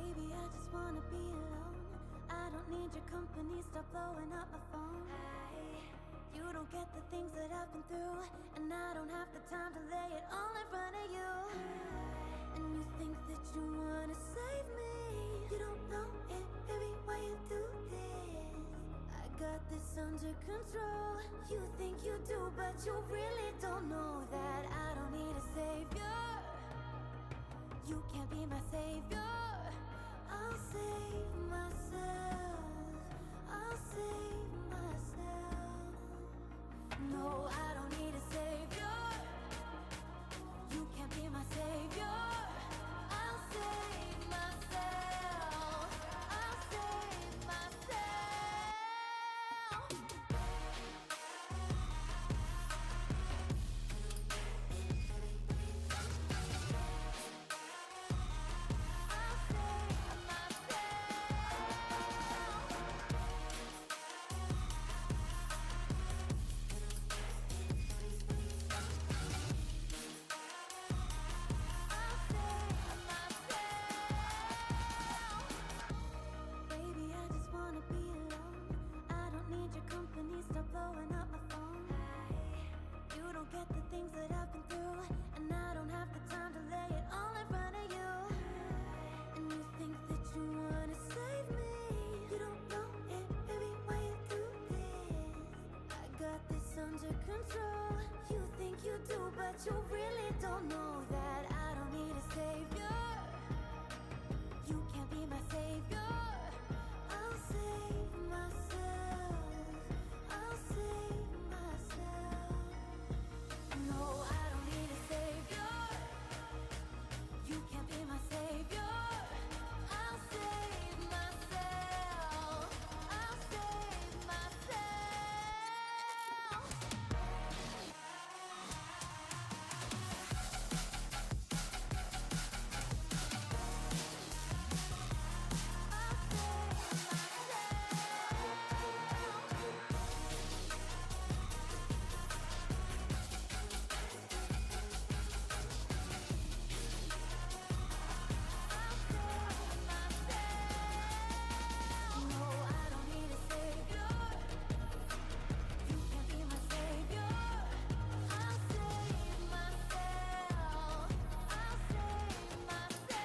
Baby, I just wanna be alone. I don't need your company, stop blowing up my phone. You don't get the things that I've been through, and I don't have the time to lay it all in front of you. And you think that you wanna save me. You don't know it, baby, why you do this? I got this under control. You think you do, but you really don't know that I don't need a savior. You can't be my savior. I'll save myself. I'll save myself. No, I don't need a savior. You can't be my savior. I'll save myself. I'll save myself. Baby, I just wanna be alone. I don't need your company, stop blowing up my phone. You don't get the things that I've been through, and I don't have the time to lay it all in front of you. And you think that you wanna save me. You don't know it, baby, why you do this? I got this under control. You think you do, but you really don't know that I don't need a savior. You can't be my savior. I'll save myself. I'll save myself. No, I don't need a savior. You can't be my savior. I'll save myself. I'll save myself. No, I don't need a savior. You can't be my savior. I'll save myself. I'll save myself.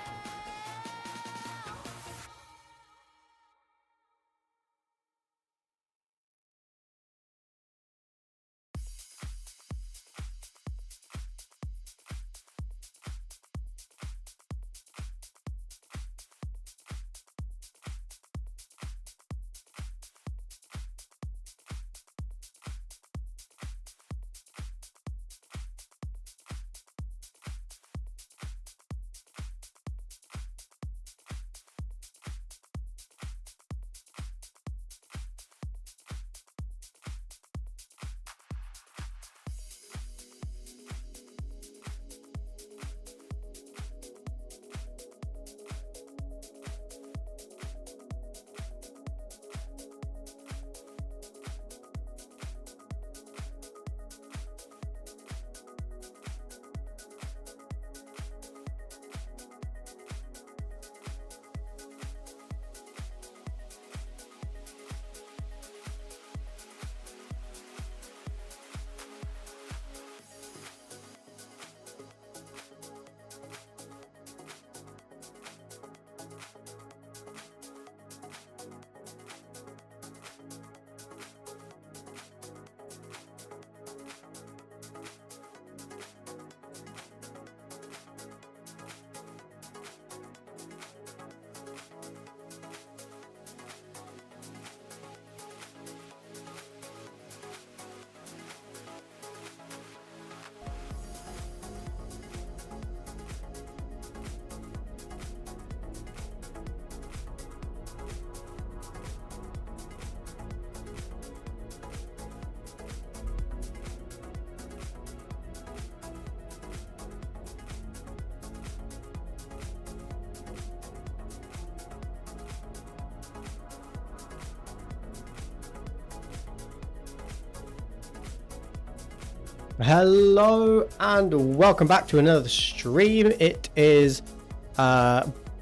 Hello and welcome back to another stream. It is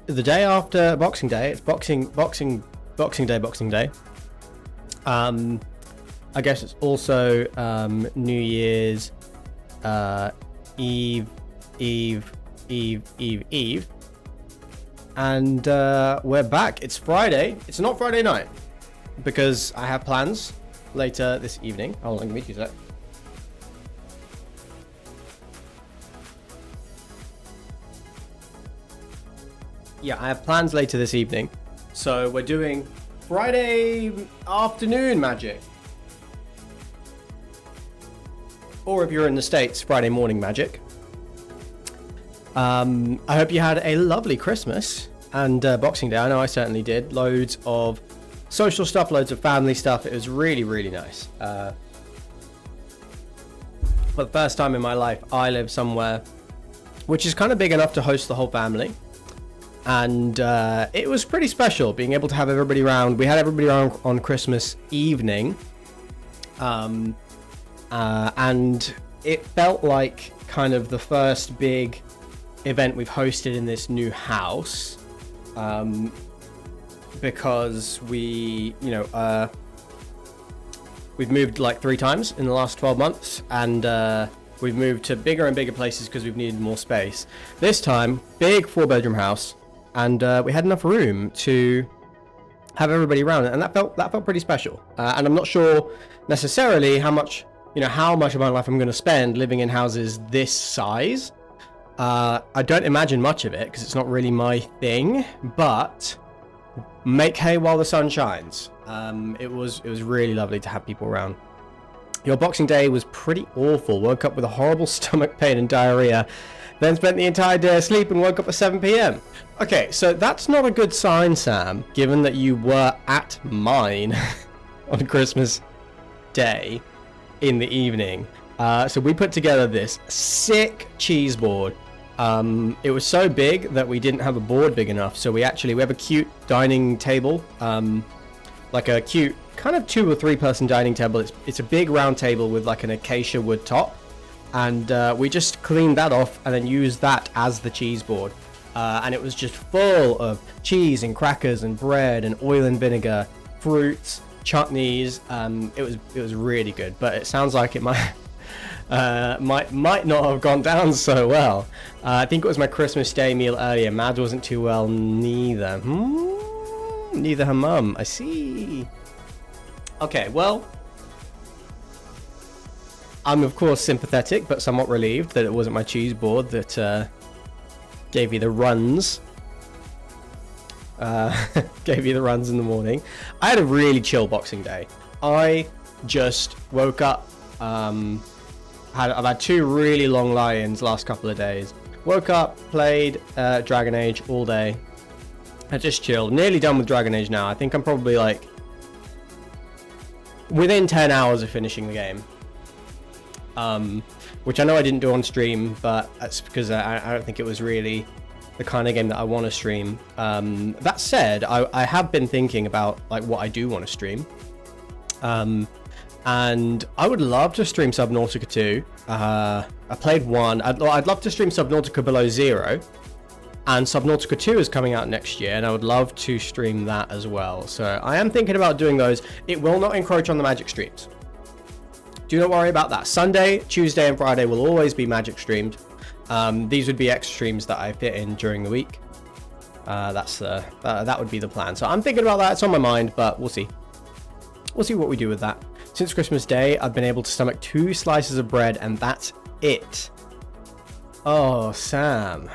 the day after Boxing Day. It's Boxing Day. I guess it's also New Year's Eve, and we're back. It's Friday. It's not Friday night because I have plans later this evening. Hold on, give me 2 seconds. Yeah, I have plans later this evening, so we're doing Friday afternoon magic. Or if you're in the States, Friday morning magic. I hope you had a lovely Christmas and Boxing Day. I know I certainly did. Loads of social stuff, loads of family stuff. It was really, really nice. For the first time in my life, I live somewhere which is kind of big enough to host the whole family. And it was pretty special being able to have everybody around. We had everybody around on Christmas evening. And it felt like kind of the first big event we've hosted in this new house, because we've moved like 3 times in the last 12 months, and we've moved to bigger and bigger places because we've needed more space. This time, big 4-bedroom house, and we had enough room to have everybody around, and that felt pretty special. And I'm not sure necessarily how much of my life I'm going to spend living in houses this size. I don't imagine much of it because it's not really my thing, but make hay while the sun shines. It was really lovely to have people around. Your Boxing Day was pretty awful. Woke up with a horrible stomach pain and diarrhea, then spent the entire day asleep and woke up at 7 p.m. Okay, so that's not a good sign, Sam, given that you were at mine on Christmas Day in the evening. So we put together this sick cheese board. It was so big that we didn't have a board big enough, so we have a cute dining table, like a cute kind of 2 or 3 person dining table. It's a big round table with like an acacia wood top, and we just cleaned that off and then used that as the cheese board, and it was just full of cheese and crackers and bread and oil and vinegar, fruits, chutneys. It was really good, but it sounds like it might not have gone down so well. I think it was my Christmas Day meal earlier. Mad wasn't too well neither. Neither her mum. I see. Okay, well, I'm of course sympathetic but somewhat relieved that it wasn't my cheese board that gave you the runs. Gave you the runs in the morning. I had a really chill Boxing Day. I just woke up. I've had 2 really long lie-ins last couple of days. Woke up, played Dragon Age all day. I just chilled. Nearly done with Dragon Age now. I think I'm probably like within 10 hours of finishing the game. Which I know I didn't do on stream, but that's because I don't think it was really the kind of game that I want to stream. That said, I have been thinking about like what I do want to stream. And I would love to stream Subnautica 2. I played 1. I'd love to stream Subnautica Below Zero. And Subnautica 2 is coming out next year, and I would love to stream that as well. So I am thinking about doing those. It will not encroach on the Magic streams. Do not worry about that. Sunday, Tuesday, and Friday will always be Magic streamed. These would be extra streams that I fit in during the week. That would be the plan. So I'm thinking about that. It's on my mind, but we'll see. We'll see what we do with that. Since Christmas Day, I've been able to stomach 2 slices of bread, and that's it. Oh, Sam.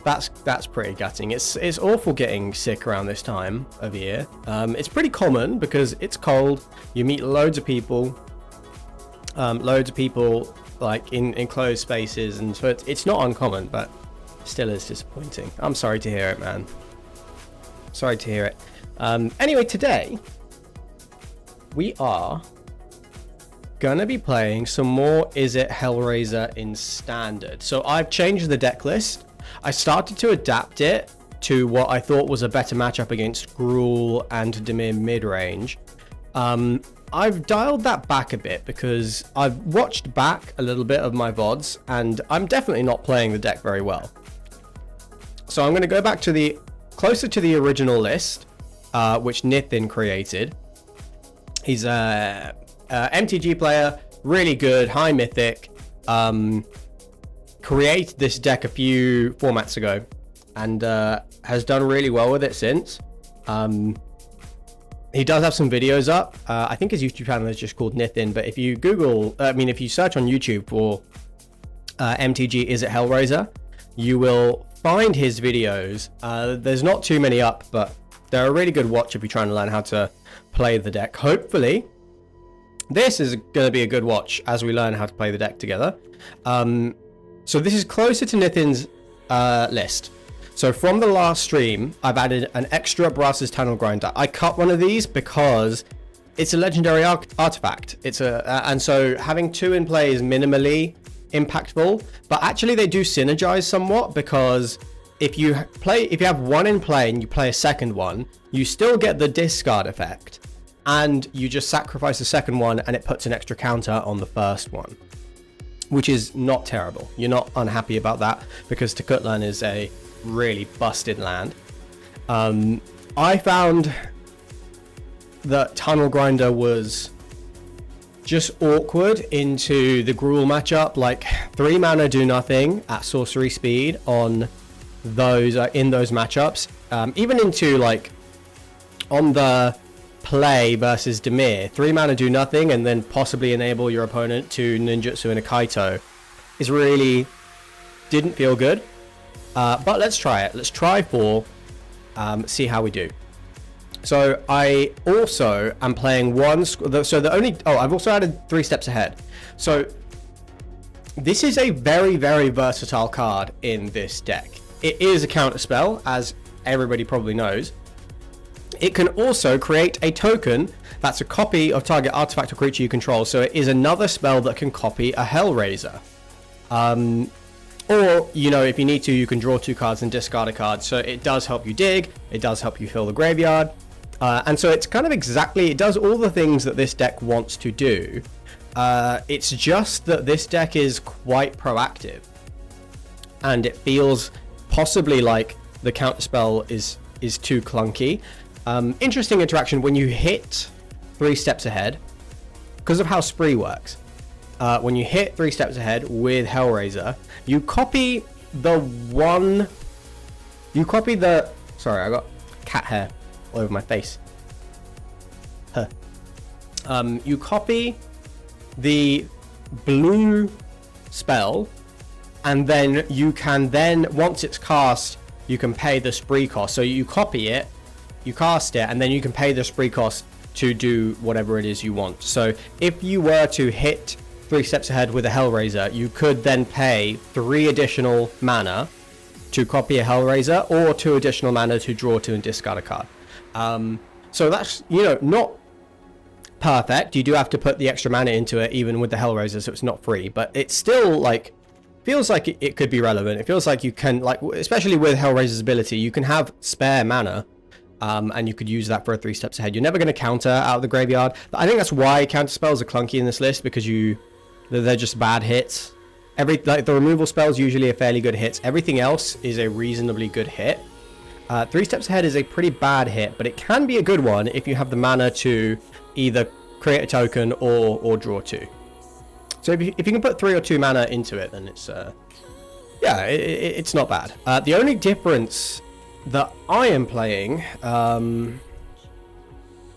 That's pretty gutting. It's awful getting sick around this time of year. It's pretty common because it's cold. You meet loads of people like in enclosed spaces, and so it's not uncommon, but still is disappointing. I'm sorry to hear it, man. Sorry to hear it. Anyway, today we are gonna be playing some more Izzet Hellraiser in standard. So I've changed the deck list. I started to adapt it to what I thought was a better matchup against Gruul and Demir mid-range. I've dialed that back a bit because I've watched back a little bit of my VODs, and I'm definitely not playing the deck very well. So I'm going to go back to the closer to the original list, which Nithin created. He's a MTG player, really good, high mythic. Created this deck a few formats ago, and has done really well with it since. He does have some videos up. I think his YouTube channel is just called Nithin, but if you if you search on YouTube for MTG Izzet Hellraiser, you will find his videos. There's not too many up, but they're a really good watch if you're trying to learn how to play the deck. Hopefully, this is going to be a good watch as we learn how to play the deck together. So this is closer to Nithin's list. So from the last stream, I've added an extra Brass's Tunnel Grinder. I cut one of these because it's a legendary artifact. And so having 2 in play is minimally impactful, but actually they do synergize somewhat, because if you have 1 in play and you play a second one, you still get the discard effect, and you just sacrifice the second one and it puts an extra counter on the first one, which is not terrible. You're not unhappy about that, because Takutlan is a really busted land. I found that Tunnel Grinder was just awkward into the Gruul matchup. Like 3 mana do nothing at sorcery speed on those in those matchups. Even into like on the play versus Dimir, 3 mana do nothing and then possibly enable your opponent to ninjutsu and a Kaito is really didn't feel good. But let's try it. Let's try 4, see how we do. So I also am playing I've also added 3 steps ahead. So this is a very, very versatile card in this deck. It is a counter spell, as everybody probably knows. It can also create a token that's a copy of target artifact or creature you control. So it is another spell that can copy a Hellraiser. Or, if you need to, you can draw 2 cards and discard a card. So it does help you dig. It does help you fill the graveyard. And so it's kind of it does all the things that this deck wants to do. It's just that this deck is quite proactive. And it feels possibly like the counterspell is too clunky. Interesting interaction when you hit 3 steps ahead, because of how Spree works. When you hit 3 steps ahead with Hellraiser, you copy sorry, I got cat hair all over my face. You copy the blue spell, and then you can once it's cast, you can pay the spree cost. So you copy it, you cast it, and then you can pay the spree cost to do whatever it is you want. So if you were to hit 3 steps ahead with a Hellraiser, you could then pay 3 additional mana to copy a Hellraiser, or 2 additional mana to draw 2 and discard a card. So that's, not perfect. You do have to put the extra mana into it, even with the Hellraiser, so it's not free, but it's still feels like it could be relevant. It feels like you can, especially with Hellraiser's ability, you can have spare mana, and you could use that for a 3 steps ahead. You're never going to counter out of the graveyard. I think that's why counter spells are clunky in this list, because they're just bad hits. The removal spells usually are fairly good hits. Everything else is a reasonably good hit. 3 steps ahead is a pretty bad hit, but it can be a good one if you have the mana to either create a token or draw 2. So if you can put 3 or 2 mana into it, then it's it's not bad. The only difference that I am playing over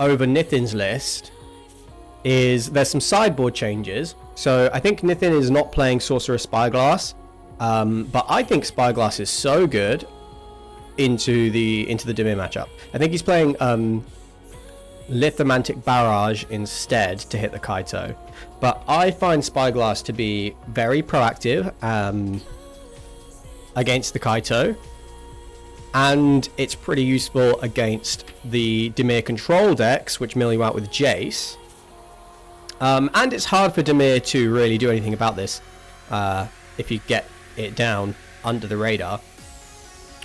Nithin's list is there's some sideboard changes. So I think Nithin is not playing Sorcerer Spyglass, but I think Spyglass is so good into the Dimir matchup. I think he's playing Lithomantic Barrage instead to hit the Kaito, but I find Spyglass to be very proactive against the Kaito, and it's pretty useful against the Dimir control decks, which mill you out with Jace. And it's hard for Dimir to really do anything about this if you get it down under the radar,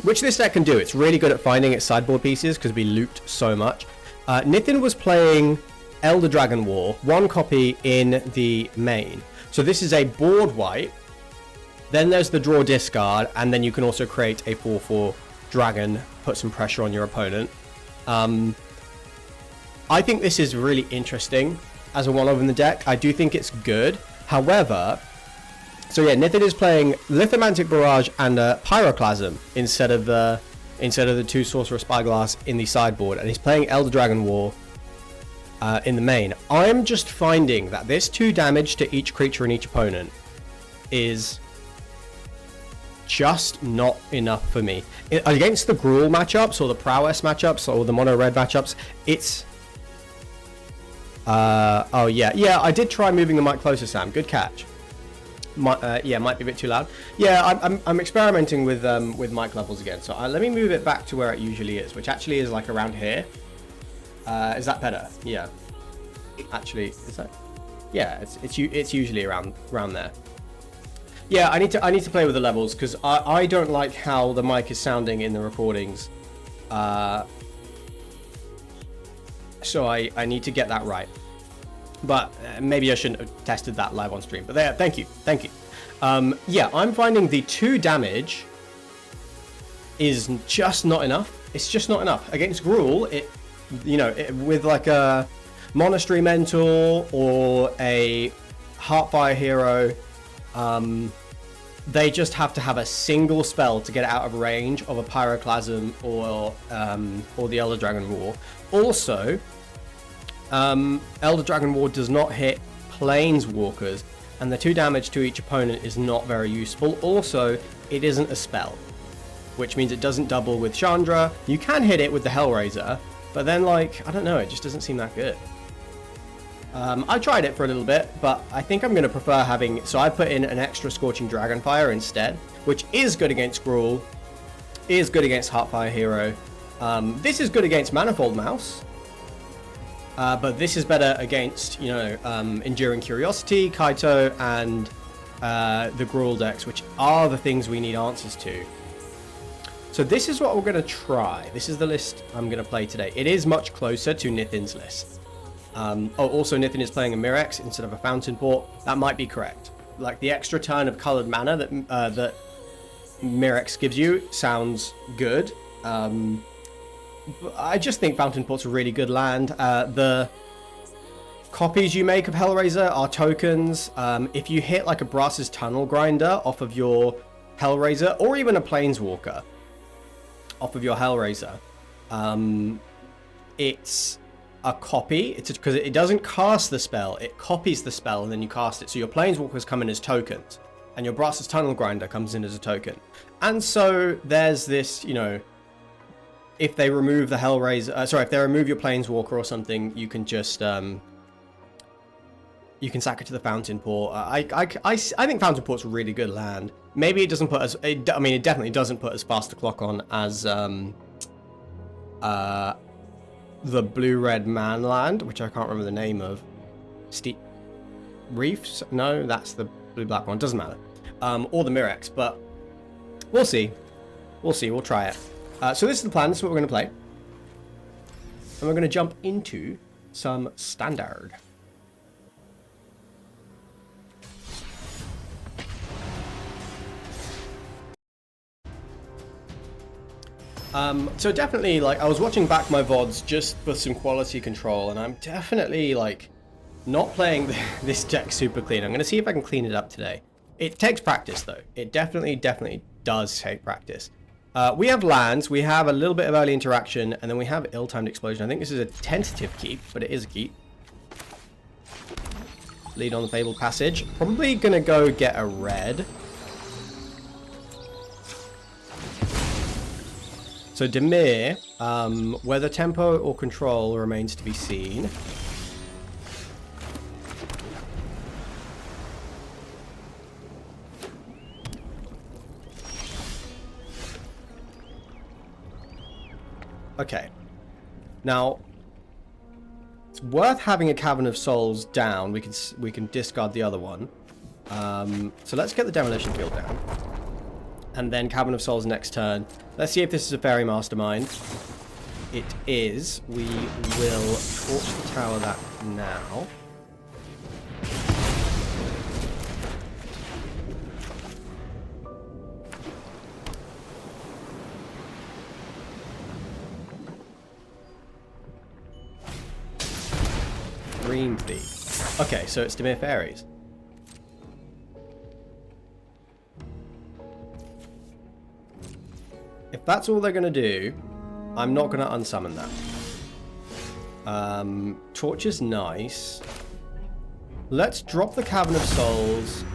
which this deck can do. It's really good at finding its sideboard pieces because we loot so much. Nithin was playing Elder Dragon War, 1 copy in the main. So this is a board wipe Then there's the draw discard, and then you can also create a 4/4 dragon, put some pressure on your opponent. I think this is really interesting as a one-of in the deck. I do think it's good. However, so yeah, Nithin is playing Lithomantic Barrage and Pyroclasm instead of the 2 Sorcerer Spyglass in the sideboard, and he's playing Elder Dragon War in the main. I'm just finding that this 2 damage to each creature and each opponent is just not enough for me. Against the Gruul matchups or the Prowess matchups or the Mono Red matchups, it's oh yeah, I did try moving the mic closer, Sam. Good catch. Yeah, might be a bit too loud. Yeah, I'm experimenting with mic levels again. So let me move it back to where it usually is, which actually is like around here. Is that better? Yeah. Actually, is that? Yeah, it's usually around there. Yeah, I need to play with the levels because I don't like how the mic is sounding in the recordings. So I need to get that right. But maybe I shouldn't have tested that live on stream. But there, thank you. Yeah, I'm finding the 2 damage is just not enough. It's just not enough against Gruul. With like a Monastery Mentor or a Heartfire Hero, they just have to have a single spell to get out of range of a Pyroclasm or the Elder Dragon War. Also, Elder Dragon War does not hit Planeswalkers, and the 2 damage to each opponent is not very useful. Also, it isn't a spell, which means it doesn't double with Chandra. You can hit it with the Hellraiser, but then, like, I don't know, it just doesn't seem that good. I tried it for a little bit, but I think I'm going to prefer having... So I put in an extra Scorching Dragonfire instead, which is good against Gruul, is good against Heartfire Hero. This is good against Manifold Mouse, but this is better against, Enduring Curiosity, Kaito, and the Gruul decks, which are the things we need answers to. So this is what we're going to try. This is the list I'm going to play today. It is much closer to Nithin's list. Also Nithin is playing a Mirex instead of a Fountain Port. That might be correct. Like the extra turn of colored mana that Mirex gives you sounds good. I just think Fountain Port's a really good land. The copies you make of Hellraiser are tokens. If you hit like a Brass's Tunnel Grinder off of your Hellraiser, or even a Planeswalker off of your Hellraiser, it's a copy. It's because it doesn't cast the spell, it copies the spell and then you cast it. So your Planeswalkers come in as tokens, and your Brass's Tunnel Grinder comes in as a token. And so there's this, if they remove the Hellraiser, if they remove your Planeswalker or something, you can just you can sack it to the Fountain Port. I think Fountain Port's a really good land. Maybe it doesn't put as it definitely doesn't put as fast a clock on as the blue-red man land, which I can't remember the name of. Steep Reefs? No, that's the blue-black one. Doesn't matter. Or the Mirex, but we'll see. We'll try it. So this is the plan. This is what we're going to play. And we're going to jump into some Standard. So definitely, like, I was watching back my VODs just for some quality control, and I'm definitely, like, not playing this deck super clean. I'm going to see if I can clean it up today. It takes practice, though. It definitely does take practice. We have lands, we have a little bit of early interaction, and then we have Ill-Timed Explosion. I think this is a tentative keep, but it is a keep. Lead on the Fabled Passage. Probably going to go get a red. So Dimir, whether tempo or control remains to be seen. Okay. Now, it's worth having a Cavern of Souls down. We can discard the other one. So let's get the Demolition Field down. And then Cavern of Souls next turn. Let's see if this is a Fairy Mastermind. It is. We will torch the tower that now. Dream Thief. Okay, so it's Dimir Fairies. If that's all they're going to do, I'm not going to unsummon that. Torch is nice. Let's drop the Cavern of Souls.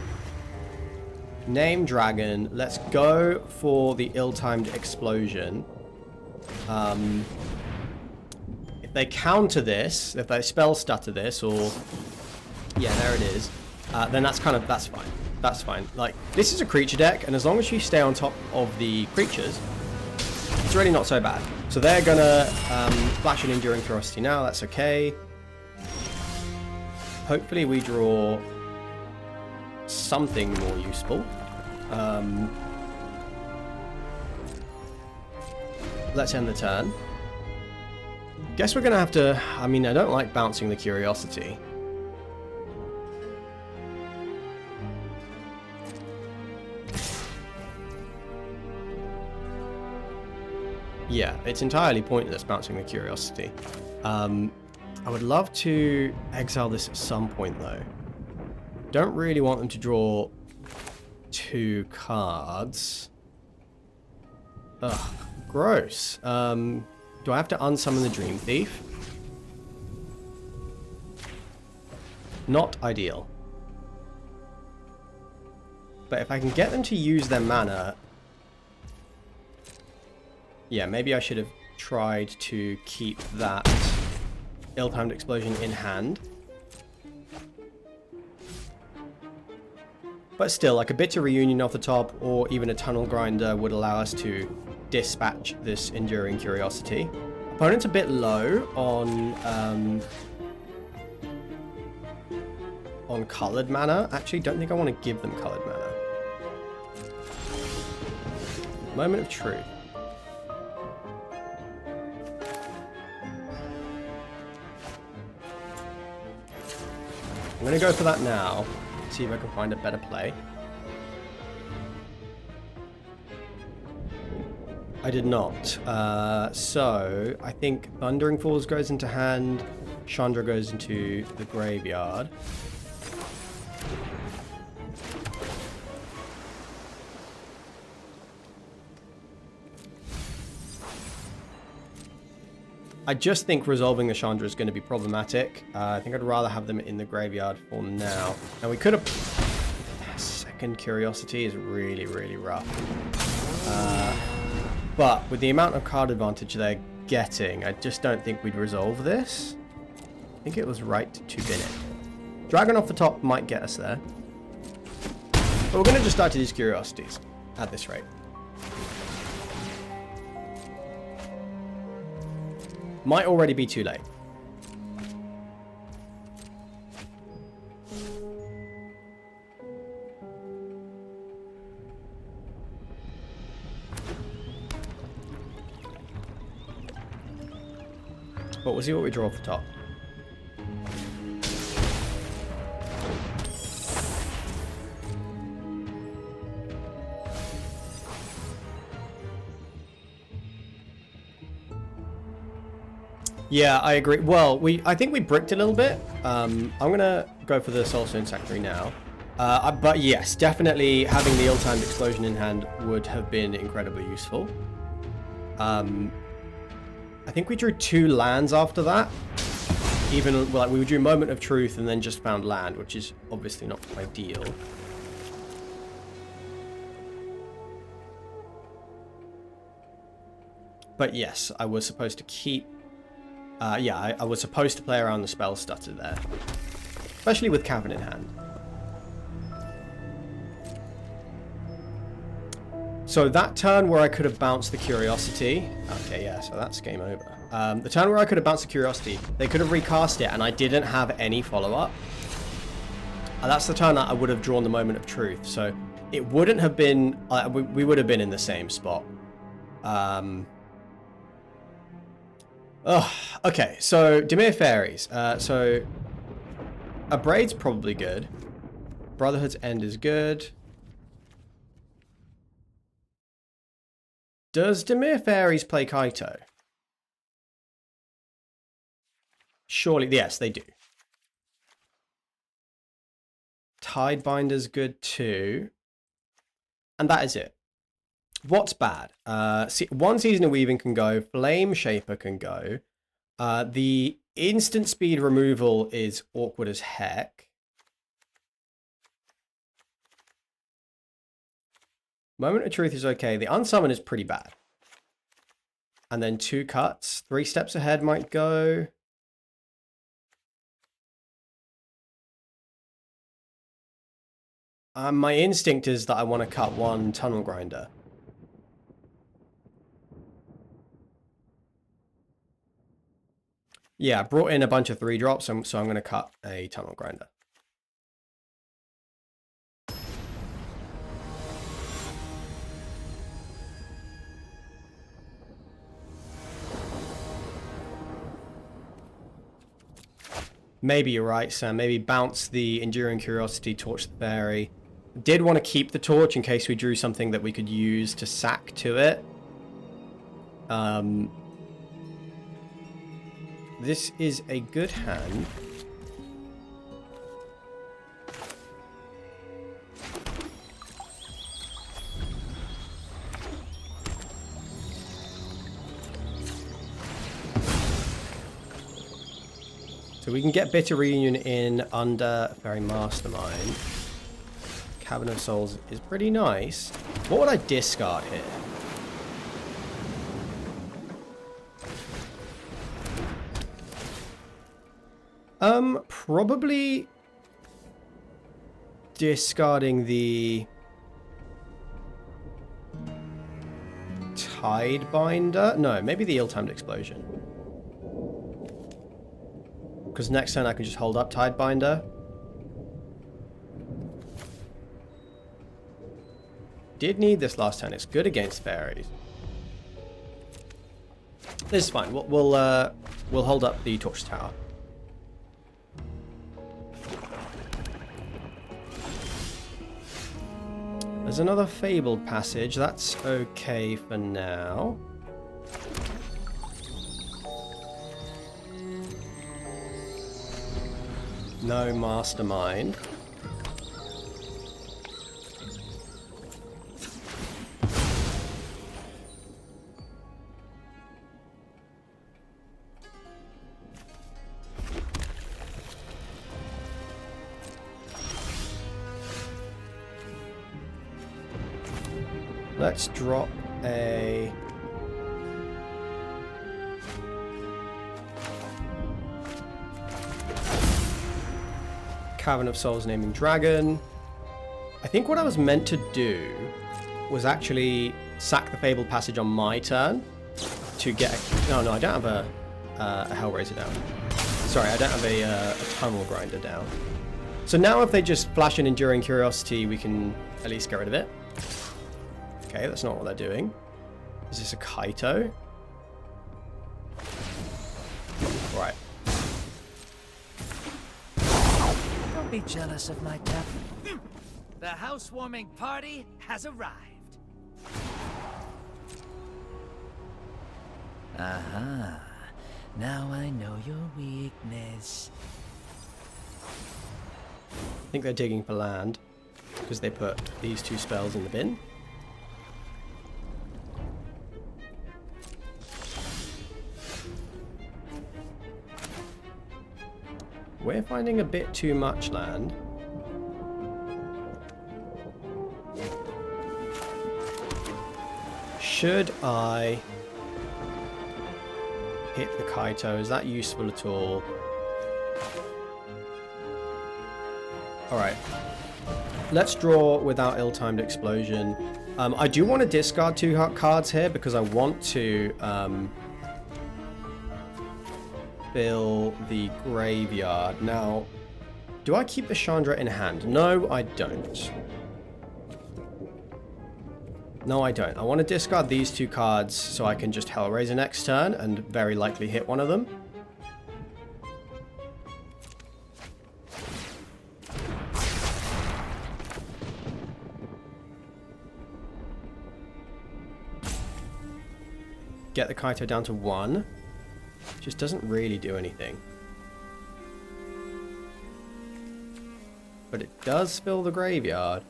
Name Dragon. Let's go for the ill-timed explosion. If they counter this, if they spell stutter this, or... Yeah, there it is. Then that's fine. That's fine. Like, this is a creature deck, and as long as you stay on top of the creatures, it's really not so bad. So they're gonna flash an Enduring Ferocity now. That's okay. Hopefully we draw something more useful. Let's end the turn. Guess we're gonna have to... I mean, I don't like bouncing the Curiosity. Yeah, it's entirely pointless bouncing the Curiosity. I would love to exile this at some point, though. Don't really want them to draw 2 cards. Ugh, gross. Do I have to unsummon the Dream Thief? Not ideal. But if I can get them to use their mana... Yeah, maybe I should have tried to keep that ill-timed explosion in hand. But still, like a Bitter Reunion off the top, or even a Tunnel Grinder would allow us to dispatch this Enduring Curiosity. Opponent's a bit low on coloured mana. Actually, don't think I want to give them coloured mana. Moment of Truth. I'm going to go for that now. See if I can find a better play. I did not. So, I think Thundering Falls goes into hand. Chandra goes into the graveyard. I just think resolving the Chandra is going to be problematic. I think I'd rather have them in the graveyard for now. Now we could have... Second Curiosity is really, really rough. But with the amount of card advantage they're getting, I just don't think we'd resolve this. I think it was right to bin it. Dragon off the top might get us there. But we're going to just start to these Curiosities at this rate. Might already be too late. But we'll see what we draw off the top. Yeah, I agree. Well, I think we bricked a little bit. I'm gonna go for the Soulstone Sanctuary now. But yes, definitely having the ill-timed explosion in hand would have been incredibly useful. I think we drew 2 lands after that. Even like we drew Moment of Truth and then just found land, which is obviously not ideal. But yes, I was supposed to keep... I was supposed to play around the spell stutter there. Especially with Cavern in hand. So that turn where I could have bounced the Curiosity... Okay, yeah, so that's game over. The turn where I could have bounced the Curiosity, they could have recast it and I didn't have any follow-up. That's the turn that I would have drawn the Moment of Truth. So it wouldn't have been... we would have been in the same spot. Okay, so Dimir Fairies. So a Braid's probably good. Brotherhood's End is good. Does Dimir Fairies play Kaito? Surely, yes, they do. Tidebinder's good too. And that is it. What's bad? One Season of Weaving can go. Flame Shaper can go. The instant speed removal is awkward as heck. Moment of Truth is okay. The Unsummon is pretty bad. And then 2 cuts. 3 steps ahead might go. My instinct is that I want to cut 1 Tunnel Grinder. Yeah, I brought in a bunch of 3-drops, so I'm going to cut a Tunnel Grinder. Maybe you're right, Sam. Maybe bounce the Enduring Curiosity, torch the fairy. Did want to keep the torch in case we drew something that we could use to sack to it. This is a good hand. So we can get Bitter Reunion in under Fairy Mastermind. Cabin of Souls is pretty nice. What would I discard here? Probably discarding the Tidebinder. No, maybe the Ill-Timed Explosion. Because next turn I can just hold up Tidebinder. Did need this last turn. It's good against fairies. This is fine. We'll hold up the Torch Tower. There's another Fabled Passage. That's okay for now. No Mastermind. Let's drop a... Cavern of Souls Naming Dragon. I think what I was meant to do was actually sack the Fabled Passage on my turn to get a... No, I don't have a Hellraiser down. Sorry, I don't have a Tunnel Grinder down. So now if they just flash an Enduring Curiosity, we can at least get rid of it. Okay, that's not what they're doing. Is this a Kaito? Right. Don't be jealous of my death. The housewarming party has arrived. Aha. Now I know your weakness. I think they're digging for land because they put these 2 spells in the bin. We're finding a bit too much land. Should I hit the Kaito? Is that useful at all? Alright. Let's draw without Ill-Timed Explosion. I do want to discard 2 cards here because I want to fill the graveyard. Now, do I keep the Chandra in hand? No, I don't. No, I don't. I want to discard these 2 cards so I can just Hellraiser next turn and very likely hit one of them. Get the Kaito down to 1. Just doesn't really do anything. but it does fill the graveyard.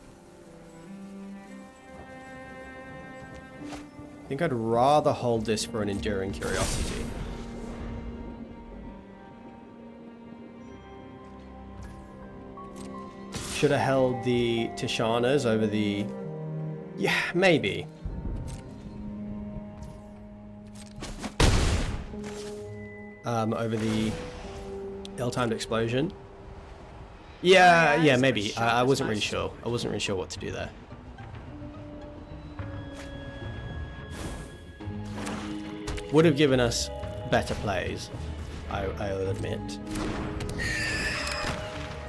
I think I'd rather hold this for an enduring curiosity. Should have held the Tishanas over the... Yeah, maybe. Over the ill-timed explosion. Yeah, maybe. I wasn't really sure. I wasn't really sure what to do there. Would have given us better plays, I'll admit.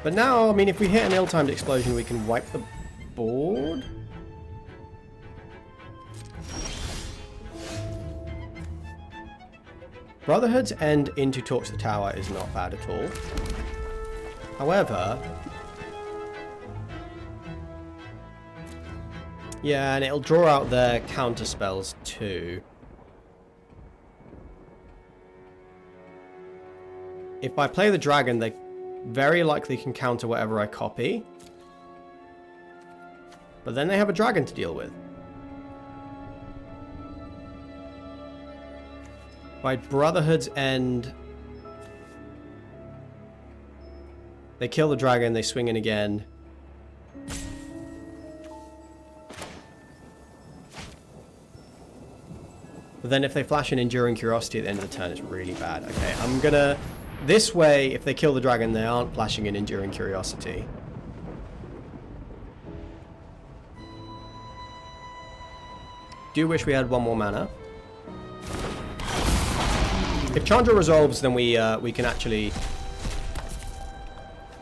But now, I mean, if we hit an ill-timed explosion, we can wipe the board. Brotherhood's End into Torch the Tower is not bad at all. However... Yeah, and it'll draw out their counter spells too. If I play the dragon, they very likely can counter whatever I copy. But then they have a dragon to deal with. By Brotherhood's End, they kill the dragon, they swing in again. But then if they flash an Enduring Curiosity at the end of the turn, it's really bad. Okay, I'm gonna... This way, if they kill the dragon, they aren't flashing an Enduring Curiosity. Do wish we had one more mana. If Chandra resolves, then we can actually...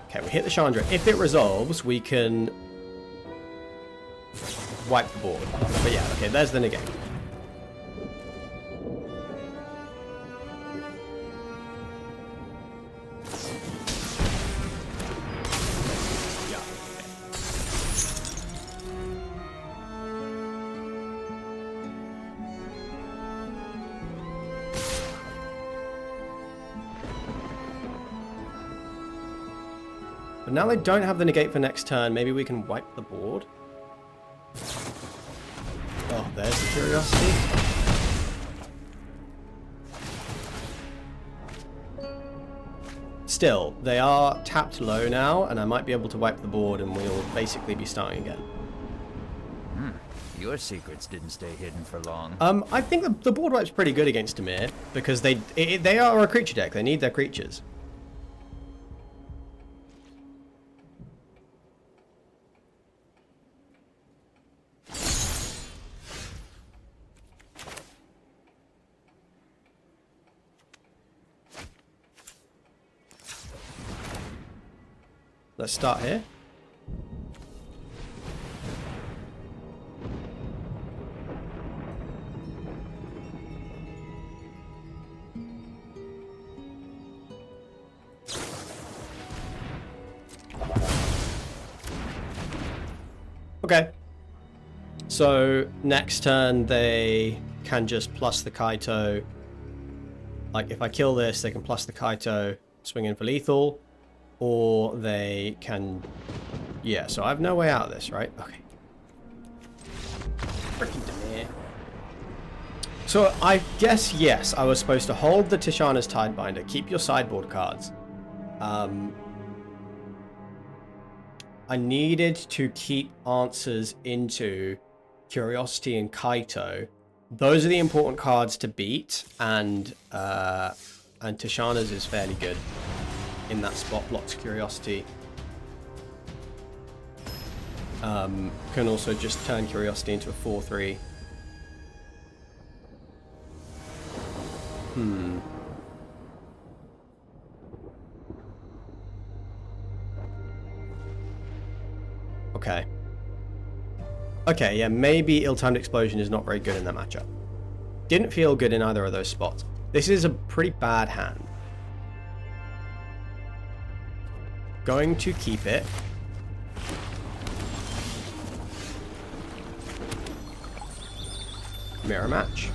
Okay, we hit the Chandra. If it resolves, we can wipe the board. But yeah, okay, there's the negate. But now they don't have the negate for next turn. Maybe we can wipe the board. Oh, there's the curiosity. Still, they are tapped low now, and I might be able to wipe the board, and we'll basically be starting again. Your secrets didn't stay hidden for long. I think the board wipe's pretty good against Dimir, because they are a creature deck. They need their creatures. Let's start here. Okay. So next turn they can just plus the Kaito. Like if I kill this, they can plus the Kaito, swing in for lethal. Or they can... Yeah, so I have no way out of this, right? Okay. Freaking Dimir. So I guess, yes, I was supposed to hold the Tishana's Tidebinder, keep your sideboard cards. I needed to keep answers into Curiosity and Kaito. Those are the important cards to beat, and Tishana's is fairly good. In that spot, blocks Curiosity. Can also just turn Curiosity into a 4/3. Okay. Okay, yeah, maybe Ill-Timed Explosion is not very good in that matchup. Didn't feel good in either of those spots. This is a pretty bad hand. Going to keep it. Mirror match.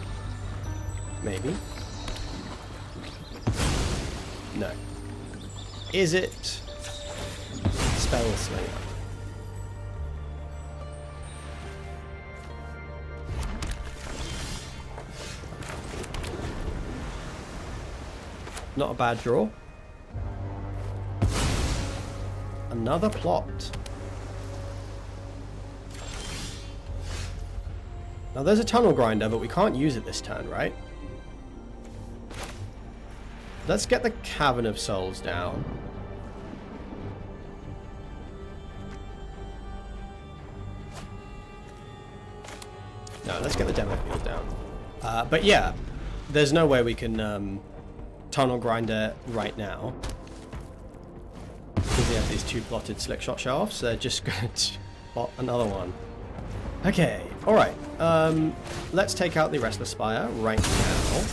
Maybe. No. Is it? spell slinger. Not a bad draw. Another plot. Now there's a tunnel grinder, but we can't use it this turn, right? Let's get the Cavern of Souls down. No, let's get the demo field down. But yeah, there's no way we can tunnel grinder right now. Because we have these two plotted slick shot show-offs, they're just going to plot another one. Okay, alright. Let's take out the Restless Spire right now.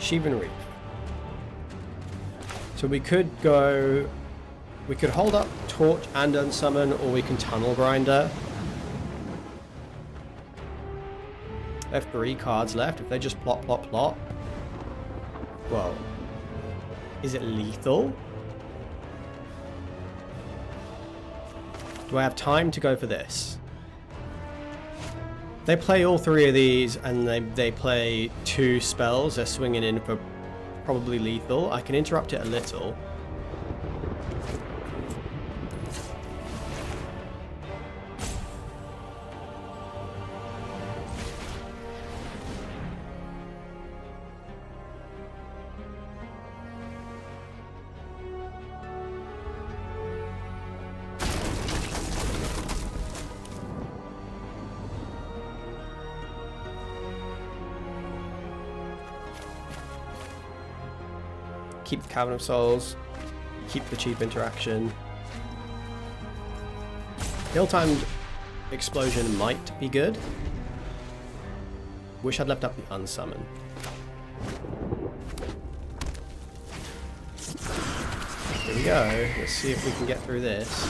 Sheevan Reap. So we could go... We could hold up Torch and Unsummon, or we can Tunnel Grinder. They have 3 cards left. If they just plot, plot, plot... Well... Is it lethal? Do I have time to go for this? They play all 3 of these, and they play 2 spells. They're swinging in for probably lethal. I can interrupt it a little. Keep the Cavern of Souls. Keep the cheap interaction. Ill-timed Explosion might be good. Wish I'd left up the Unsummon. Here we go. Let's see if we can get through this.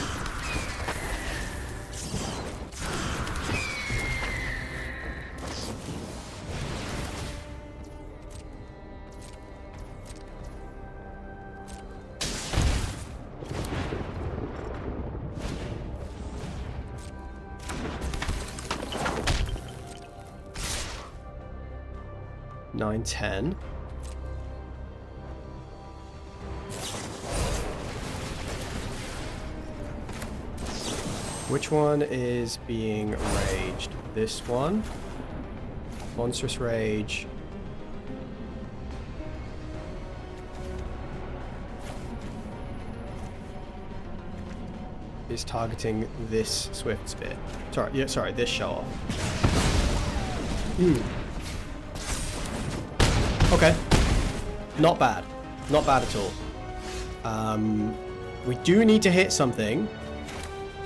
Nine, 10. Which one is being raged? This one? Monstrous Rage. Is targeting this Swift Spear. Sorry, yeah, sorry, this show off. Okay. Not bad. Not bad at all. We do need to hit something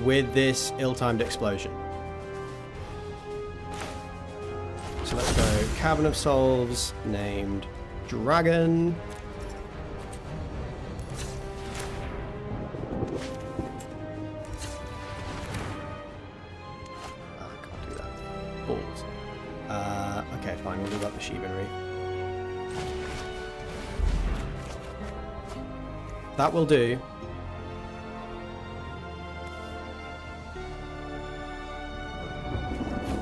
with this ill-timed explosion. So let's go Cavern of Souls, named Dragon. I can't do that. Balls. Okay, fine, we'll do up the Sheevan Reap. That will do.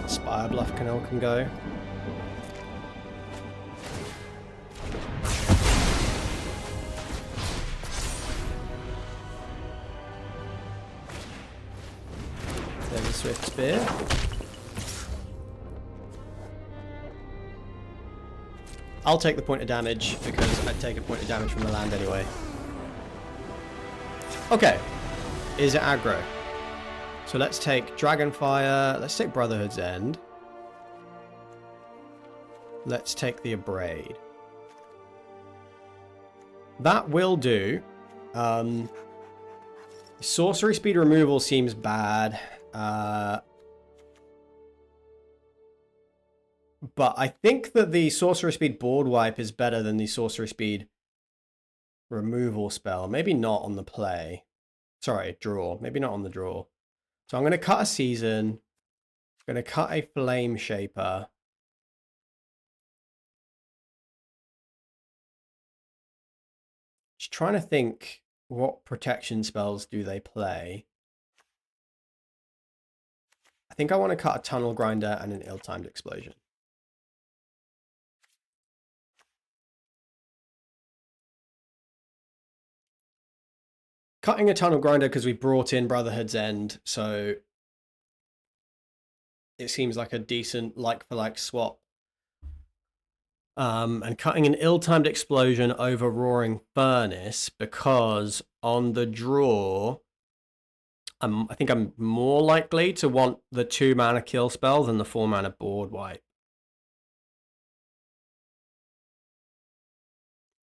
Spire Bluff Canal can go. There's a Swift Spear. I'll take the point of damage because I'd take a point of damage from the land anyway. Okay, is it aggro? So let's take Dragonfire, let's take Brotherhood's End. Let's take the Abrade. That will do. Sorcery speed removal seems bad. I But I think that the sorcery speed board wipe is better than the sorcery speed removal spell. Maybe not on the play. Sorry, draw. Maybe not on the draw. So I'm going to cut a season. I'm going to cut a flame shaper. Just trying to think, what protection spells do they play? I think I want to cut a tunnel grinder and an ill-timed explosion. Cutting a tunnel grinder because we brought in Brotherhood's End, so it seems like a decent like-for-like swap. And cutting an ill-timed explosion over Roaring Furnace because on the draw, I think I'm more likely to want the 2-mana kill spell than the 4-mana board wipe.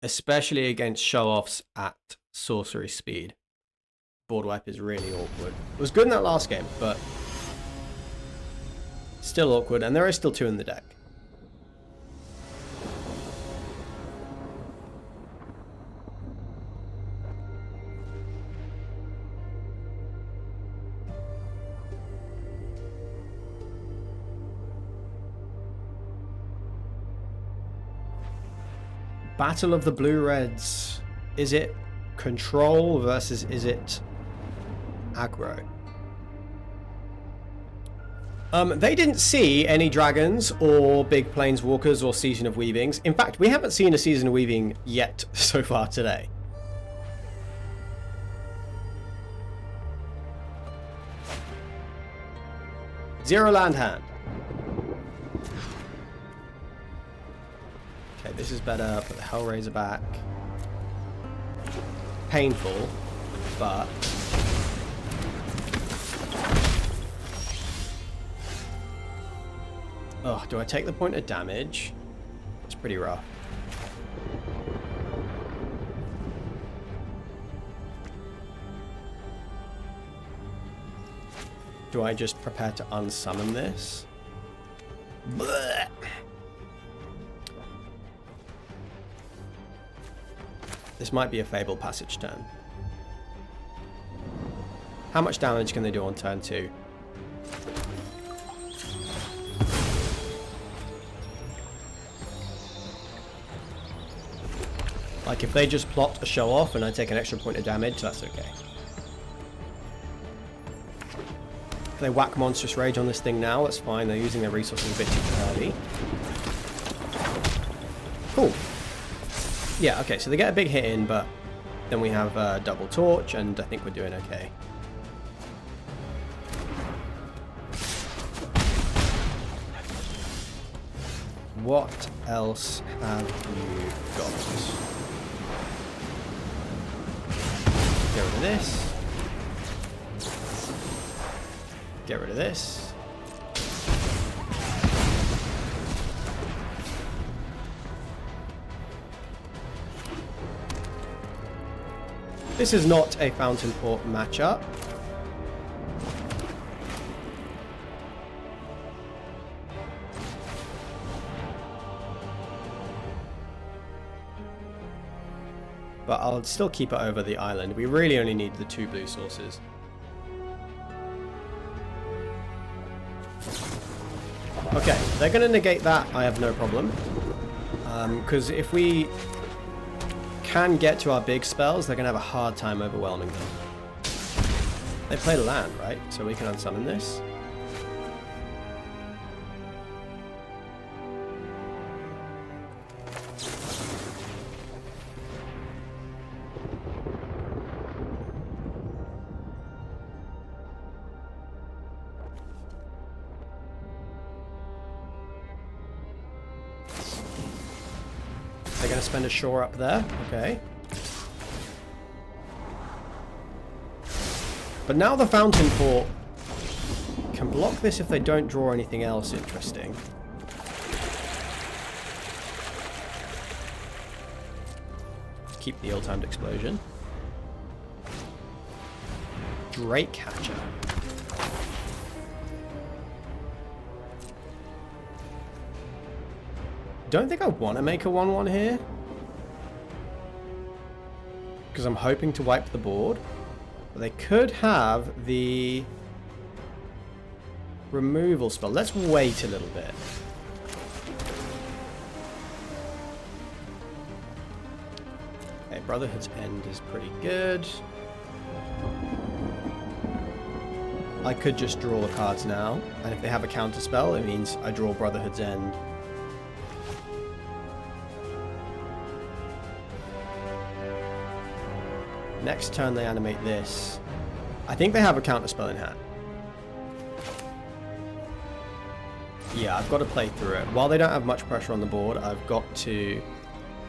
Especially against show-offs at sorcery speed. Board wipe is really awkward. It was good in that last game, but still awkward, and there are still 2 in the deck. Battle of the Blue-Reds. Is it control versus is it aggro? They didn't see any dragons or big planeswalkers or Season of Weavings. In fact, we haven't seen a Season of Weaving yet so far today. Zero land hand. Okay, this is better. Put the Hellraiser back. Painful, but oh, do I take the point of damage? It's pretty rough. Do I just prepare to unsummon this? Blech. This might be a Fable Passage turn. How much damage can they do on turn 2? Like, if they just plot a show off and I take an extra point of damage, that's okay. If they whack Monstrous Rage on this thing now, that's fine. They're using their resources a bit too early. Cool. Yeah, okay, so they get a big hit in, but then we have double torch, and I think we're doing okay. What else have you got? Get rid of this. Get rid of this. This is not a Fountain Port matchup. But I'll still keep it over the island. We really only need the 2 blue sources. Okay, they're going to negate that. I have no problem. Because if we can get to our big spells, they're going to have a hard time overwhelming them. They played a land, right? So we can unsummon this. They're going to spend a shore up there. Okay. But now the Fountain Port can block this if they don't draw anything else interesting. Keep the ill-timed explosion. Drake Catcher. Don't think I want to make a 1-1 here. Because I'm hoping to wipe the board. But they could have the removal spell. Let's wait a little bit. Okay, Brotherhood's End is pretty good. I could just draw the cards now, and if they have a counter spell, it means I draw Brotherhood's End. Next turn they animate this. I think they have a counter spell in hand. Yeah, I've got to play through it. While they don't have much pressure on the board, I've got to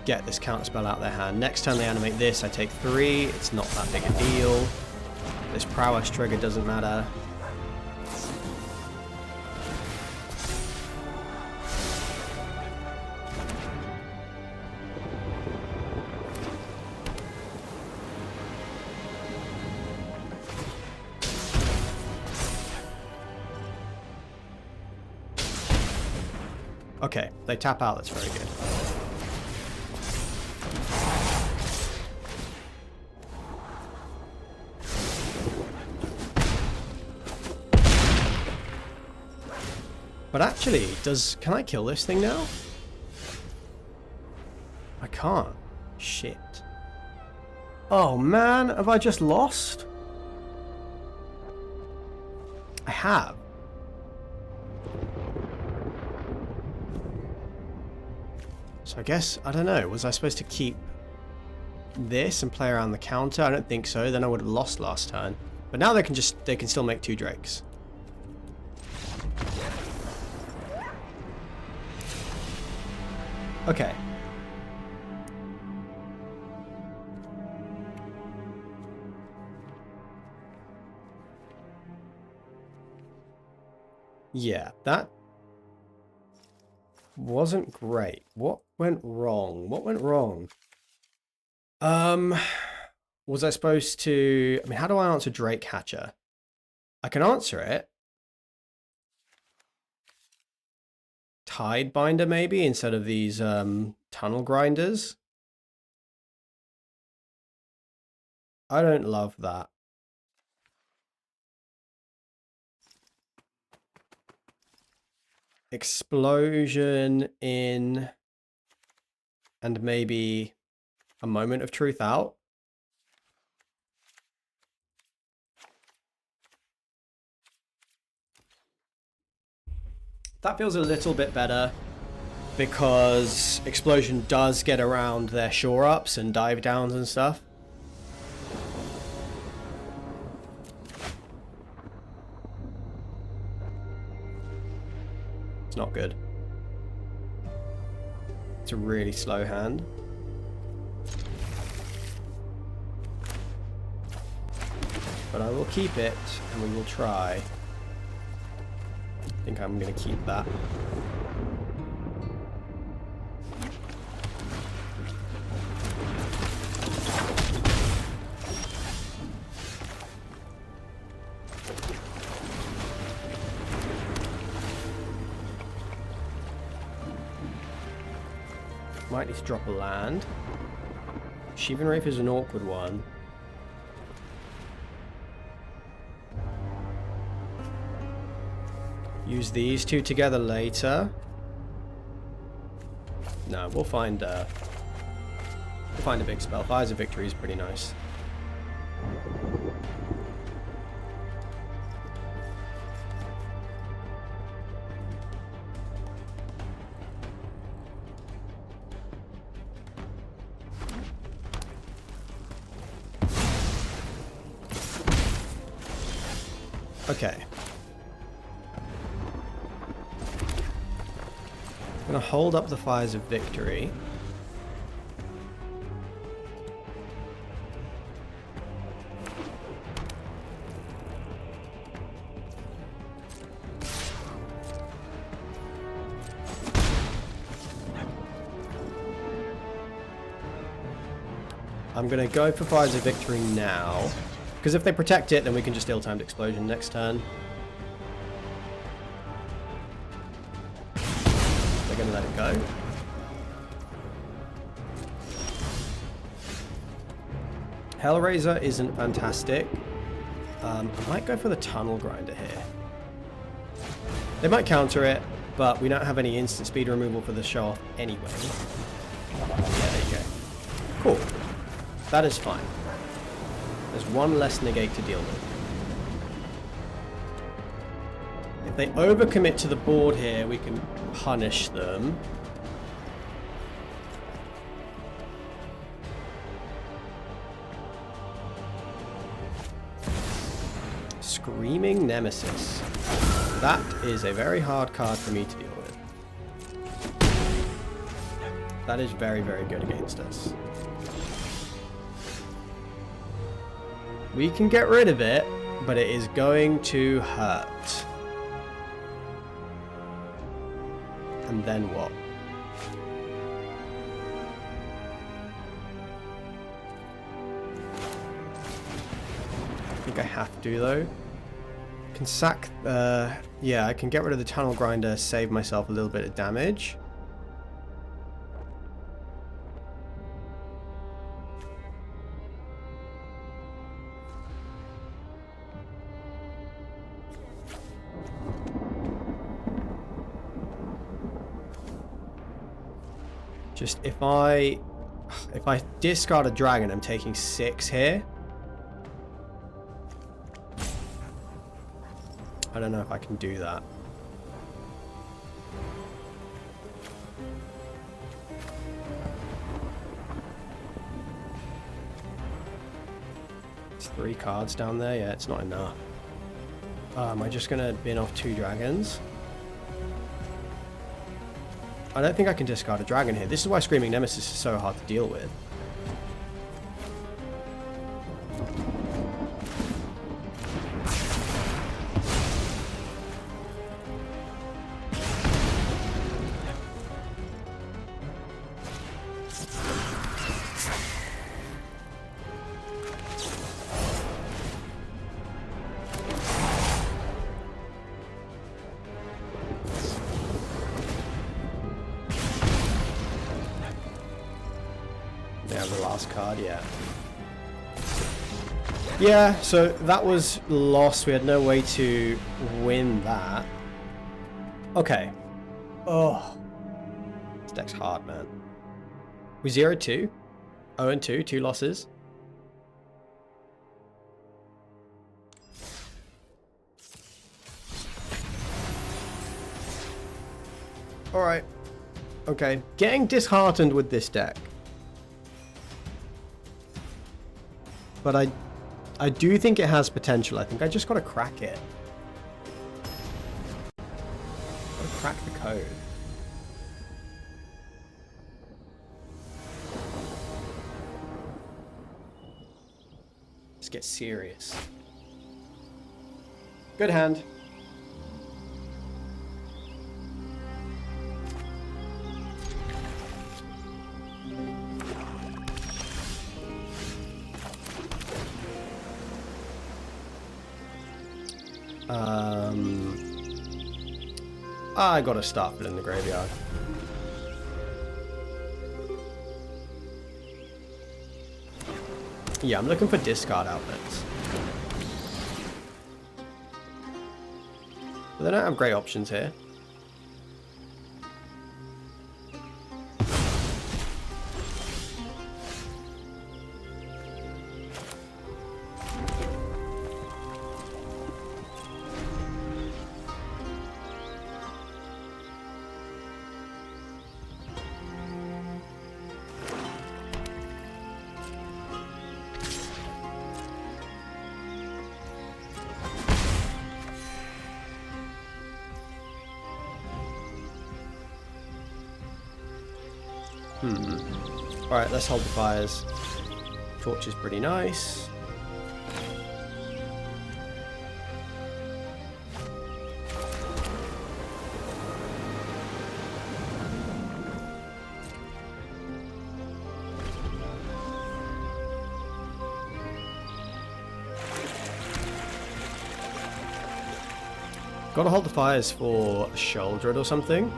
get this counter spell out of their hand. Next turn they animate this, I take 3. It's not that big a deal. This prowess trigger doesn't matter. Okay, they tap out, that's very good. But actually, can I kill this thing now? I can't. Shit. Oh man, have I just lost? I have. So I guess, I don't know, was I supposed to keep this and play around the counter? I don't think so, then I would have lost last turn. But now they can still make 2 drakes. Okay. Yeah, that wasn't great. What went wrong? What went wrong? Was I supposed to... I mean, how do I answer Drake Hatcher? I can answer it. Tide Binder, maybe, instead of these tunnel grinders. I don't love that. Explosion in, and maybe a Moment of Truth out. That feels a little bit better because Explosion does get around their shore ups and dive downs and stuff. It's not good. It's a really slow hand. But I will keep it and we will try. I think I'm going to keep that. Might need to drop a land. Shivan Wraith is an awkward one. Use these two together later. No, we'll find a big spell. Fires of Victory is pretty nice. Okay. I'm going to hold up the Fires of Victory. I'm going to go for Fires of Victory now. Because if they protect it, then we can just ill-timed Explosion next turn. They're going to let it go. Hellraiser isn't fantastic. I might go for the tunnel grinder here. They might counter it, but we don't have any instant speed removal for the show off anyway. Yeah, there you go. Cool. That is fine. There's one less negate to deal with. If they overcommit to the board here, we can punish them. Screaming Nemesis. That is a very hard card for me to deal with. That is very, very good against us. We can get rid of it, but it is going to hurt. And then what? I think I have to though. Can sack, yeah, I can get rid of the tunnel grinder, save myself a little bit of damage. Just if I discard a dragon, I'm taking 6 here. I don't know if I can do that. It's 3 cards down there. Yeah, it's not enough. Am I just gonna bin off 2 dragons? I don't think I can discard a dragon here. This is why Screaming Nemesis is so hard to deal with. Yeah, the last card, yeah. Yeah, so that was lost. We had no way to win that. Okay. Oh. This deck's hard, man. We 0-2. 0-2, 2 losses. Alright. Okay. Getting disheartened with this deck. But I do think it has potential. I think I just gotta crack it. Gotta crack the code. Let's get serious. Good hand. I gotta start it in the graveyard. Yeah, I'm looking for discard outlets. But they don't have great options here. Alright, let's hold the fires. Torch is pretty nice. Gotta hold the fires for Shoulder or something.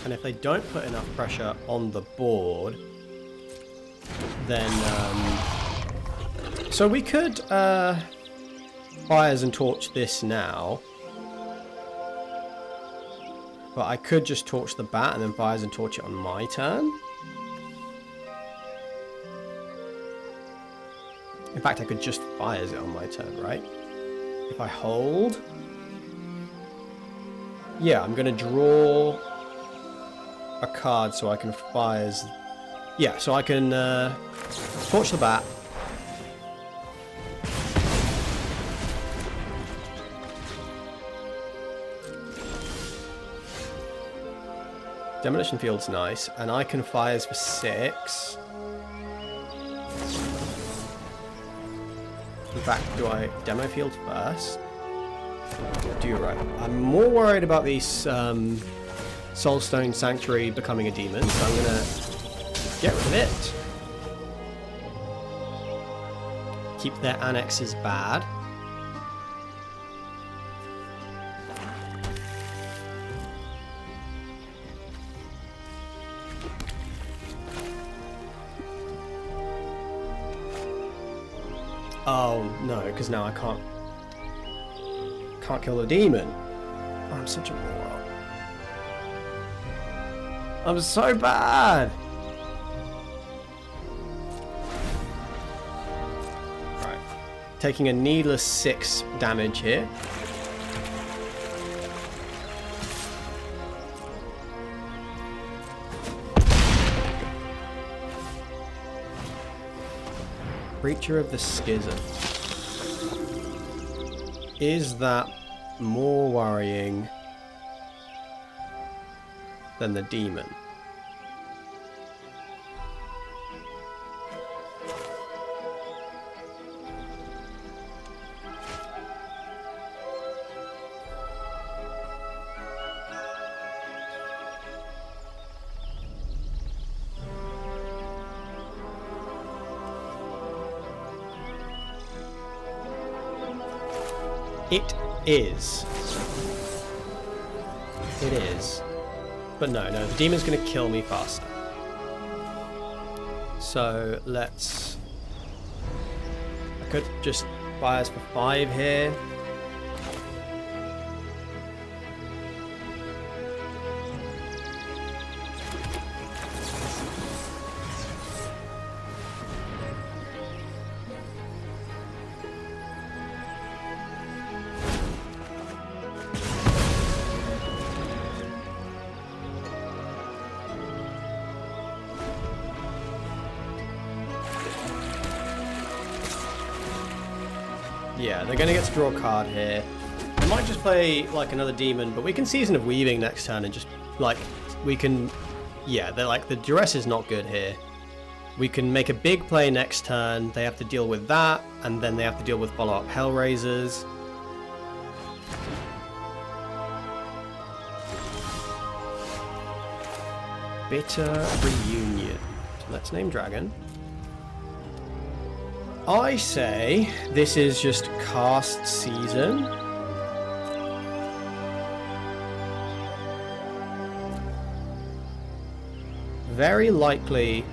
And if they don't put enough pressure on the board, then... So we could fires and torch this now. But I could just torch the bat and then fires and torch it on my turn. In fact, I could just fires it on my turn, right? If I hold... Yeah, I'm going to draw a card so I can fires... Yeah, so I can torch the bat. Demolition Field's nice, and I can fires for 6. In fact, do I demo field first? Do you right? I'm more worried about these Soulstone Sanctuary becoming a demon, so I'm gonna get rid of it. Keep their annexes bad. Oh no, because now I can't kill the demon. Oh, I'm such a moron. I'm so bad. Right, taking a needless 6 damage here. Creature of the Schism. Is that more worrying than the demon? It is. It is. But no, the demon's going to kill me faster. So let's... I could just fires for 5 here. Yeah, they're going to get to draw a card here. I might just play, like, another demon, but we can Season of Weaving next turn and just, like, we can... Yeah, they're like, the duress is not good here. We can make a big play next turn, they have to deal with that, and then they have to deal with follow-up Hellraisers. Bitter Reunion. So let's name Dragon. I say this is just cast season. Very likely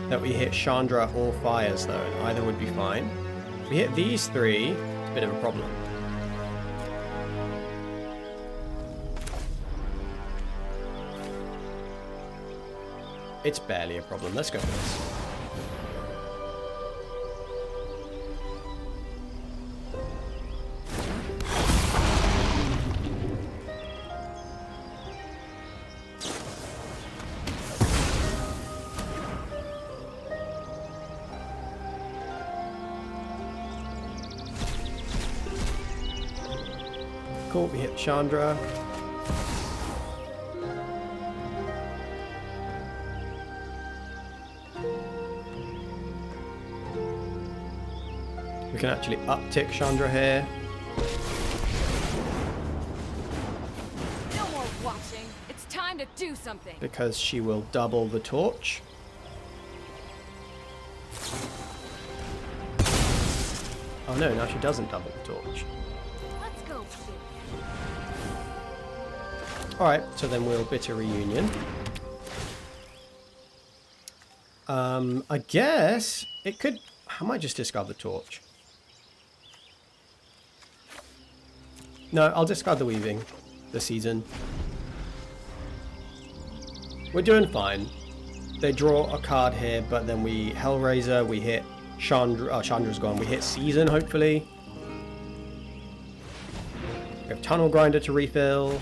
that we hit Chandra or fires though, and either would be fine. If we hit these 3, it's a bit of a problem. It's barely a problem. Let's go for this. Cool, we hit Chandra. We can actually uptick Chandra here. No more watching. It's time to do something. Because she will double the torch. Oh no, now she doesn't double the torch. Let's go, kid. Alright, so then we'll bit a reunion. I guess it could... I might just discard the torch. No, I'll discard the weaving. The season. We're doing fine. They draw a card here, but then we Hellraiser, we hit Chandra. Oh, Chandra's gone. We hit season, hopefully. We have Tunnel Grinder to refill.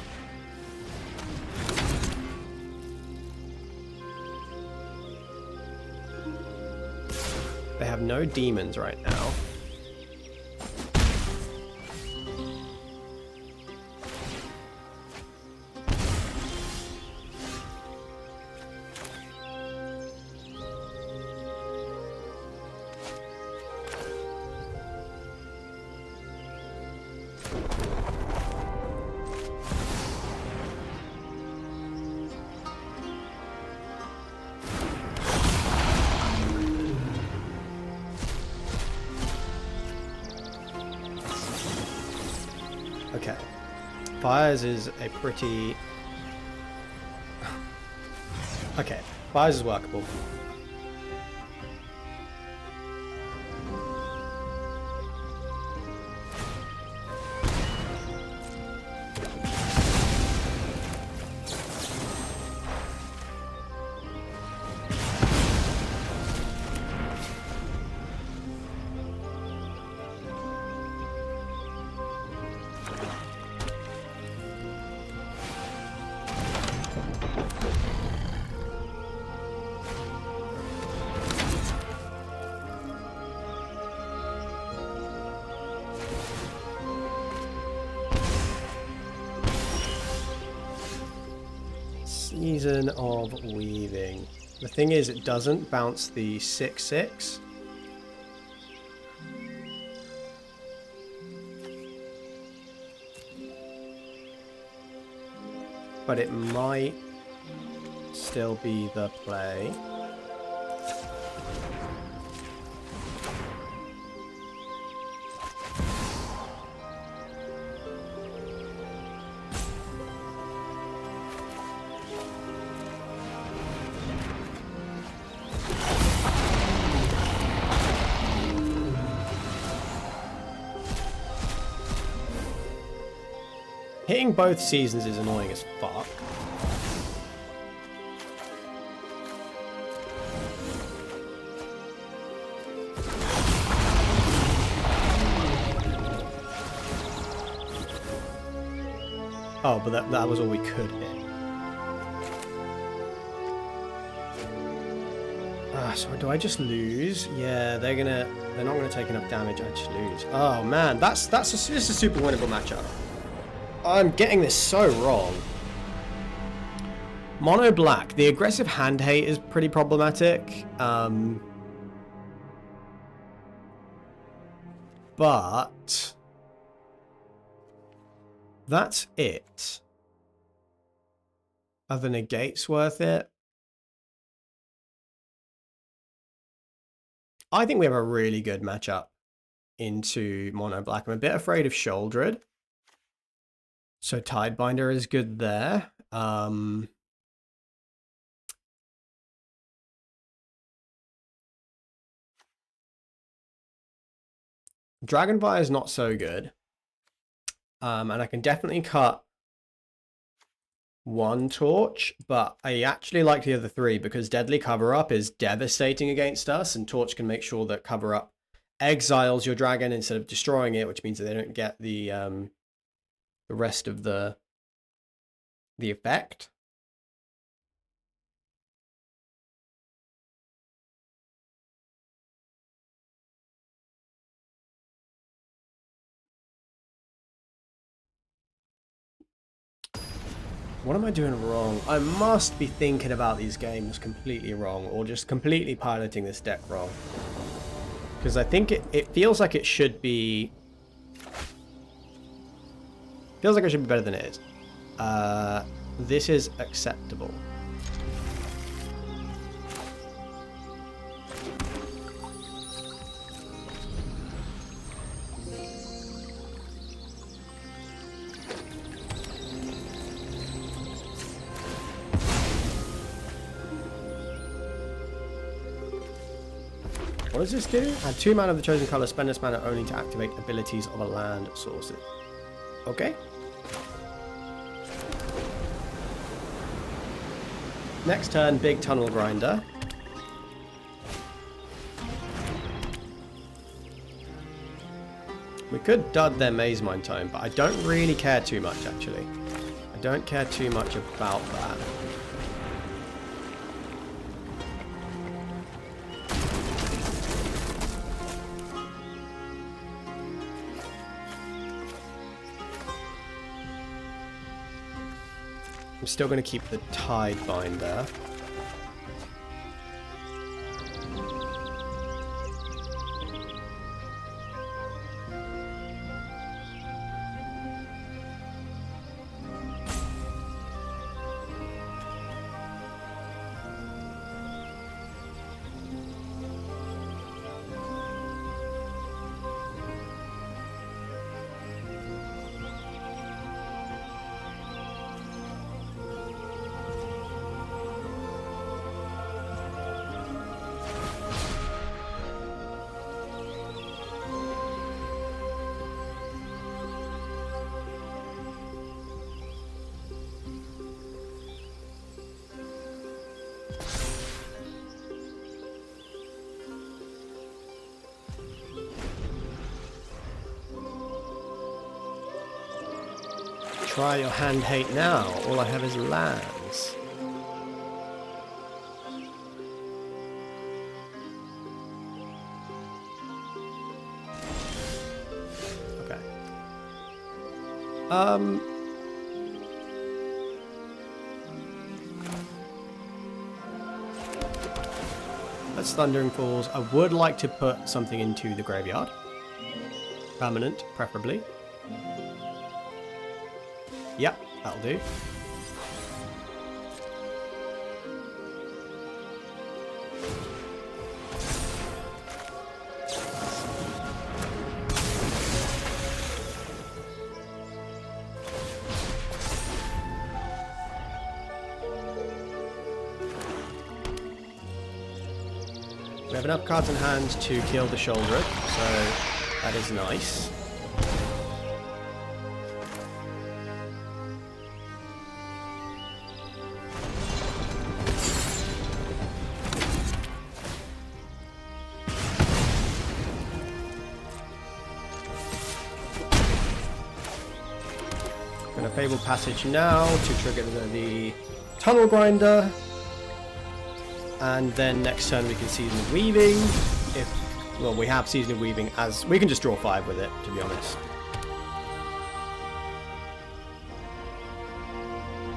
They have no demons right now. Okay. Fires is a pretty... Okay. Fires is workable. Season of Weaving. The thing is, it doesn't bounce the 6/6. But it might still be the play. Hitting both seasons is annoying as fuck. Oh, but that was all we could hit. So do I just lose? Yeah, they're not gonna take enough damage. I just lose. Oh man, this is a super winnable matchup. I'm getting this so wrong. Mono black. The aggressive hand hate is pretty problematic. But that's it. Are the negates worth it? I think we have a really good matchup into mono black. I'm a bit afraid of Shouldered. So Tidebinder is good there. Dragonfire is not so good. And I can definitely cut one torch, but I actually like the other three because Deadly Cover-Up is devastating against us, and Torch can make sure that Cover-Up exiles your dragon instead of destroying it, which means that they don't get the rest of the effect. What am I doing wrong? I must be thinking about these games completely wrong, or just completely piloting this deck wrong. Because I think it feels like it should be... Feels like it should be better than it is. This is acceptable. What does this do? Add 2 mana of the chosen color. Spend this mana only to activate abilities of a land source. Okay. Next turn, big tunnel grinder. We could dud their Maze Mine Tome, but I don't really care too much, actually. I don't care too much about that. I'm still going to keep the Tide Binder. Try your hand hate now. All I have is lands. Okay. That's Thundering Falls. I would like to put something into the graveyard. Permanent, preferably. Yep, that'll do. We have enough cards in hand to kill the Shoulder, so that is nice. Gonna Fable Passage now to trigger the Tunnel Grinder. And then next turn we can Season of Weaving. Well, we have Season of Weaving as... We can just draw 5 with it, to be honest.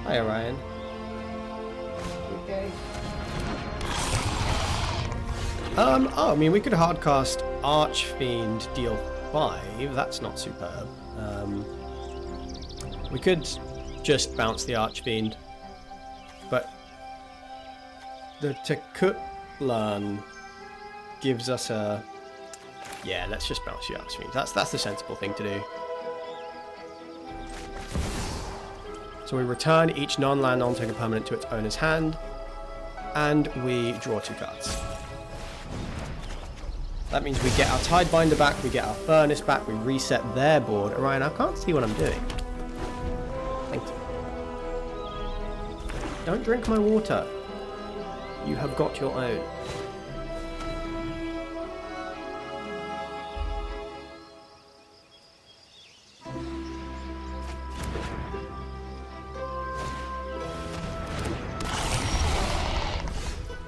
Hi, Orion. Okay. Oh, I mean, we could hardcast Archfiend, deal 5. That's not superb. We could just bounce the Archfiend. But the Tekutlan gives us a... Yeah, let's just bounce the Archfiend. That's the sensible thing to do. So we return each non-land, non-taker permanent to its owner's hand. And we draw 2 cards. That means we get our Tidebinder back, we get our Furnace back, we reset their board. Orion, I can't see what I'm doing. Thank you. Don't drink my water. You have got your own.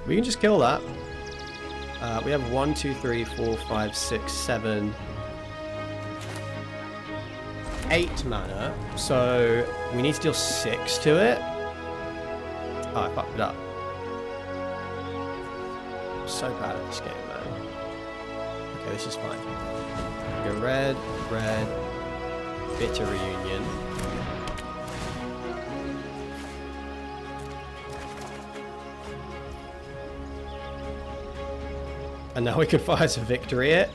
We can just kill that. We have 1, 2, 3, 4, 5, 6, 7, 8 mana. So we need to deal 6 to it. Oh, I fucked it up. I'm so bad at this game, man. Okay, this is fine. Go red, red, bitter reunion. And now we can fire some victory it.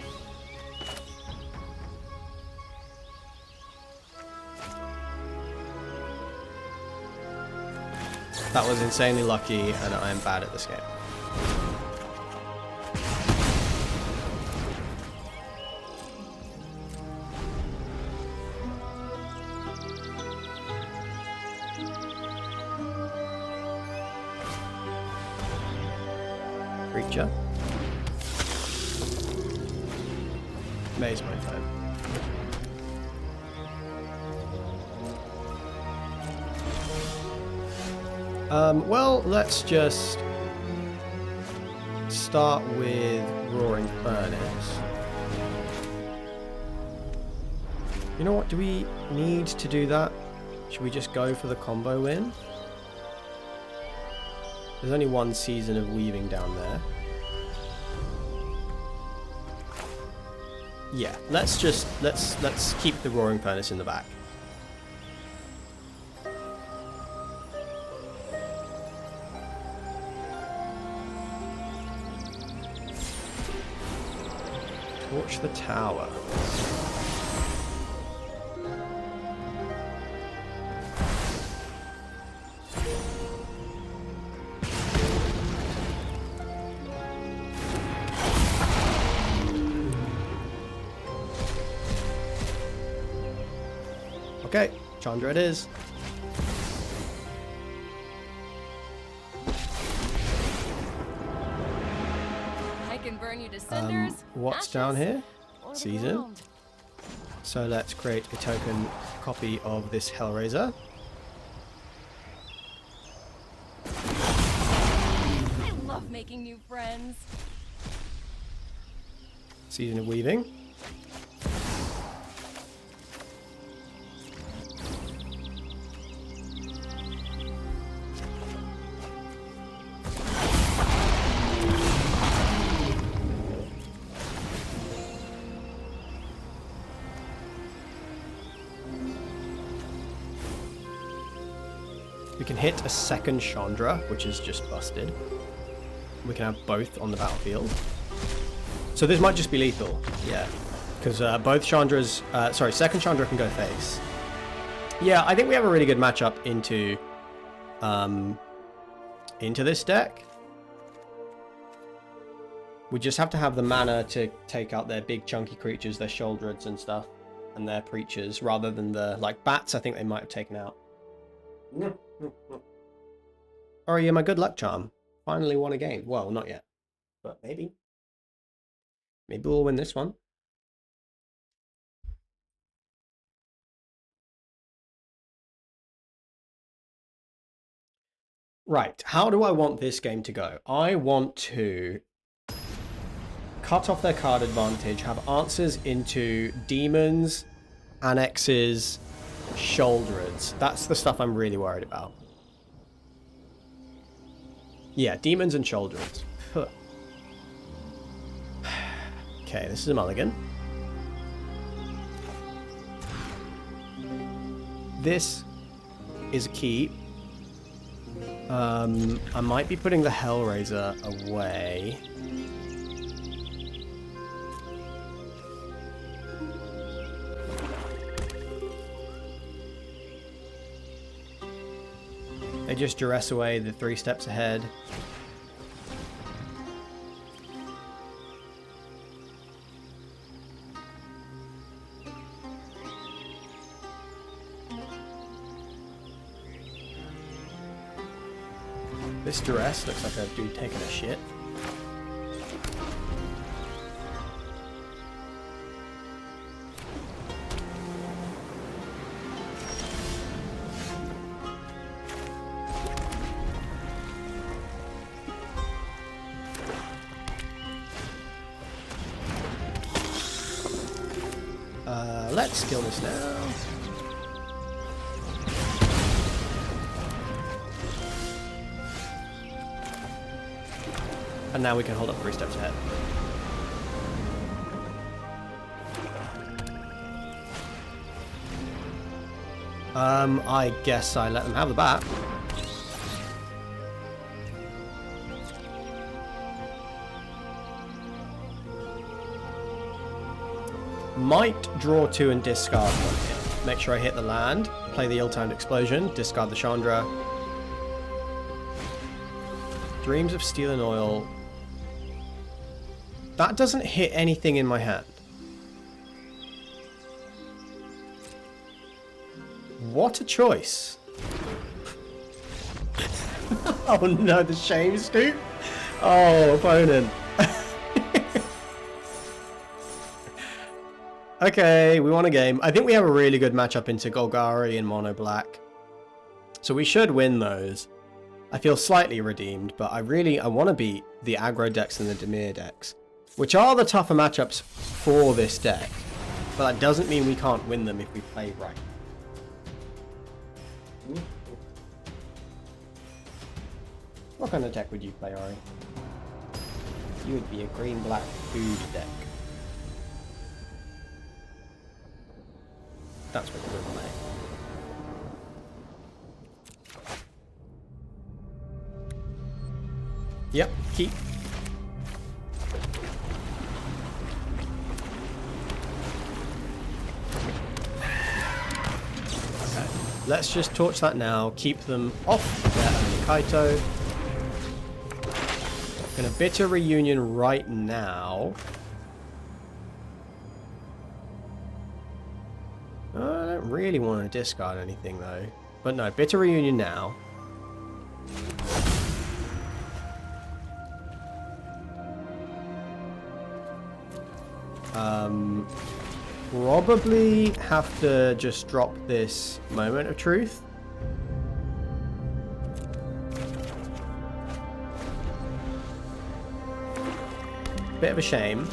That was insanely lucky, and I am bad at this game. creature. Maze my phone. Well, let's just start with Roaring Furnace. You know what? Do we need to do that? Should we just go for the combo win? There's only one season of weaving down there. Yeah, let's keep the Roaring Furnace in the back. Torch the tower. Okay, Chandra it is. I can burn you to cinders. What's ashes, down here? or the Season. ground. So let's create a token copy of this Hellraiser. I love making new friends. Season of weaving. We can hit a second Chandra, which is just busted. We can have both on the battlefield. So this might just be lethal, yeah. Because both Chandras, sorry, second Chandra can go face. Yeah, I think we have a really good matchup into this deck. We just have to have the mana to take out their big chunky creatures, their Shouldreds and stuff, and their Preachers, rather than the, like, bats I think they might have taken out. Oh yeah, my good luck charm. Finally won a game. Well, not yet. But maybe. Maybe we'll win this one. Right, how do I want this game to go? I want to cut off their card advantage, have answers into demons, annexes, Shouldreds. That's the stuff I'm really worried about. Yeah, demons and Shouldreds. Okay, this is a mulligan. This is a keep. I might be putting the Hellraiser away. They just duress away the 3 steps ahead. This duress looks like a dude taking a shit. Let's kill this now. And now we can hold up 3 steps ahead. I guess I let them have the bat. Might draw 2 and discard 1 here. Make sure I hit the land, play the ill-timed explosion, discard the Chandra. Dreams of Steel and Oil. That doesn't hit anything in my hand. What a choice. Oh no, the shame scoop. Oh, opponent. Okay, we won a game. I think we have a really good matchup into Golgari and Mono Black. So we should win those. I feel slightly redeemed, but I want to beat the aggro decks and the Dimir decks, which are the tougher matchups for this deck. But that doesn't mean we can't win them if we play right. What kind of deck would you play, Ori? You would be a green-black food deck. That's what you would play. Yep, keep. Okay, let's just torch that now. Keep them off their enemy Kaito. Gonna bitter reunion right now. I don't really want to discard anything though. But no, bitter reunion now. Probably have to just drop this moment of truth. Bit of a shame,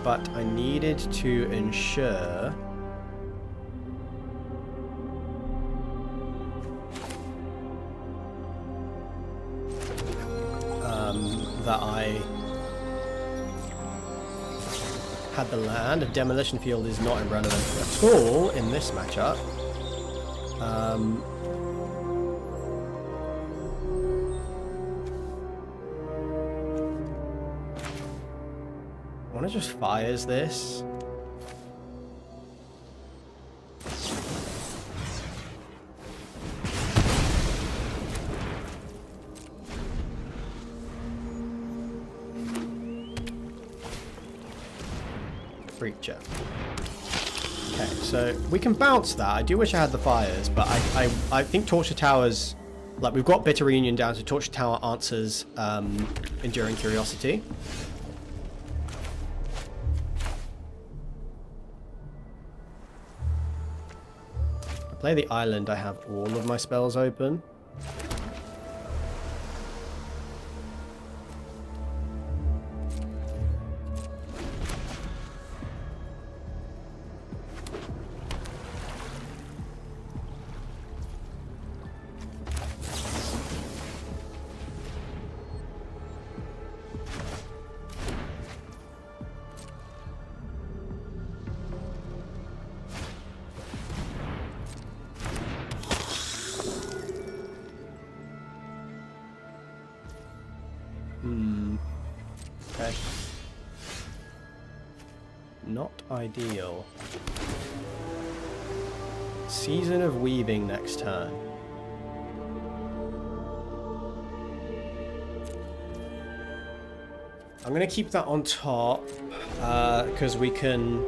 but I needed to ensure that I had the land. A demolition field is not irrelevant at all in this matchup. I want to just fires this. Creature. Okay, so we can bounce that. I do wish I had the fires, but I think Torture Towers, like we've got Bitter Reunion down, so Torture Tower answers Enduring Curiosity. I play the island, I have all of my spells open. Okay. Not ideal. Season of Weaving next turn. I'm going to keep that on top because we can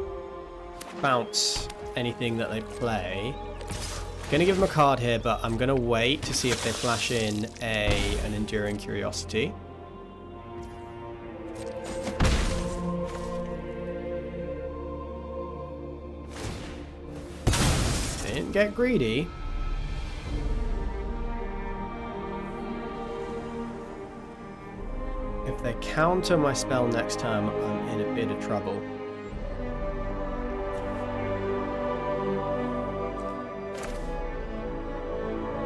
bounce anything that they play. Going to give them a card here, but I'm going to wait to see if they flash in an Enduring Curiosity. Didn't get greedy. If they counter my spell next turn, I'm in a bit of trouble.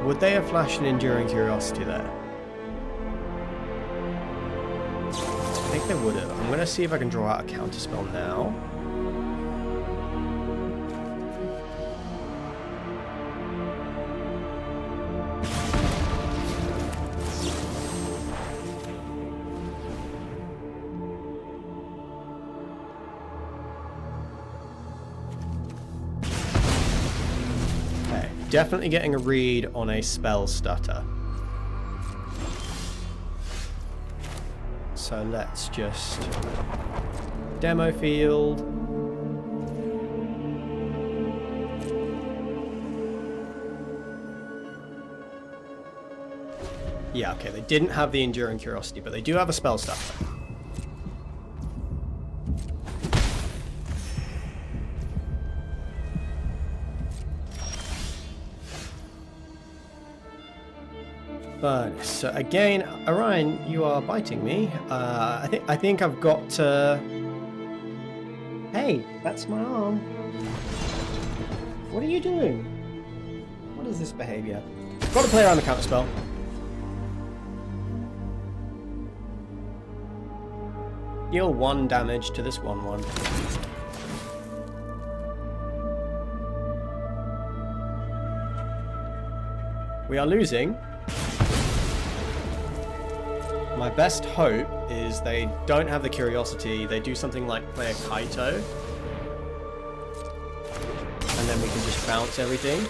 Would they have flashed an Enduring Curiosity there? I think they would have. I'm going to see if I can draw out a counter spell now. Definitely getting a read on a spell stutter. So let's just demo field. Yeah, okay, they didn't have the Enduring Curiosity, but they do have a spell stuff. But so again, Orion, you are biting me. I think I've got. Hey, that's my arm. What are you doing? What is this behavior? Got to play around the counter spell. Deal 1 damage to this 1/1. We are losing. My best hope is they don't have the Curiosity. They do something like play a Kaito. And then we can just bounce everything.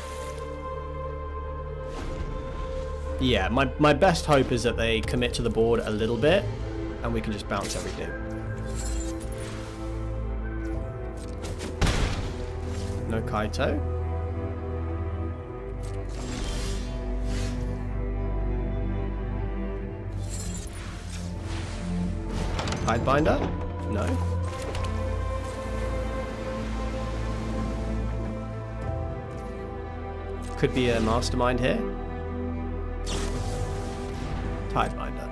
Yeah, my best hope is that they commit to the board a little bit. And we can just bounce everything. No Kaito. Tidebinder? No. Could be a mastermind here. Tidebinder.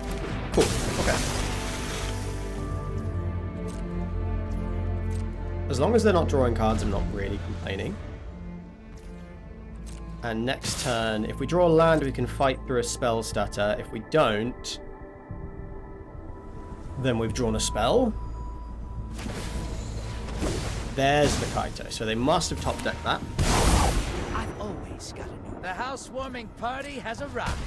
Cool. Okay. As long as they're not drawing cards, I'm not really complaining. And next turn, if we draw a land, we can fight through a spell stutter. If we don't, then we've drawn a spell. There's the Kaito. So they must have top decked that. I've always got a new. The housewarming party has arrived.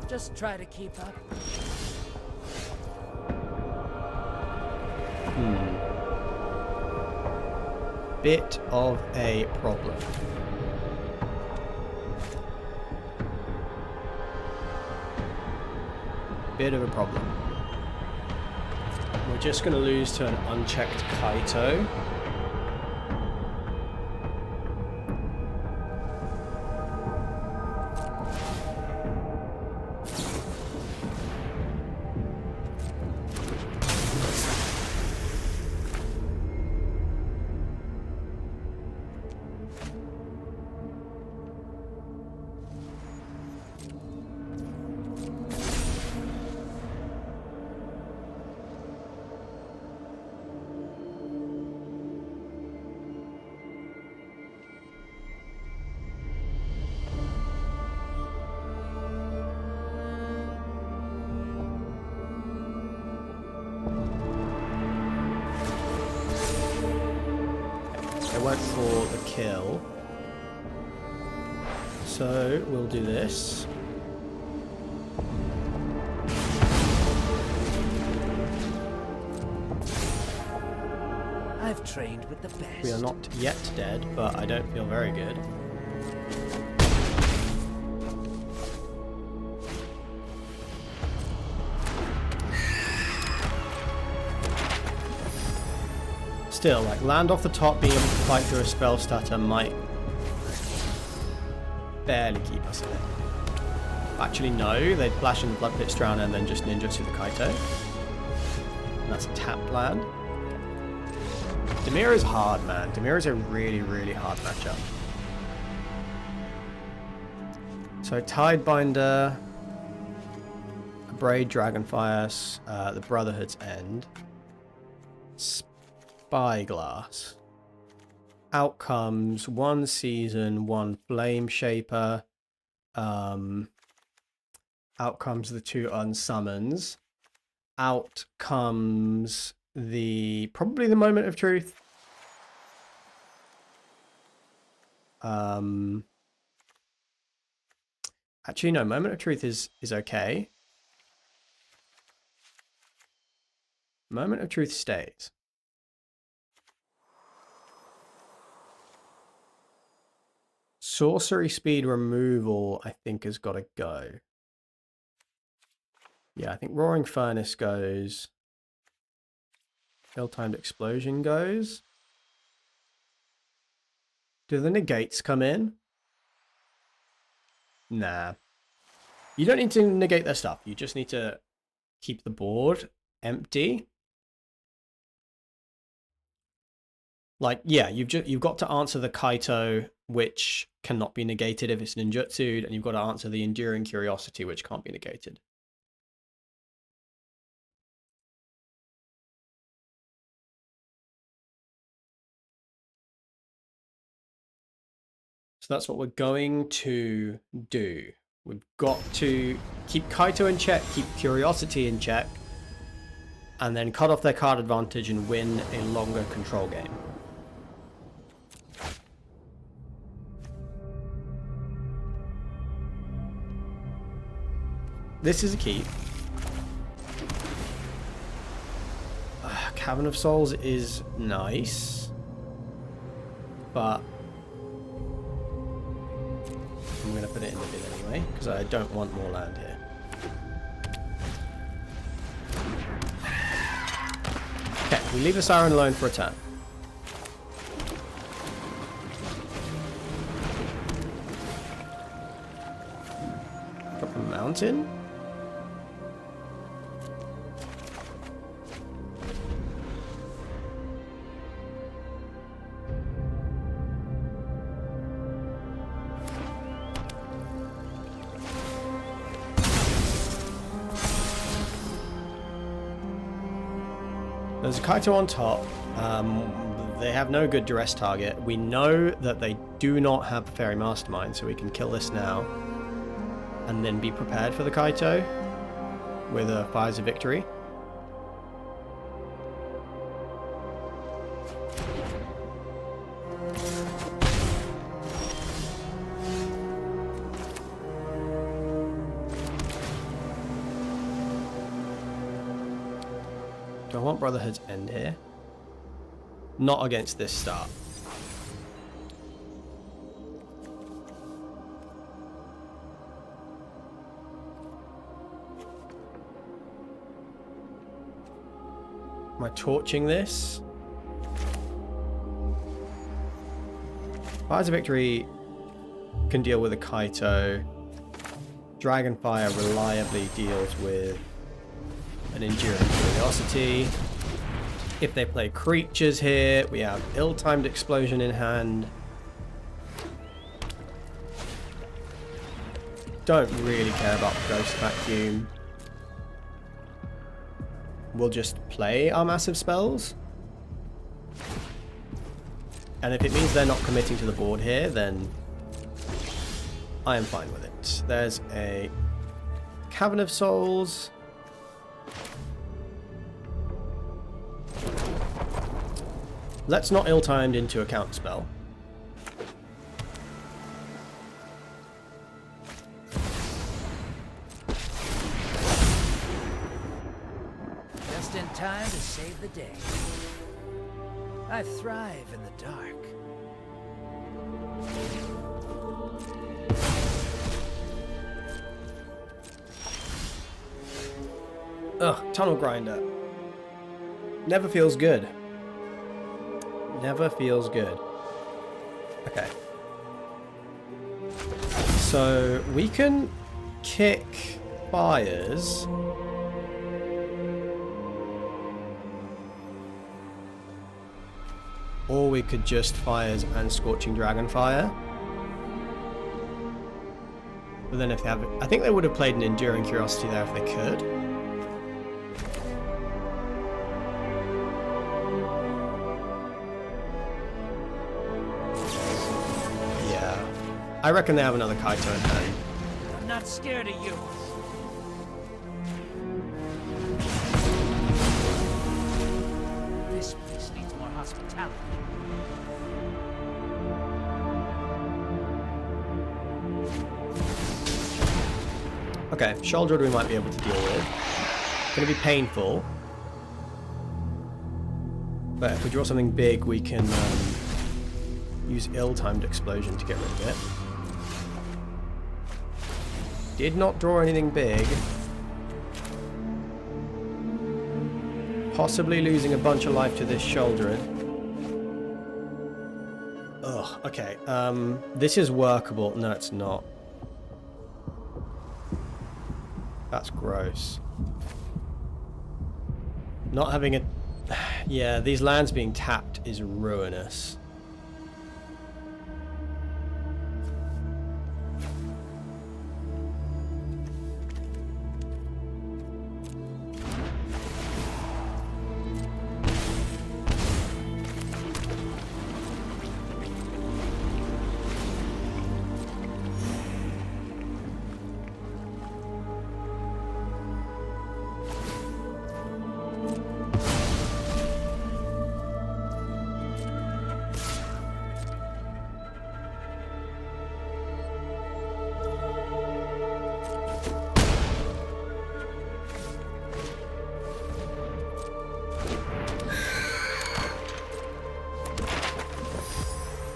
Just try to keep up. Bit of a problem. Bit of a problem. We're just going to lose to an unchecked Kaito. Went for the kill. So we'll do this. I've trained with the best. We are not yet dead, but I don't feel very good. Still, like, land off the top, being able to fight through a spell stutter might barely keep us in it. Actually, no, they'd flash in the Blood Pit Drown and then just ninja through the Kaito. And that's a tapped land. Dimir is hard, man. Dimir is a really, really hard matchup. So, Tidebinder, Braid, Dragonfire, the Brotherhood's End. Spyglass. Out comes 1 Season, 1 Flame Shaper. Out comes the 2 Unsummons. Out comes probably the Moment of Truth. Actually, no, Moment of Truth is okay. Moment of Truth stays. Sorcery speed removal, I think, has got to go. Yeah, I think Roaring Furnace goes. Ill-timed Explosion goes. Do the negates come in? Nah. You don't need to negate their stuff. You just need to keep the board empty. Like, yeah, you've got to answer the Kaito, which cannot be negated if it's ninjutsu'd, and you've got to answer the Enduring Curiosity, which can't be negated. So that's what we're going to do. We've got to keep Kaito in check, keep Curiosity in check, and then cut off their card advantage and win a longer control game. This is a keep. Cavern of Souls is nice, but I'm going to put it in the bin anyway, because I don't want more land here. Okay, we leave the Siren alone for a turn. Drop a mountain. There's a Kaito on top. They have no good duress target. We know that they do not have Fairy Mastermind, so we can kill this now and then be prepared for the Kaito with a Fires of Victory. Do I want Brotherhood's End here? Not against this start. Am I torching this? Fires of Victory can deal with a Kaito. Dragonfire reliably deals with an Enduring Curiosity. If they play creatures here, we have Ill-Timed Explosion in hand. Don't really care about Ghost Vacuum. We'll just play our massive spells. And if it means they're not committing to the board here, then I am fine with it. There's a Cavern of Souls. Let's not ill-timed into a counter spell. Just in time to save the day. I thrive in the dark. Ugh, Tunnel Grinder. Never feels good. Never feels good. Okay. So we can kick fires. Or we could just fires and Scorching Dragonfire. But then if they have... I think they would have played an Enduring Curiosity there if they could. Yeah. I reckon they have another Kaito in hand. I'm not scared of you. This place needs more hospitality. Okay, Shouldered we might be able to deal with. Gonna be painful. But if we draw something big, we can use Ill-Timed Explosion to get rid of it. Did not draw anything big. Possibly losing a bunch of life to this Shouldered. Ugh. Okay, this is workable. No, it's not. That's gross. Not having a... Yeah, these lands being tapped is ruinous.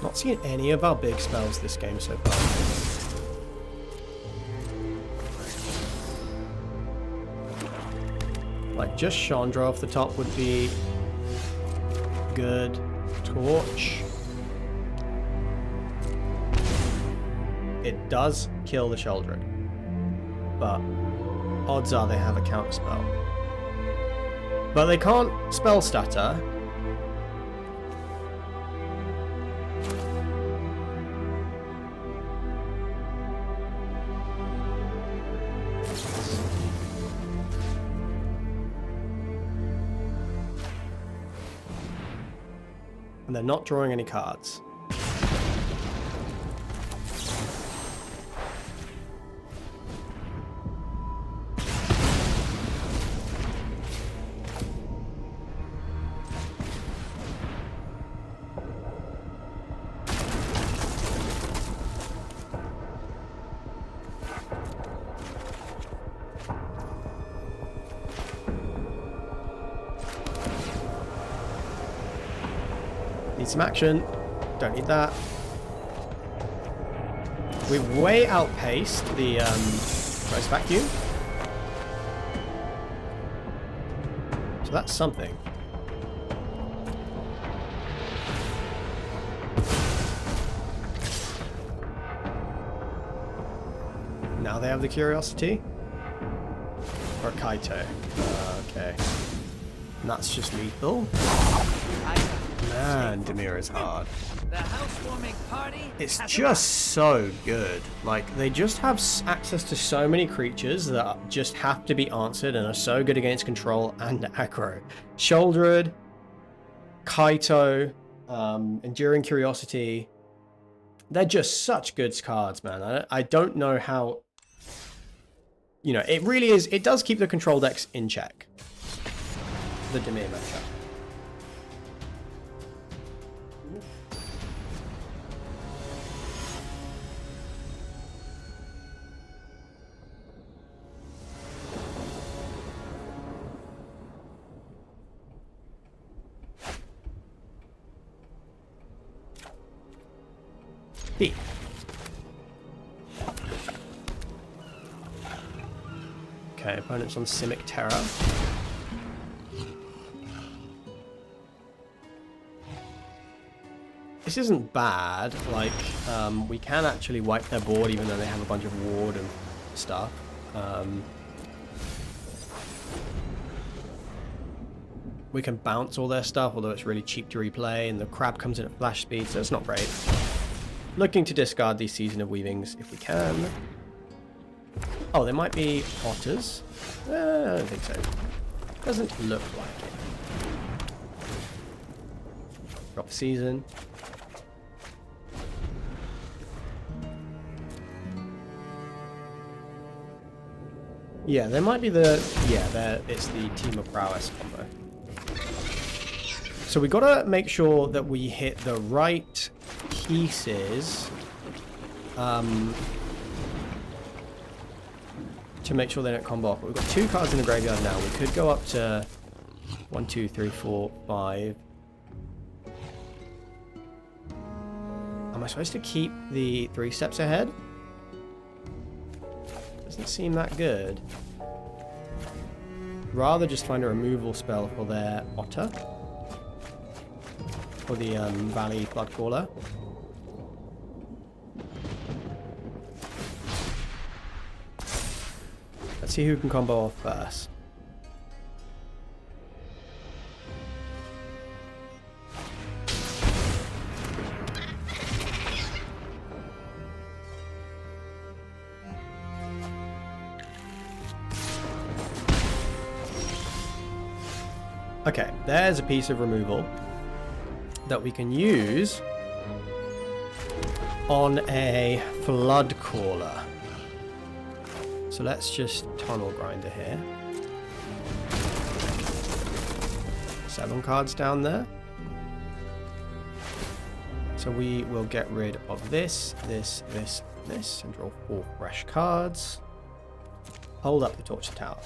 Not seen any of our big spells this game so far. Like, just Chandra off the top would be good. Torch. It does kill the Sheldred, but odds are they have a counter spell. But they can't spell stutter. And they're not drawing any cards. Need some action. Don't need that. We've way outpaced the price vacuum. So that's something. Now they have the curiosity. Or Kaito. Okay. And that's just lethal. Man, Dimir is hard. The housewarming party It's has just so good. Like, they just have access to so many creatures that just have to be answered and are so good against control and aggro. Sheldred, Kaito, Enduring Curiosity. They're just such good cards, man. I don't know how... You know, it really is... It does keep the control decks in check. The Dimir matchup. B. Okay, opponent's on Simic Terror. This isn't bad. Like, we can actually wipe their board even though they have a bunch of ward and stuff. We can bounce all their stuff, although it's really cheap to replay, and the crab comes in at flash speed, so it's not great. Looking to discard these Season of Weavings if we can. Oh, there might be otters. I don't think so. Doesn't look like it. Drop Season. Yeah, there might be the... Yeah, it's the Team of Prowess combo. So we gotta make sure that we hit the right pieces to make sure they don't combo off. But we've got 2 cards in the graveyard now. We could go up to 1, 2, 3, 4, 5. Am I supposed to keep the 3 steps ahead? Doesn't seem that good. Rather just find a removal spell for their Otter. For the Valley Bloodcaller. see who can combo off first. Okay, there's a piece of removal that we can use on a flood caller. So let's just tunnel grinder here. 7 cards down there. So we will get rid of this, this, and draw 4 fresh cards. Hold up the torture tower.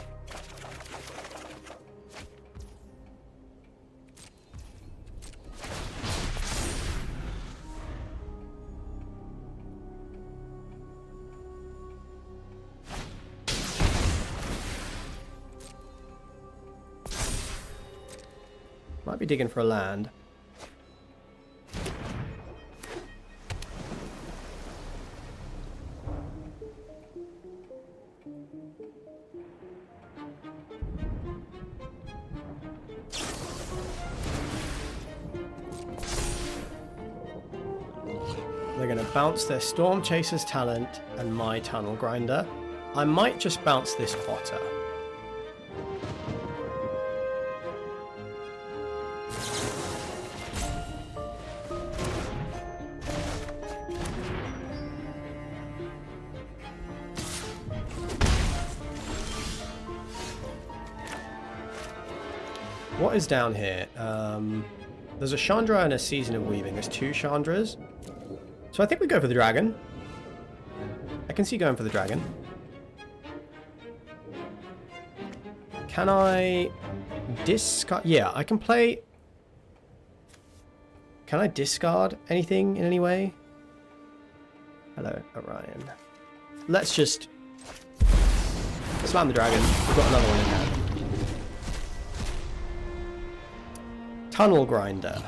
Might be digging for a land. They're going to bounce their Storm Chaser's talent and my Tunnel Grinder. I might just bounce this Otter. What is down here? There's a Chandra and a Season of Weaving. There's 2 Chandras. So I think we go for the dragon. I can see going for the dragon. Can I discard? Yeah, I can play. Can I discard anything in any way? Hello, Orion. Let's just slam the dragon. We've got another one in hand. Tunnel Grinder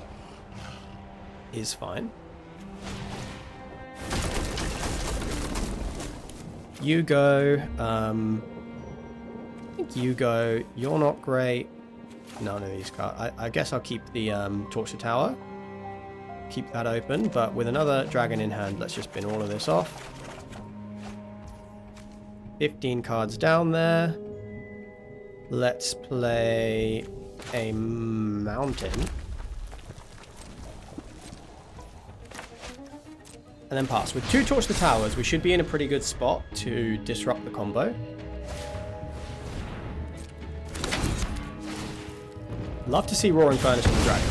is fine. You go. I think you go. You're not great. None of these cards. I guess I'll keep the Torture Tower. Keep that open, but with another dragon in hand, let's just bin all of this off. 15 cards down there. Let's play a mountain. And then pass. With 2 Torch the Towers, we should be in a pretty good spot to disrupt the combo. Love to see Roaring Furnace on the dragon.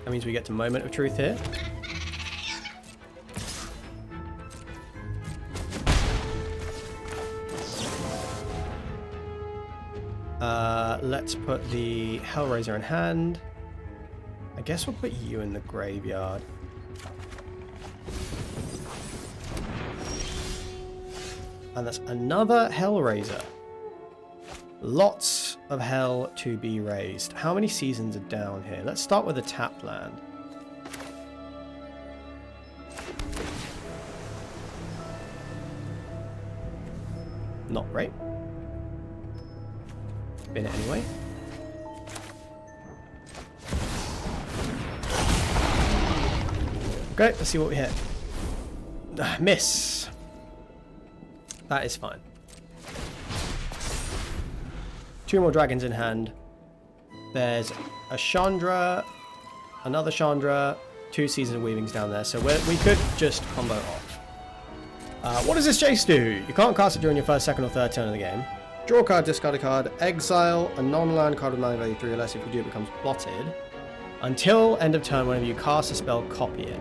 That means we get to Moment of Truth here. Let's put the Hellraiser in hand. I guess we'll put you in the graveyard. And that's another Hellraiser. Lots of hell to be raised. How many seasons are down here? Let's start with a tap land. Not great. Bin it anyway. Great, let's see what we hit. Miss. That is fine. 2 more dragons in hand. There's a Chandra, another Chandra, 2 Season of Weavings down there, so we could just combo off. What does this chase do? You can't cast it during your first, second, or third turn of the game. Draw a card, discard a card, exile a non-land card with 9 value 3 or less. If you do, it becomes blotted. Until end of turn, whenever you cast a spell, copy it.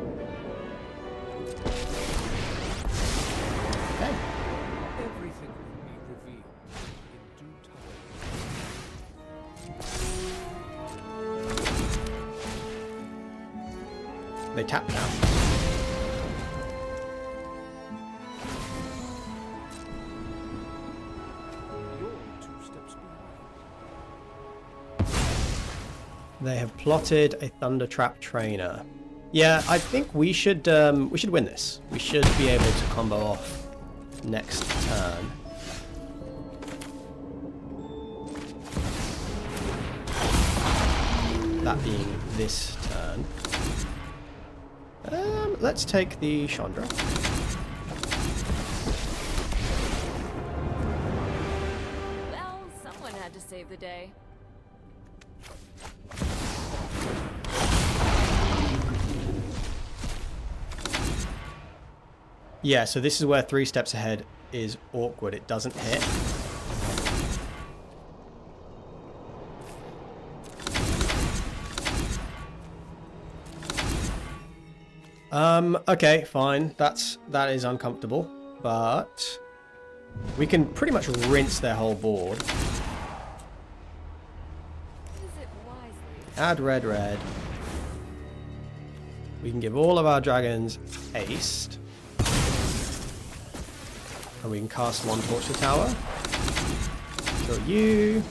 Okay. Everything will be revealed in due time. They tap down. They have plotted a Thunder Trap Trainer. Yeah, I think we should win this. We should be able to combo off next turn. That being this turn. Let's take the Chandra. Well, someone had to save the day. Yeah, so this is where 3 steps ahead is awkward. It doesn't hit. Okay, fine. That is uncomfortable, but we can pretty much rinse their whole board. Use it wisely. Add red. We can give all of our dragons haste. And we can cast 1 torch to tower. Kill you.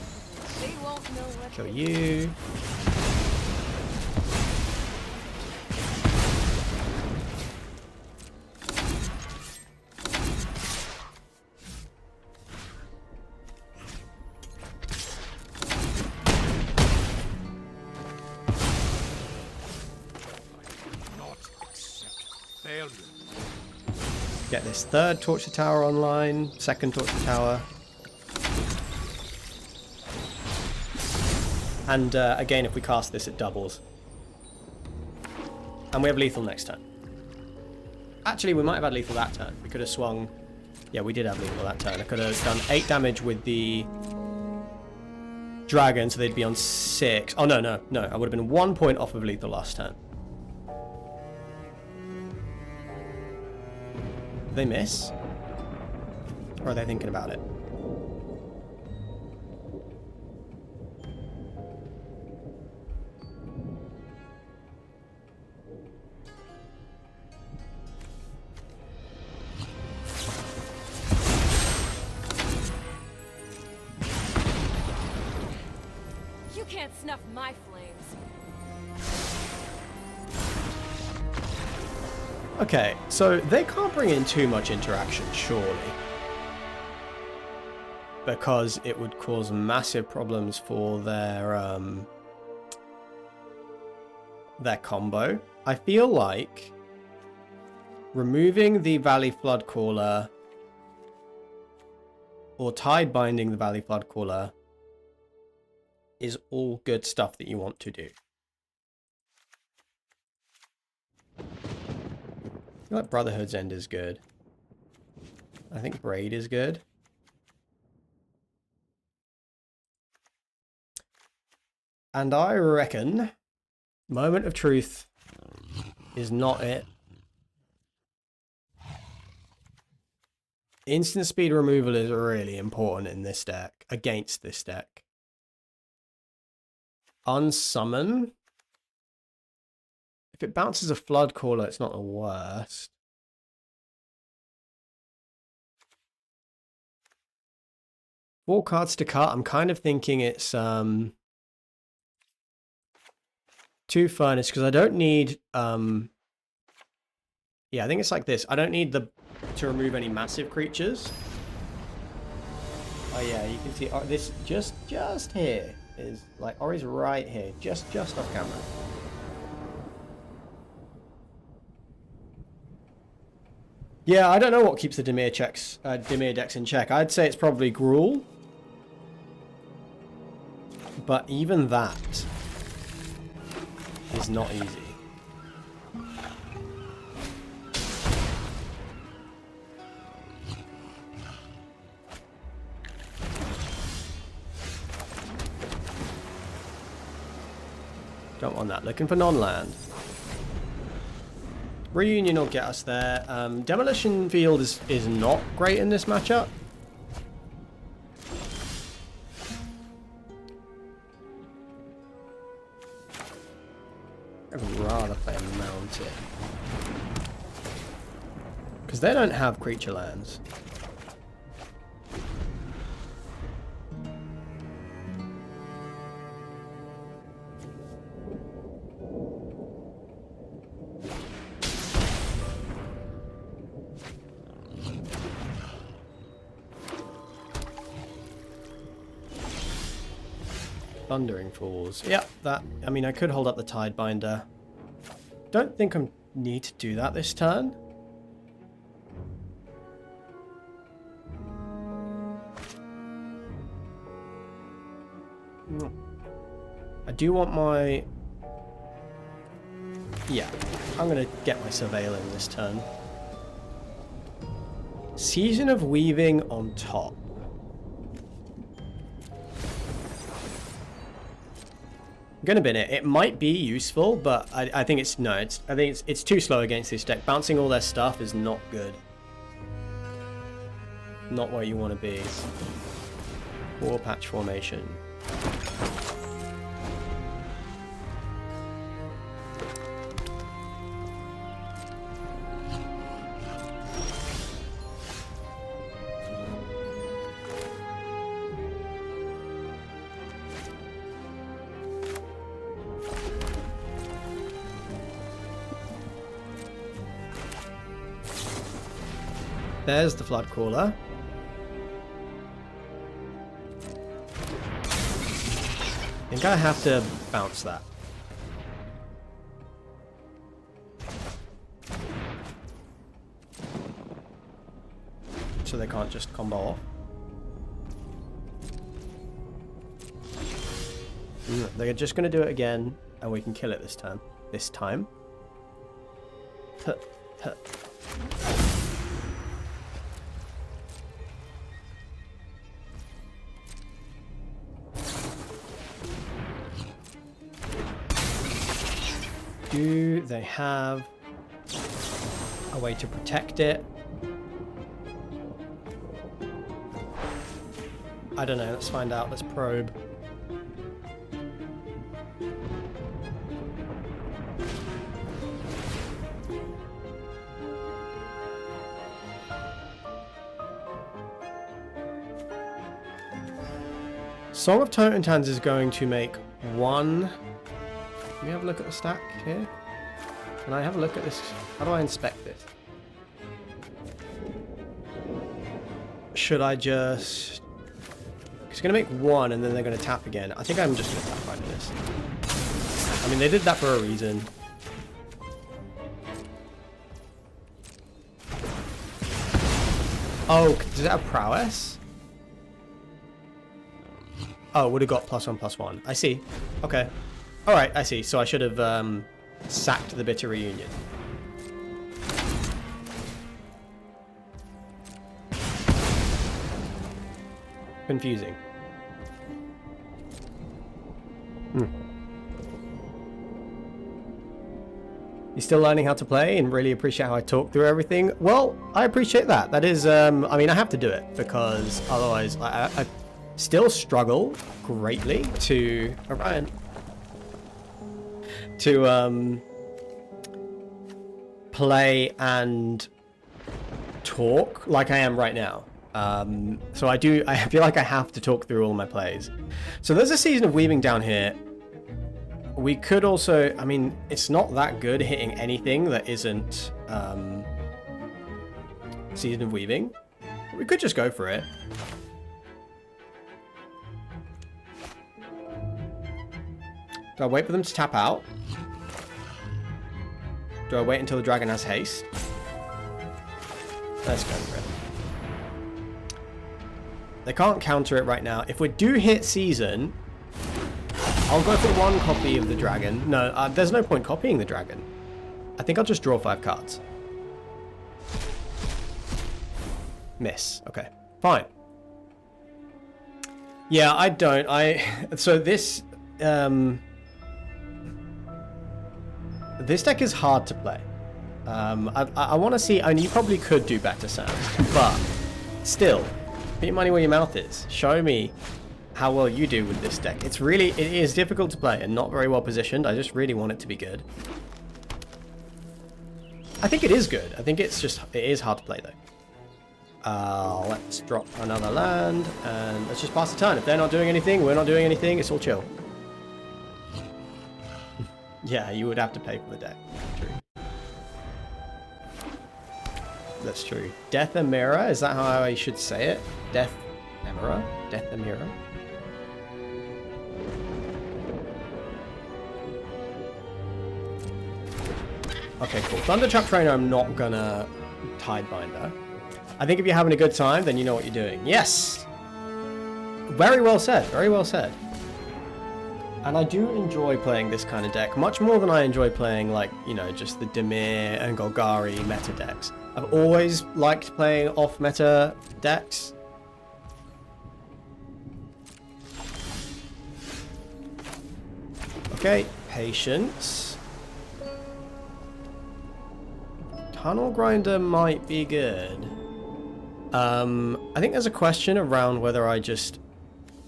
They won't know what Kill hit. you. Get this 3rd torture tower online, 2nd torture tower. And again, if we cast this, it doubles. And we have lethal next turn. Actually, we might have had lethal that turn. We could have swung... Yeah, we did have lethal that turn. I could have done 8 damage with the dragon, so they'd be on 6. Oh, no. I would have been 1 point off of lethal last turn. Did they miss? Or are they thinking about it? You can't snuff my flames. Okay, so they can't bring in too much interaction, surely. Because it would cause massive problems for their combo. I feel like removing the Valley Flood Caller or Tide Binding the Valley Flood Caller is all good stuff that you want to do. I feel like Brotherhood's End is good. I think Braid is good. And I reckon Moment of Truth is not it. Instant speed removal is really important in this deck, against this deck. Unsummon. If it bounces a Flood Caller, it's not the worst. Four cards to cut. I'm kind of thinking it's 2 Furnace, because I don't need... Yeah, I think it's like this. I don't need to remove any massive creatures. Oh yeah, you can see this just here is like Ori's right here, just off camera. Yeah, I don't know what keeps the Dimir decks in check. I'd say it's probably Gruul. But even that is not easy. Don't want that. Looking for non-land. Reunion will get us there. Demolition Field is not great in this matchup. I'd rather play Mountain. Because they don't have creature lands. Thundering Falls. Yep, that... I mean, I could hold up the Tidebinder. Don't think I need to do that this turn. I do want my... Yeah, I'm going to get my Surveilling this turn. Season of Weaving on top. I'm going to bin it. It might be useful, but I think it's... No, I think it's too slow against this deck. Bouncing all their stuff is not good. Not where you want to be. 4-patch formation. There's the Flood Caller. I think I have to bounce that. So they can't just combo off. They're just going to do it again, and we can kill it this time. This time. Do they have a way to protect it? I don't know. Let's find out. Let's probe. Song of Totentans is going to make one... Let me have a look at the stack here. Can I have a look at this? How do I inspect this? Should I just... It's going to make one and then they're going to tap again. I think I'm just going to tap right this. I mean, they did that for a reason. Oh, does it have prowess? Oh, would have got +1/+1. I see. Okay. Alright, I see. So I should have sacked the Bitter Reunion. Confusing. You're still learning how to play and really appreciate how I talk through everything? Well, I appreciate that. That is, I mean, I have to do it because otherwise I still struggle greatly to... Orion. To play and talk like I am right now. So I feel like I have to talk through all my plays. So there's a Season of Weaving down here. We could also, I mean, it's not that good hitting anything that isn't Season of Weaving. We could just go for it. Do I wait for them to tap out? Do I wait until the dragon has haste? Let's go for it. They can't counter it right now. If we do hit Season, I'll go for one copy of the dragon. No, there's no point copying the dragon. I think I'll just draw 5 cards. Miss. Okay. Fine. Yeah, I don't. So this... This deck is hard to play. I want to see... I mean, you probably could do better, Sam. But still, put your money where your mouth is. Show me how well you do with this deck. It is difficult to play and not very well positioned. I just really want it to be good. I think it is good. I think it is hard to play though. Let's drop another land and let's just pass the turn. If they're not doing anything, we're not doing anything. It's all chill. Yeah, you would have to pay for the deck. True. That's true. Death Emira, is that how I should say it? Death Emira? Death Emira? Okay, cool. Thundertrap Trainer, I'm not gonna Tidebinder. I think if you're having a good time, then you know what you're doing. Yes! Very well said, very well said. And I do enjoy playing this kind of deck, much more than I enjoy playing, like, you know, just the Dimir and Golgari meta decks. I've always liked playing off-meta decks. Okay, patience. Tunnel Grinder might be good. I think there's a question around whether I just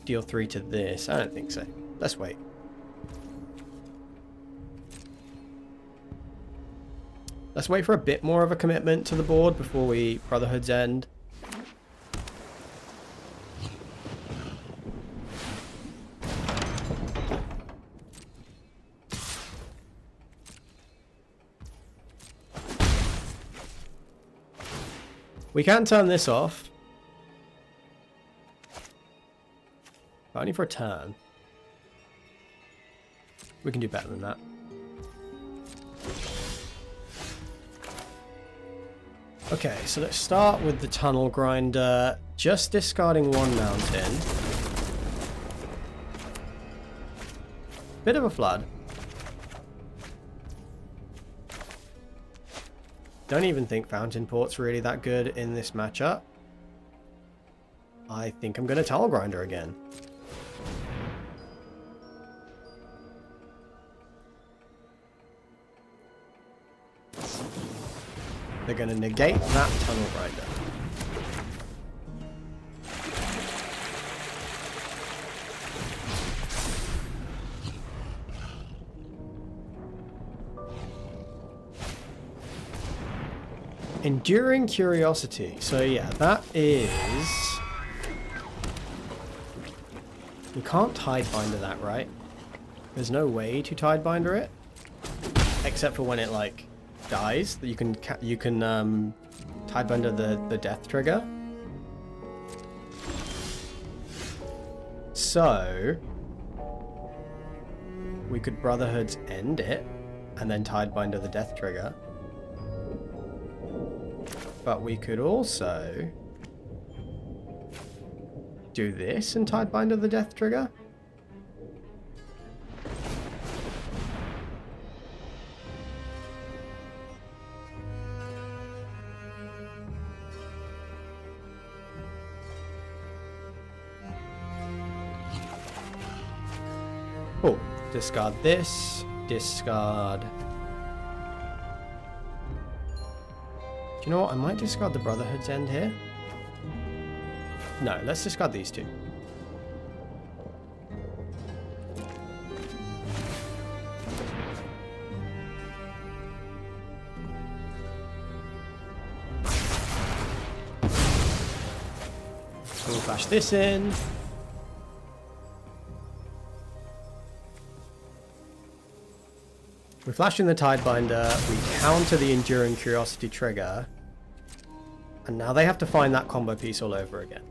deal 3 to this. I don't think so. Let's wait. Let's wait for a bit more of a commitment to the board before we Brotherhood's End. We can turn this off. But only for a turn. We can do better than that. Okay, so let's start with the Tunnel Grinder. Just discarding 1 mountain. Bit of a flood. Don't even think Fountain Port's really that good in this matchup. I think I'm going to Tunnel Grinder again. They're going to negate that Tunnel Grinder. Enduring Curiosity. So yeah, that is... You can't Tidebinder that, right? There's no way to Tidebinder it. Except for when it, like, dies. You can Tidebinder the death trigger. So... we could Brotherhood's End it, and then Tidebinder the death trigger. But we could also do this and Tidebinder the death trigger. Oh, discard this, discard... You know what? I might discard the Brotherhood's End here. No, let's discard these 2. So we'll flash this in. We flash in the Tidebinder, we counter the Enduring Curiosity trigger, and now they have to find that combo piece all over again.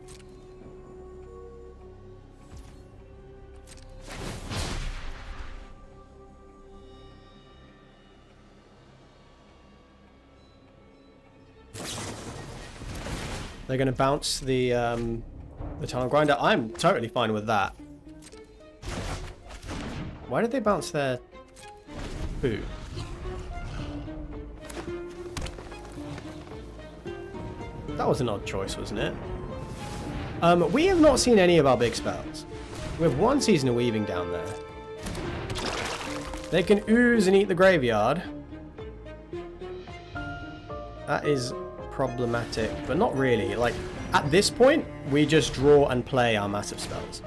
They're going to bounce the Tunnel Grinder. I'm totally fine with that. Why did they bounce their... Boo. That was an odd choice, wasn't it? We have not seen any of our big spells. We have 1 Season of Weaving down there. They can ooze and eat the graveyard. That is problematic, but not really. Like, at this point, we just draw and play our massive spells.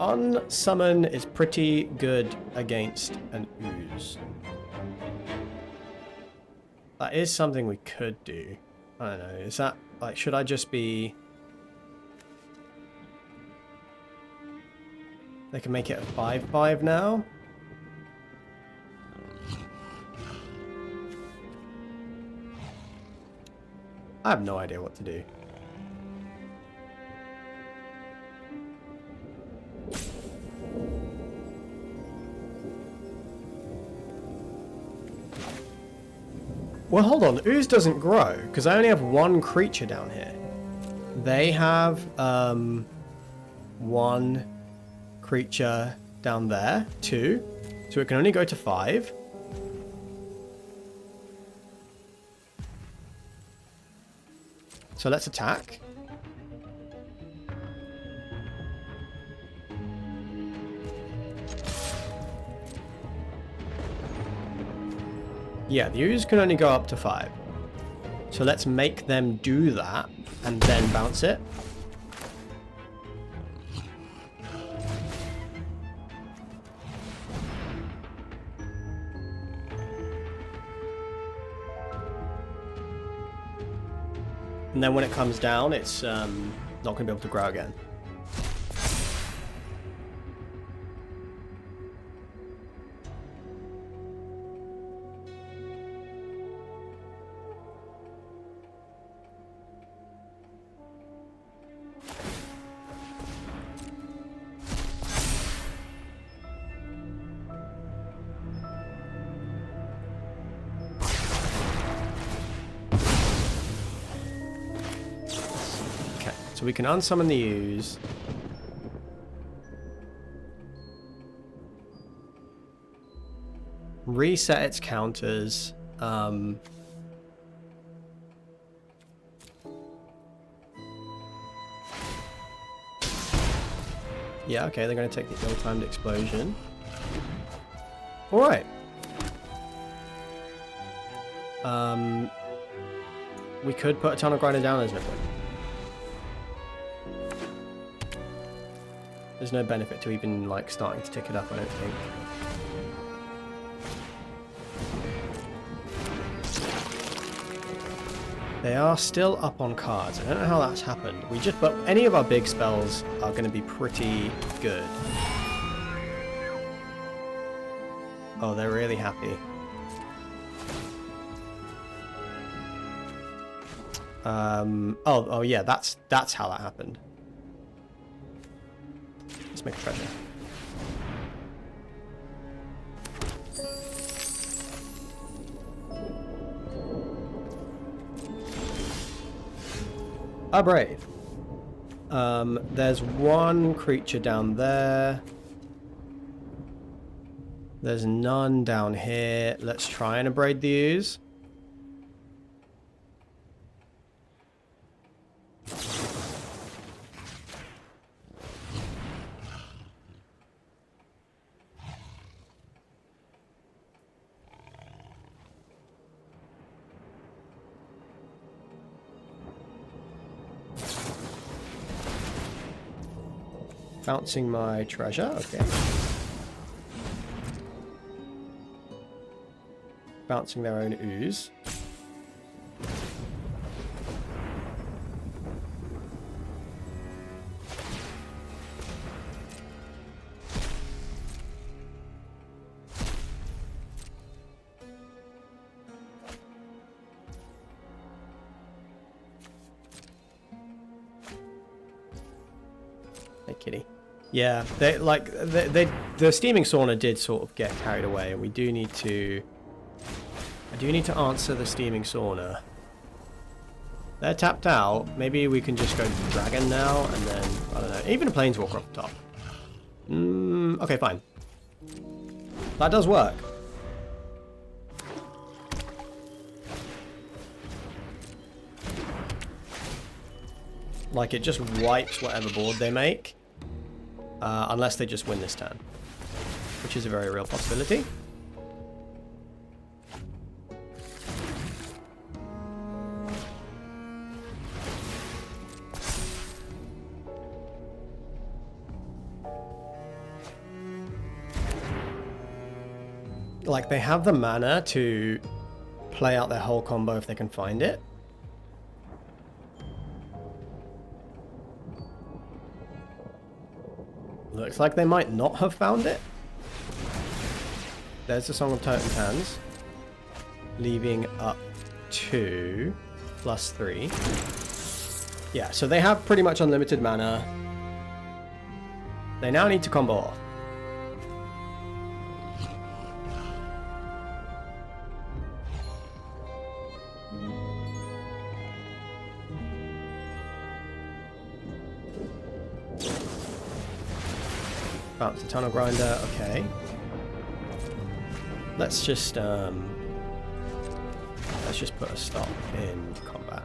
Unsummon is pretty good against an ooze. That is something we could do. I don't know, is that, like, should I just be... They can make it a 5/5 now? I have no idea what to do. Well, hold on. Ooze doesn't grow, because I only have one creature down here. They have, one creature down there. 2. So it can only go to 5. So let's attack. Yeah, the ooze can only go up to 5. So let's make them do that and then bounce it. And then when it comes down, it's not going to be able to grow again. So we can unsummon the ooze. Reset its counters. Yeah, okay, they're going to take the ill-timed explosion. Alright. We could put a tunnel grinder down, there's no point. There's no benefit to even, like, starting to tick it up, I don't think. They are still up on cards. I don't know how that's happened. But any of our big spells are going to be pretty good. Oh, they're really happy. Oh yeah, that's how that happened. Let's make a treasure. Ah, brave. There's one creature down there. There's none down here. Let's try and abrade the ooze. Bouncing my treasure, okay. Bouncing their own ooze. Hey, kitty. Yeah, the steaming sauna did sort of get carried away, and we do need to. I do need to answer the steaming sauna. They're tapped out. Maybe we can just go dragon now, and then I don't know. Even a planeswalker up top. Okay, fine. That does work. Like, it just wipes whatever board they make. Unless they just win this turn. Which is a very real possibility. Like, they have the mana to play out their whole combo if they can find it. Looks like they might not have found it. There's the Song of Totem Hands. Leaving up to +3. Yeah, so they have pretty much unlimited mana. They now need to combo off. Bounce the tunnel grinder, okay. Let's just put a stop in combat.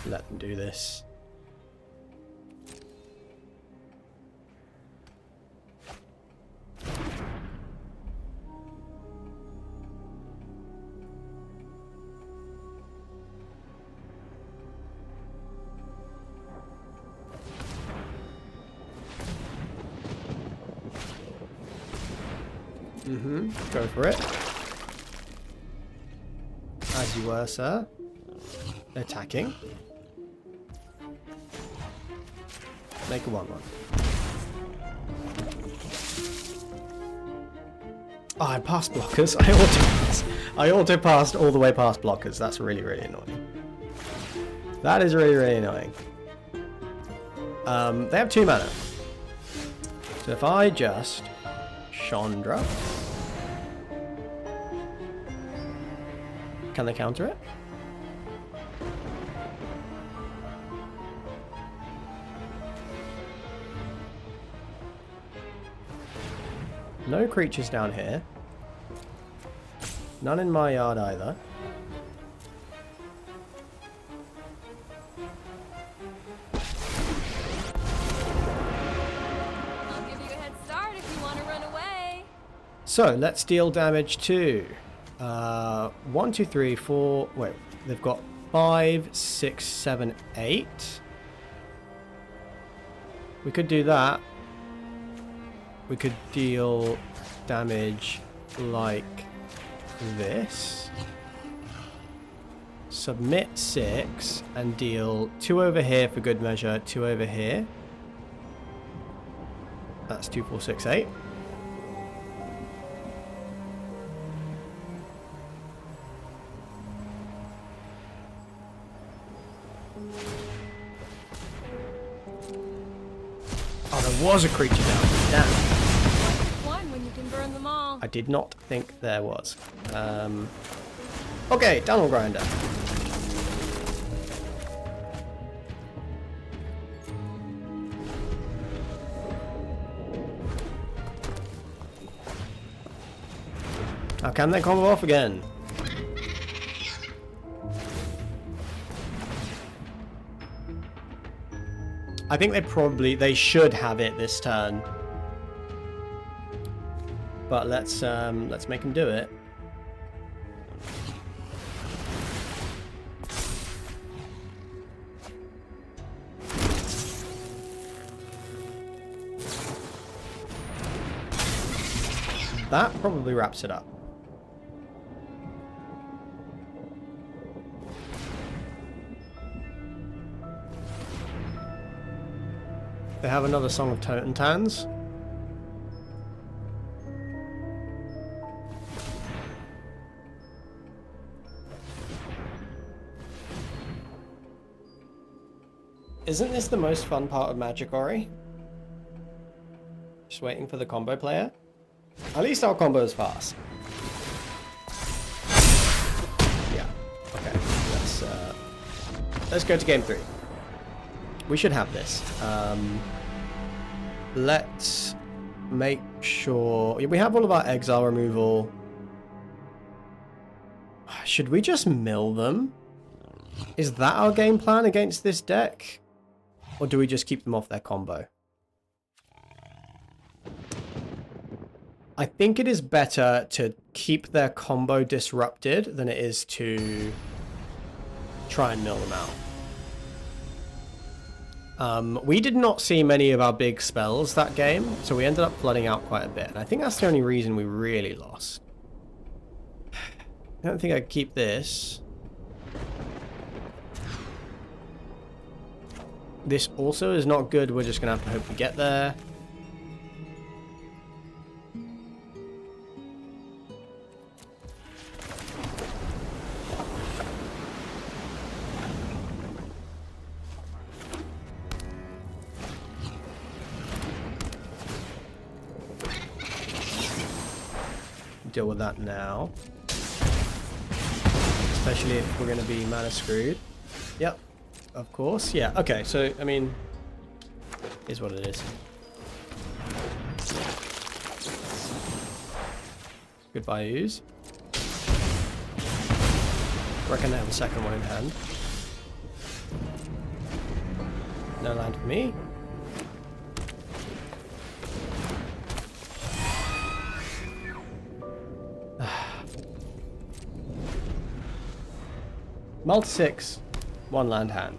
Let them do this. Go for it. As you were, sir. Attacking. Make a 1/1. Oh, I passed blockers. I auto-passed all the way past blockers. That's really, really annoying. That is really, really annoying. They have 2 mana. So if I just Chandra. Can they counter it? No creatures down here. None in my yard either. I'll give you a head start if you want to run away. So let's deal damage to 1, 2, 3, 4. Wait, they've got 5, 6, 7, 8. We could do that. We could deal damage like this. Submit 6 and deal 2 over here for good measure, 2 over here. That's 2, 4, 6, 8. Oh, there was a creature down. Damn. One when you can burn them all. I did not think there was. Okay, tunnel grinder. How can they combo off again? I think they should have it this turn. But let's make them do it. That probably wraps it up. They have another Song of Tans. Isn't this the most fun part of Magic Ori? Just waiting for the combo player. At least our combo is fast. Yeah. Okay. Let's go to game 3. We should have this. Let's make sure we have all of our exile removal. Should we just mill them? Is that our game plan against this deck? Or do we just keep them off their combo? I think it is better to keep their combo disrupted than it is to try and mill them out. We did not see many of our big spells that game, so we ended up flooding out quite a bit. And I think that's the only reason we really lost. I don't think I'd keep this. This also is not good. We're just going to have to hope we get there. deal with that now. Especially if we're going to be mana screwed. Yep, of course. Yeah, okay, so, I mean, is what it is. Goodbye, ooze. Reckon I have a second one in hand. No land for me. Multi 6, 1 land hand.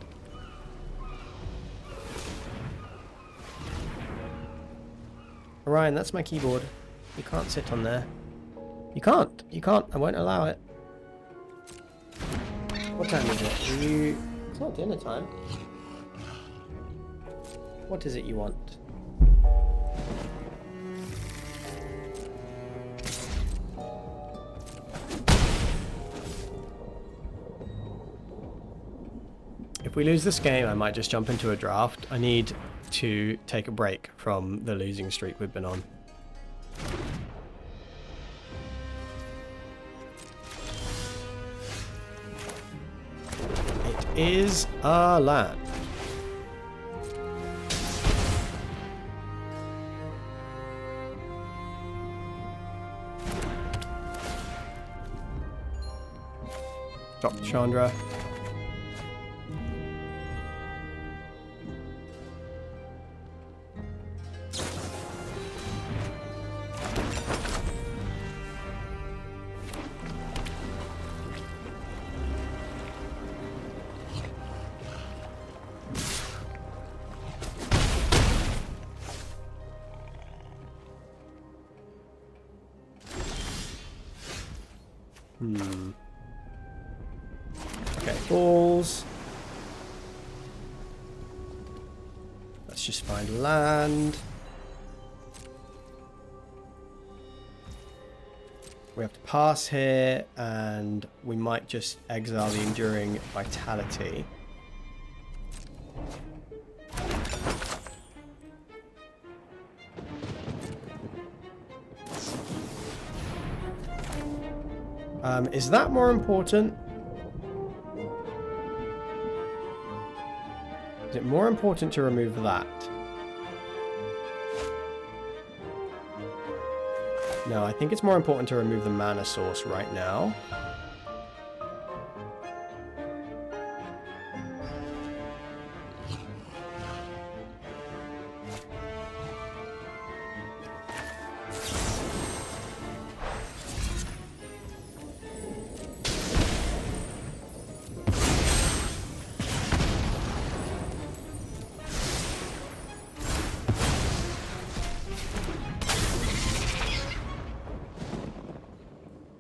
Orion, that's my keyboard. You can't sit on there. You can't. You can't. I won't allow it. What time is it? Are you... It's not dinner time. What is it you want? If we lose this game, I might just jump into a draft. I need to take a break from the losing streak we've been on. It is a land. Drop the Chandra. Okay, balls. Let's just find land. We have to pass here, and we might just exile the Enduring Vitality. Is that more important? Is it more important to remove that? No, I think it's more important to remove the mana source right now.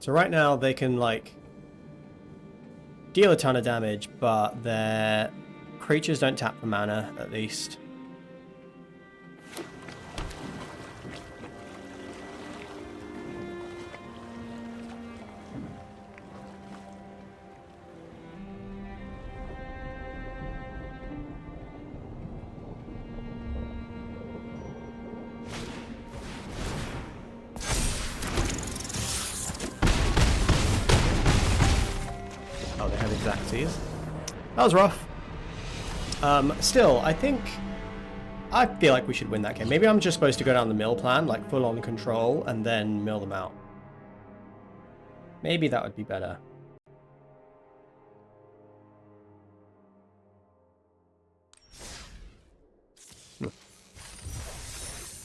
So right now they can like deal a ton of damage, but their creatures don't tap for mana at least. Oh, they have exacties. That was rough. Still, I feel like we should win that game. Maybe I'm just supposed to go down the mill plan, like full on control, and then mill them out. Maybe that would be better.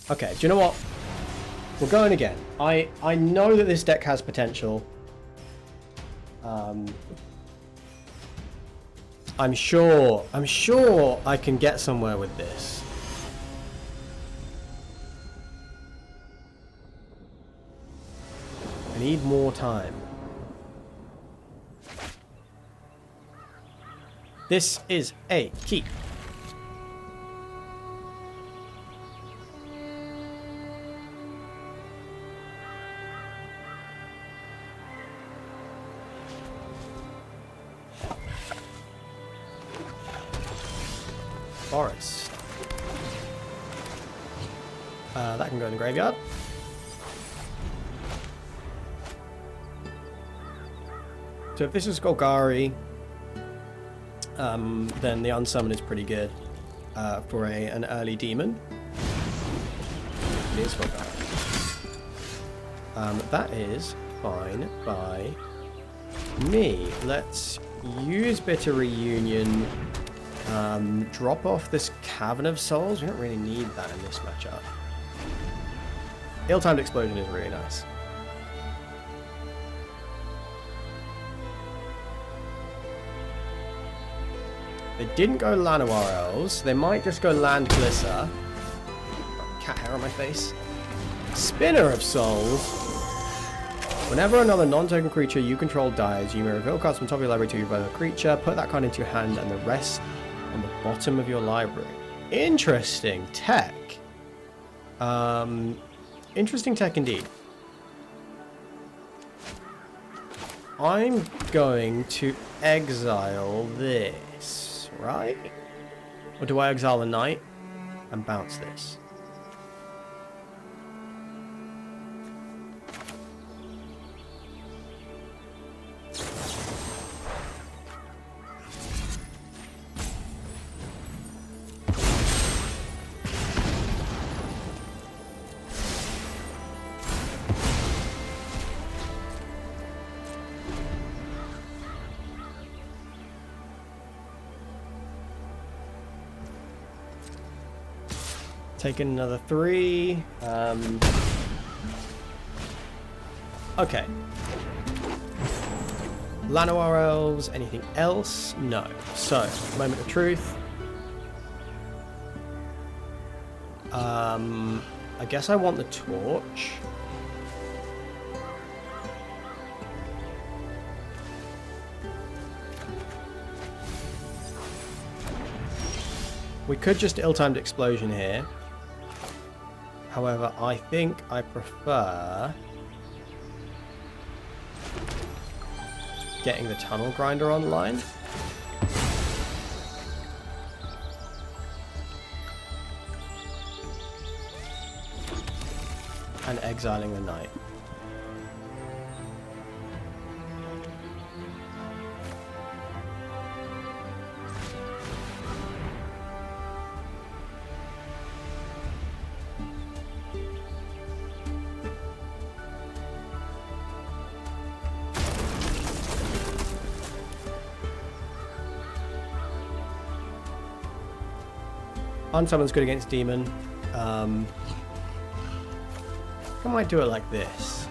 Okay, do you know what? We're going again. I know that this deck has potential. I'm sure I can get somewhere with this. I need more time. This is a keep. Forest. That can go in the graveyard. So if this is Golgari, then the unsummon is pretty good for an early demon. It is Golgari. That is fine by me. Let's use Bitter Reunion. Drop off this Cavern of Souls. We don't really need that in this matchup. Ill-timed Explosion is really nice. They didn't go Llanowar Elves. They might just go Land Glissa. Cat hair on my face. Spinner of Souls. Whenever another non-token creature you control dies, you may reveal cards from top of your library to your other creature, put that card into your hand, and the rest on the bottom of your library. Interesting tech. Interesting tech indeed. I'm going to exile this, right? Or do I exile the knight and bounce this? Taking another 3. Okay. Llanowar Elves. Anything else? No. So, moment of truth. I guess I want the torch. We could just ill-timed explosion here. However, I think I prefer getting the tunnel grinder online. And exiling the knight. Unsummon's good against demon. I might do it like this.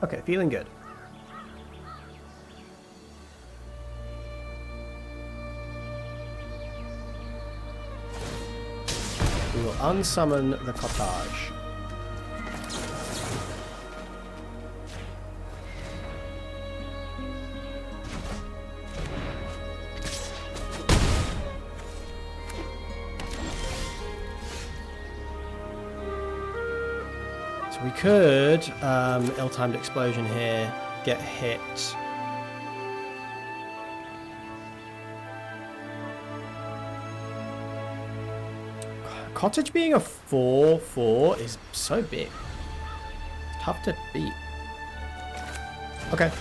Okay, feeling good. We will unsummon the cottage. We could ill-timed explosion here, get hit. Cottage being a 4/4 is so big. It's tough to beat. Okay.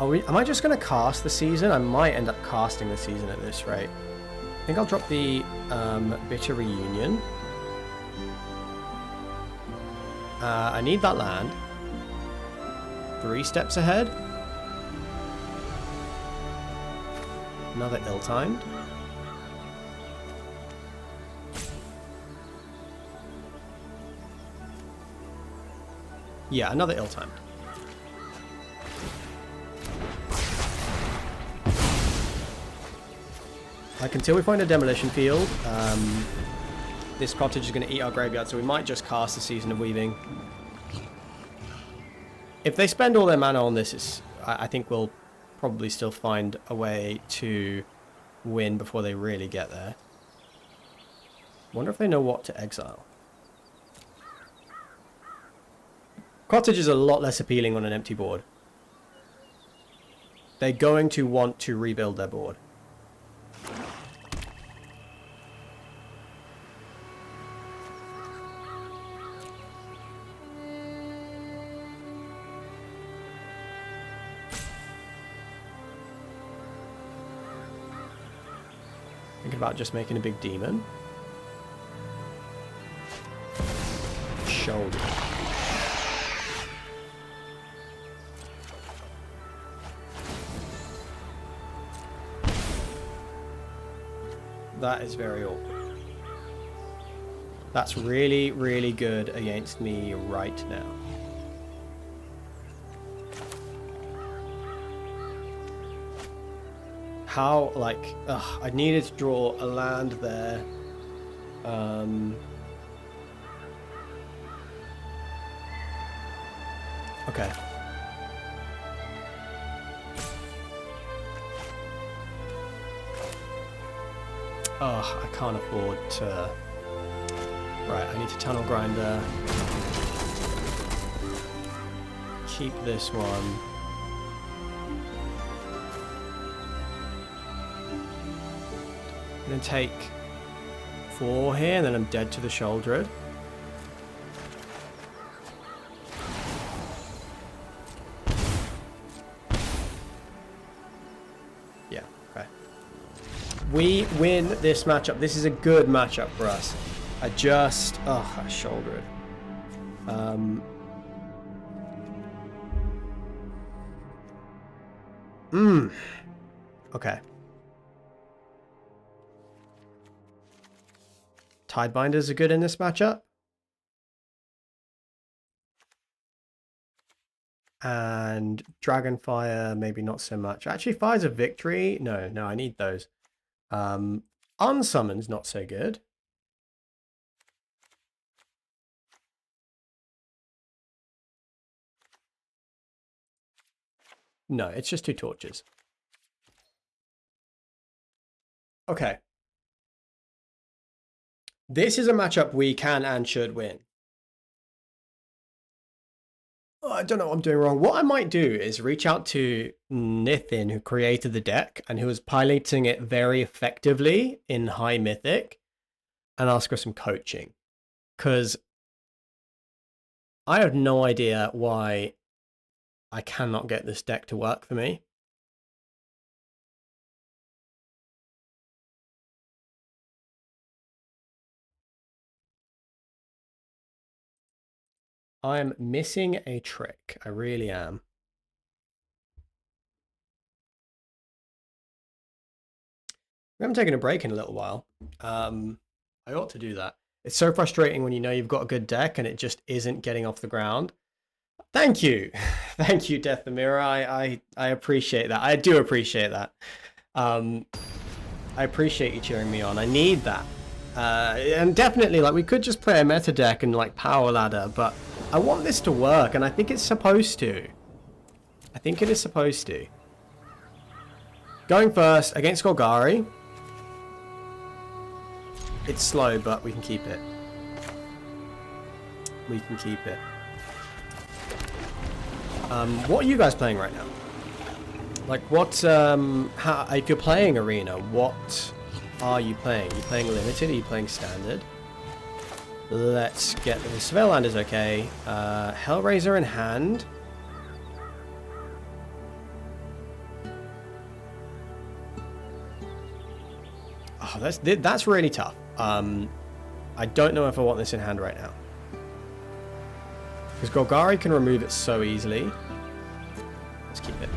Am I just going to cast the season? I might end up casting the season at this rate. I think I'll drop the Bitter Reunion. I need that land. 3 steps ahead. Another ill-timed. Yeah, another ill-timed. Like, until we find a demolition field, this cottage is going to eat our graveyard, so we might just cast the Season of Weaving. If they spend all their mana on this, I think we'll probably still find a way to win before they really get there. Wonder if they know what to exile. Cottage is a lot less appealing on an empty board. They're going to want to rebuild their board. Thinking about just making a big demon. Shoulder. That is very awkward. That's really, really good against me right now. How, like, I needed to draw a land there. Okay. Oh, I can't afford to... Right, I need to tunnel grinder. Keep this one. I'm gonna take 4 here, and then I'm dead to the shoulder. Yeah, okay. We win this matchup. This is a good matchup for us. I shouldered. Okay. Tidebinders are good in this matchup. And Dragonfire, maybe not so much. Actually, Fire's a victory. No, I need those. Unsummon's not so good. No, it's just 2 torches. Okay. This is a matchup we can and should win. Oh, I don't know what I'm doing wrong. What I might do is reach out to Nithin, who created the deck and who was piloting it very effectively in High Mythic, and ask her some coaching. Because I have no idea why I cannot get this deck to work for me. I am missing a trick. I really am. We haven't taken a break in a little while. I ought to do that. It's so frustrating when you know you've got a good deck and it just isn't getting off the ground. Thank you. Thank you, Death the Mirror. I appreciate that. I do appreciate that. I appreciate you cheering me on. I need that. And definitely, like, we could just play a meta deck and, like, power ladder, but I want this to work, and I think it's supposed to. I think it is supposed to. Going first against Golgari. It's slow, but we can keep it. We can keep it. What are you guys playing right now? Like, what, if you're playing Arena, what are you playing? Are you playing Limited? Are you playing Standard? Let's get the Surveil Land is okay. Hellraiser in hand. Oh, that's really tough. I don't know if I want this in hand right now. Because Golgari can remove it so easily. Let's keep it.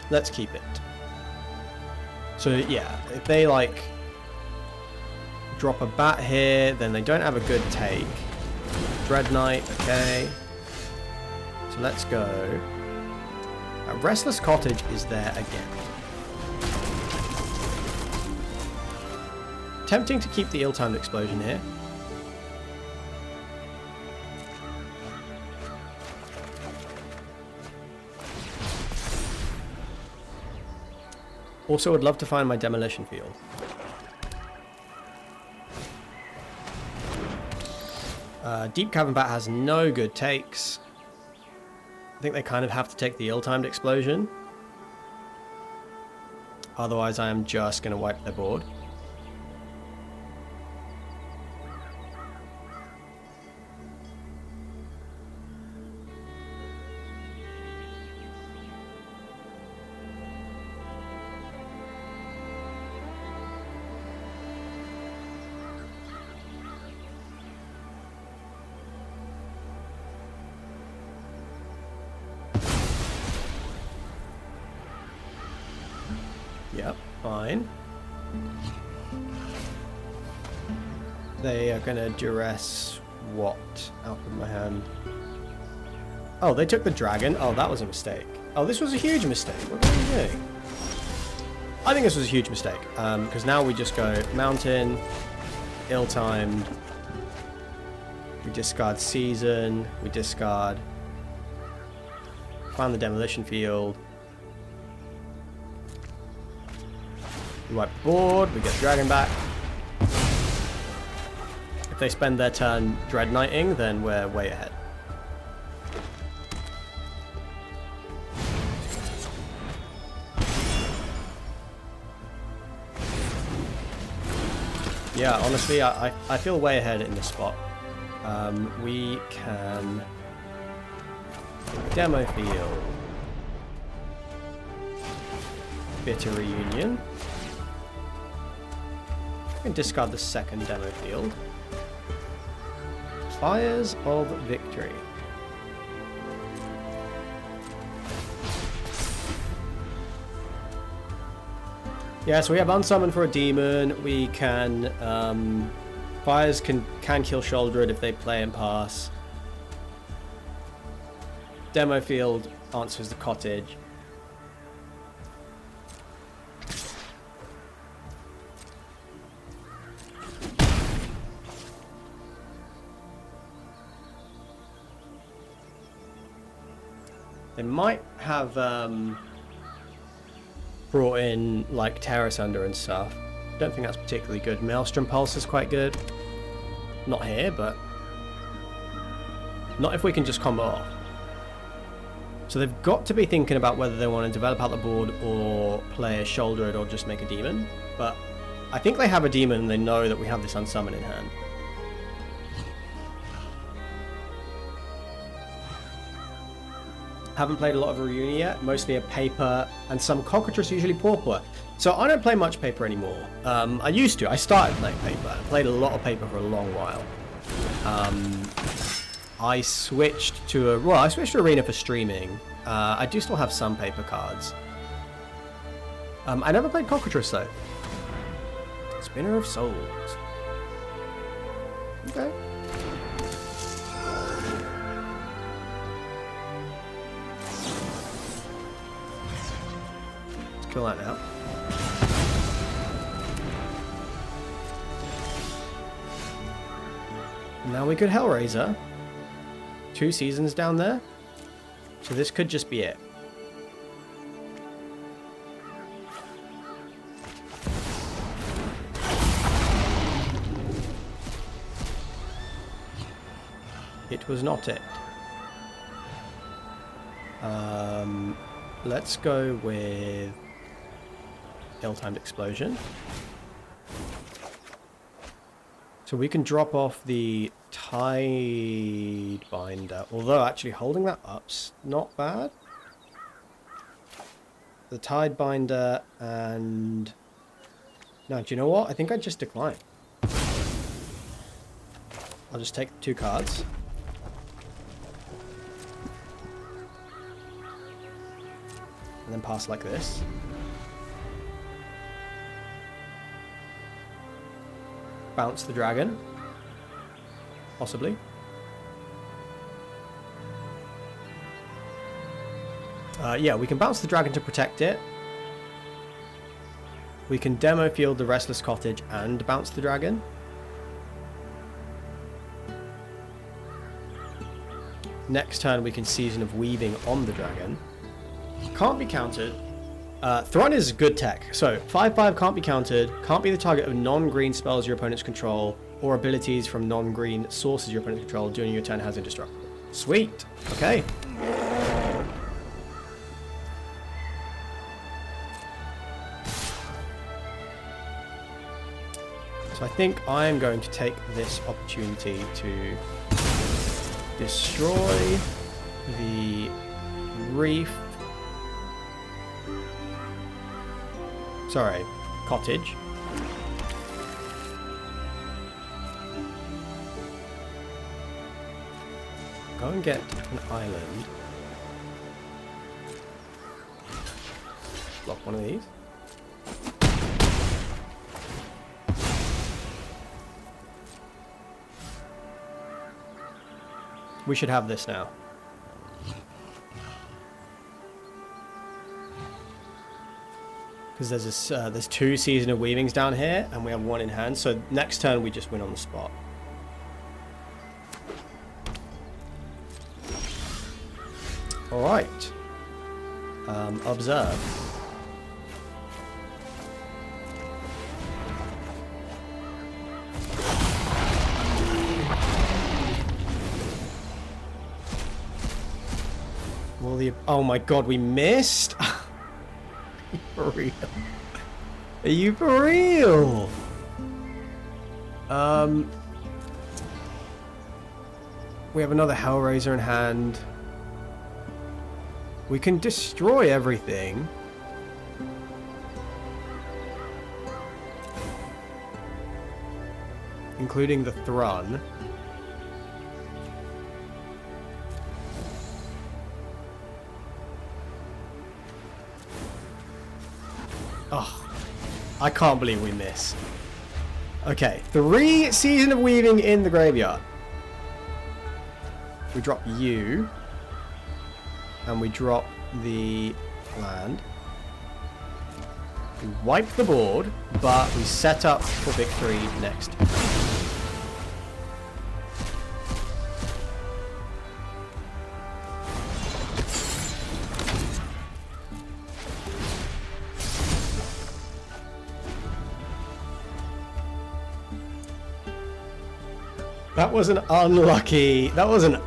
Let's keep it. So yeah, if they like drop a bat here, then they don't have a good take. Dread Knight, okay. So let's go. Restless Cottage is there again. Tempting to keep the ill-timed explosion here. Also, would love to find my demolition field. Deep Cavern Bat has no good takes. I think they kind of have to take the ill-timed explosion. Otherwise, I am just going to wipe their board. Yep, fine. They are going to duress what out of my hand? Oh, they took the dragon. Oh, that was a mistake. Oh, this was a huge mistake. What are you doing? I think this was a huge mistake. Because now we just go mountain, ill-timed. We discard season. We discard. Find the demolition field. We wipe the board, we get dragon back. If they spend their turn Dread Knighting, then we're way ahead. Yeah, honestly, I feel way ahead in this spot. We can demo field. Bitter Reunion. We can discard the second demo field. Fires of Victory. Yeah, so we have Unsummon for a demon. We can Fires can kill Shouldered if they play and pass. Demo field answers the cottage. They might have brought in like Terrace Under and stuff. Don't think that's particularly good. Maelstrom Pulse is quite good. Not here, but not if we can just combo off. So they've got to be thinking about whether they want to develop out the board or play a Shouldered or just make a demon. But I think they have a demon and they know that we have this Unsummon in hand. Haven't played a lot of Reunion yet, mostly a paper and some Cockatrice, usually Pauper. So I don't play much paper anymore. I used to. I started playing paper. I played a lot of paper for a long while. I switched to Arena for streaming. I do still have some paper cards. I never played Cockatrice though. Spinner of Souls. Okay. Kill that now. Now we could Hellraiser. 2 seasons down there. So this could just be it. It was not it. Let's go with ill-timed explosion. So we can drop off the Tide Binder, although actually holding that up's not bad. The Tide Binder and... No, do you know what? I think I just decline. I'll just take the 2 cards. And then pass like this. Bounce the dragon. Possibly. Yeah, we can bounce the dragon to protect it. We can demo field the Restless Cottage and bounce the dragon. Next turn we can Season of Weaving on the dragon. Can't be countered. Thron is good tech. So 5/5 can't be countered, can't be the target of non-green spells your opponents control, or abilities from non-green sources your opponents control during your turn has indestructible. Sweet. Okay. So I think I'm going to take this opportunity to destroy the reef. Sorry, cottage. Go and get an island. Block one of these. We should have this now. Because there's this, there's 2 Season of Weavings down here, and we have 1 in hand. So next turn we just win on the spot. All right. Observe. Well, oh my god, we missed. For real? Are you for real? We have another Hellraiser in hand. We can destroy everything. Including the Thrun. Oh, I can't believe we missed. Okay, 3 Season of Weaving in the graveyard. We drop you. And we drop the land. We wipe the board, but we set up for victory next. That was an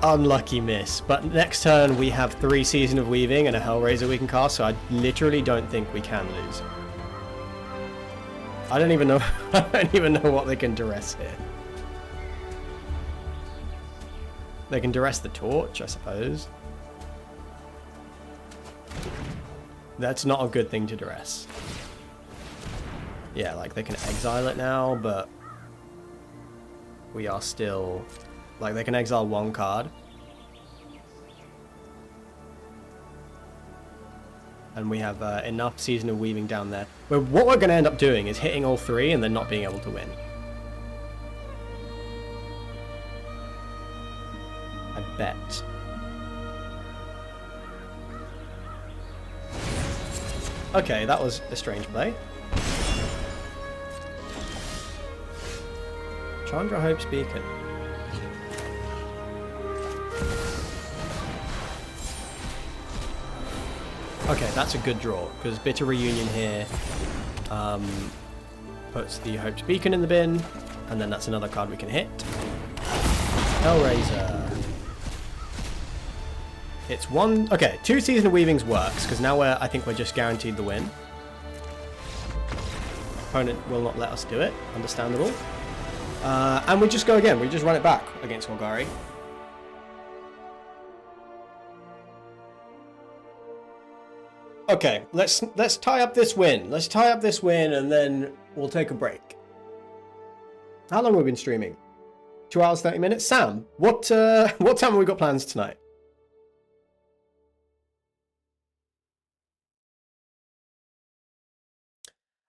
unlucky miss, but next turn we have 3 Season of Weaving and a Hellraiser we can cast, so I literally don't think we can lose. I don't even know what they can duress here. They can duress the torch, I suppose. That's not a good thing to duress. Yeah, like they can exile it now, but we are still, like, they can exile 1 card. And we have enough Season of Weaving down there. But what we're going to end up doing is hitting all 3 and then not being able to win. I bet. Okay, that was a strange play. Chandra Hope's Beacon. Okay, that's a good draw, because Bitter Reunion here puts the Hope's Beacon in the bin, and then that's another card we can hit. Hellraiser. It's 1... Okay, 2 Season of Weavings works, because now I think we're just guaranteed the win. Opponent will not let us do it. Understandable. And we just go again. We just run it back against Golgari. Okay, let's tie up this win. Let's tie up this win, and then we'll take a break. How long have we been streaming? 2 hours, 30 minutes. Sam, what time have we got plans tonight?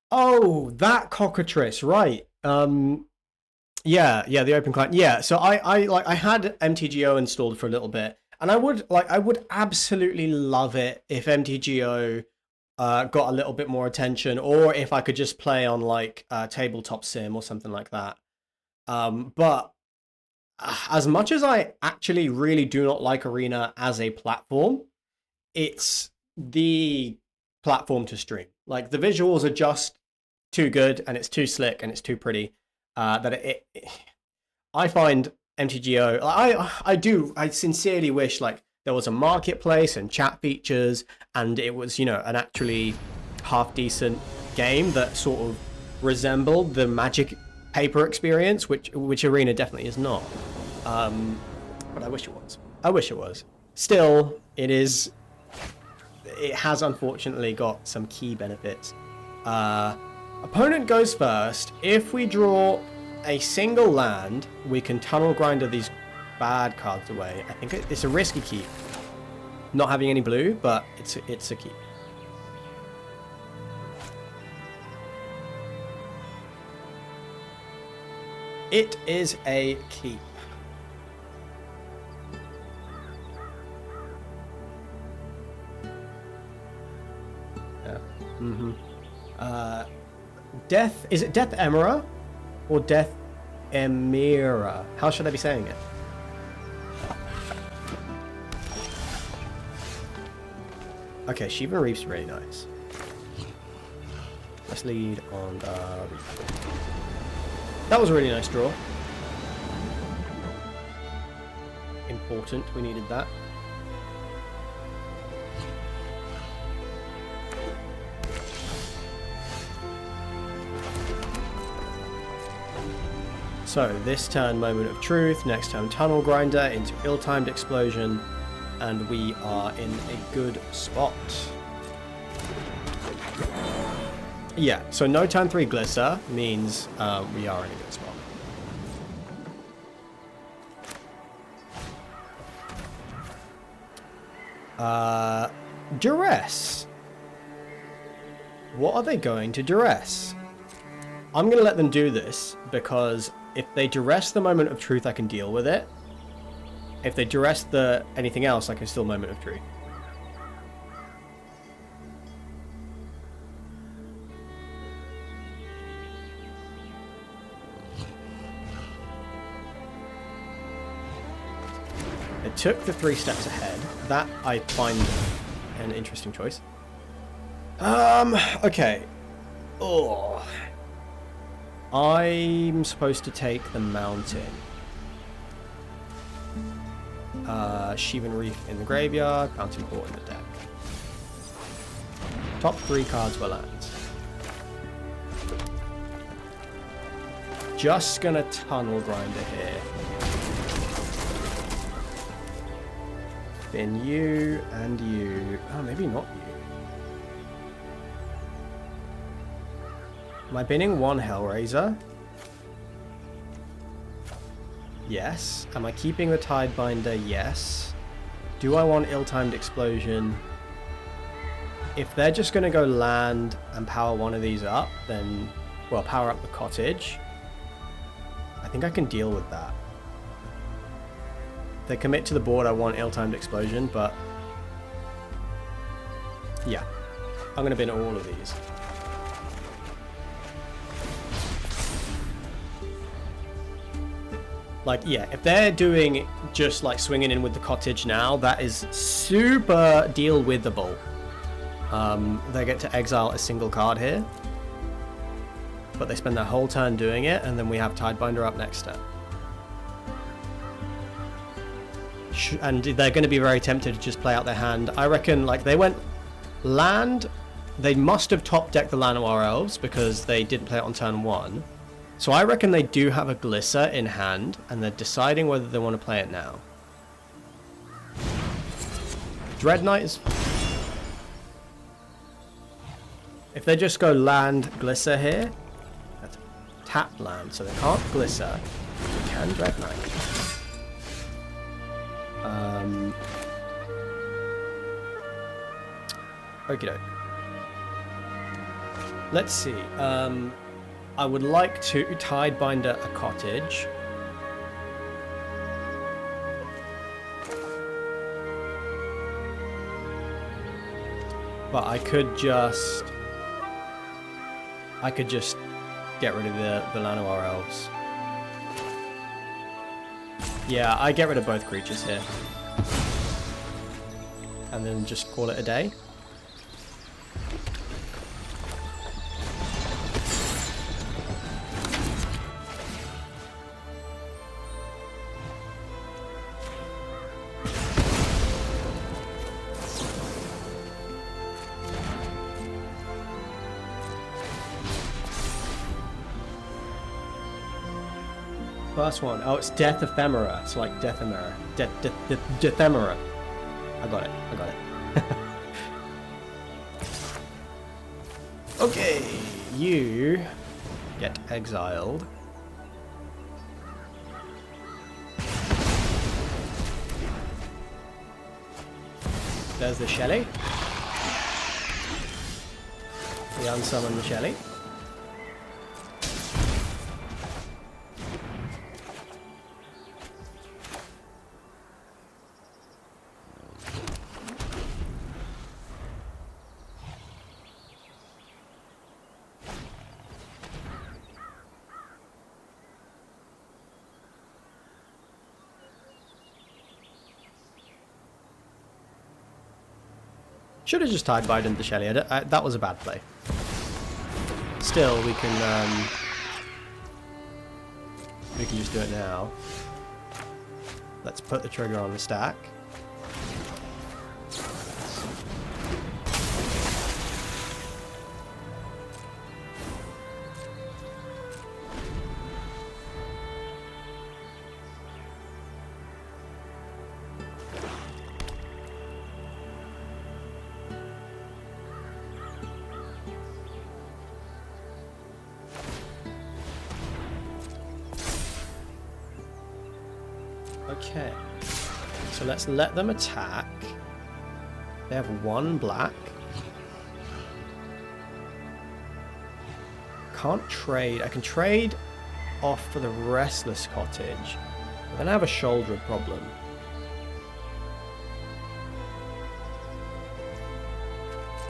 Oh, that cockatrice, right? Yeah, the open client. Yeah, so I had MTGO installed for a little bit, and I would absolutely love it if MTGO got a little bit more attention, or if I could just play on like Tabletop Sim or something like that. But as much as I actually really do not like Arena as a platform, it's the platform to stream. Like the visuals are just too good and it's too slick and it's too pretty that I find MTGO. I sincerely wish like there was a marketplace and chat features and it was, you know, an actually half decent game that sort of resembled the Magic paper experience, which Arena definitely is not. But I wish it was. I wish it was. Still, it has unfortunately got some key benefits. Opponent goes first. If we draw a single land, we can tunnel grinder these bad cards away. I think it's a risky keep. Not having any blue, but it's a keep. It is a keep. Yeah. Death, is it Death Emera or Death Emira? How should I be saying it? Okay, Shivan Reef's really nice. Let's lead on Reef. That was a really nice draw. Important, we needed that. So this turn Moment of Truth, next turn Tunnel Grinder into Ill-Timed Explosion, and we are in a good spot. Yeah, so no turn 3 Glisser means we are in a good spot. Duress. What are they going to duress? I'm going to let them do this because if they duress the Moment of Truth, I can deal with it. If they duress anything else, I can still Moment of Truth. They took the 3 steps ahead. That I find an interesting choice. Okay. Oh. I'm supposed to take the mountain. Shivan Reef in the graveyard, Mountain Port in the deck. Top 3 cards were lands. Just gonna Tunnel Grinder here. Then you and you. Oh, maybe not you. Am I binning 1 Hellraiser? Yes. Am I keeping the Tidebinder? Yes. Do I want Ill-Timed Explosion? If they're just going to go land and power one of these up, then, well, power up the cottage. I think I can deal with that. If they commit to the board, I want Ill-Timed Explosion, but yeah. I'm going to bin all of these. Like, yeah, if they're doing just like swinging in with the cottage now, that is super deal withable. They get to exile a single card here, but they spend their whole turn doing it, and then we have Tidebinder up next turn. And they're going to be very tempted to just play out their hand. I reckon, like, they went land. They must have top decked the Llanowar Elves because they didn't play it on turn 1. So I reckon they do have a Glisser in hand, and they're deciding whether they want to play it now. Dread Knight is... If they just go land Glisser here, that's tap land, so they can't Glisser. They can Dread Knight. Okie doke. Let's see. I would like to Tidebinder a cottage. But I could just get rid of the Llanowar Elves. Yeah, I get rid of both creatures here. And then just call it a day. First one. Oh, it's Death Ephemera. It's like Death Ephemera. Death Ephemera. I got it. I got it. Okay, you get exiled. There's the Shelly. We unsummon the Shelly. Should have just tied Biden into Shelly. That was a bad play. Still, we can just do it now. Let's put the trigger on the stack. Okay, so let's let them attack. They have one black. Can't trade. I can trade off for the Restless Cottage. But then I have a shoulder problem.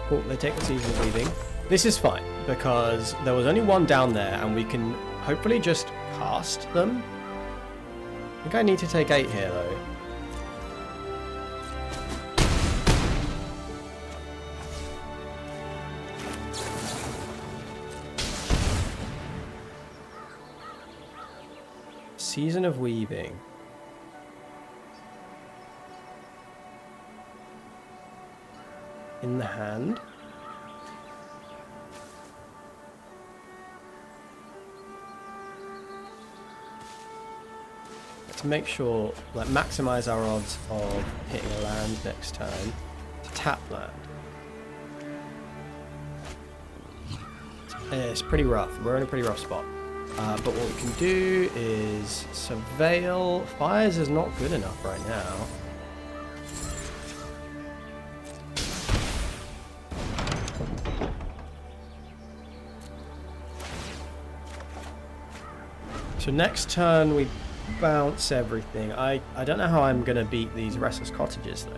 Cool, they take the Season of Weaving. This is fine, because there was only one down there, and we can hopefully just cast them. I think I need to take 8 here, though. Season of Weaving. In the hand. To make sure, like, maximize our odds of hitting a land next turn. To tap land. It's pretty rough. We're in a pretty rough spot. But what we can do is surveil. Fires is not good enough right now. So next turn we bounce everything. I don't know how I'm going to beat these Restless Cottages, though.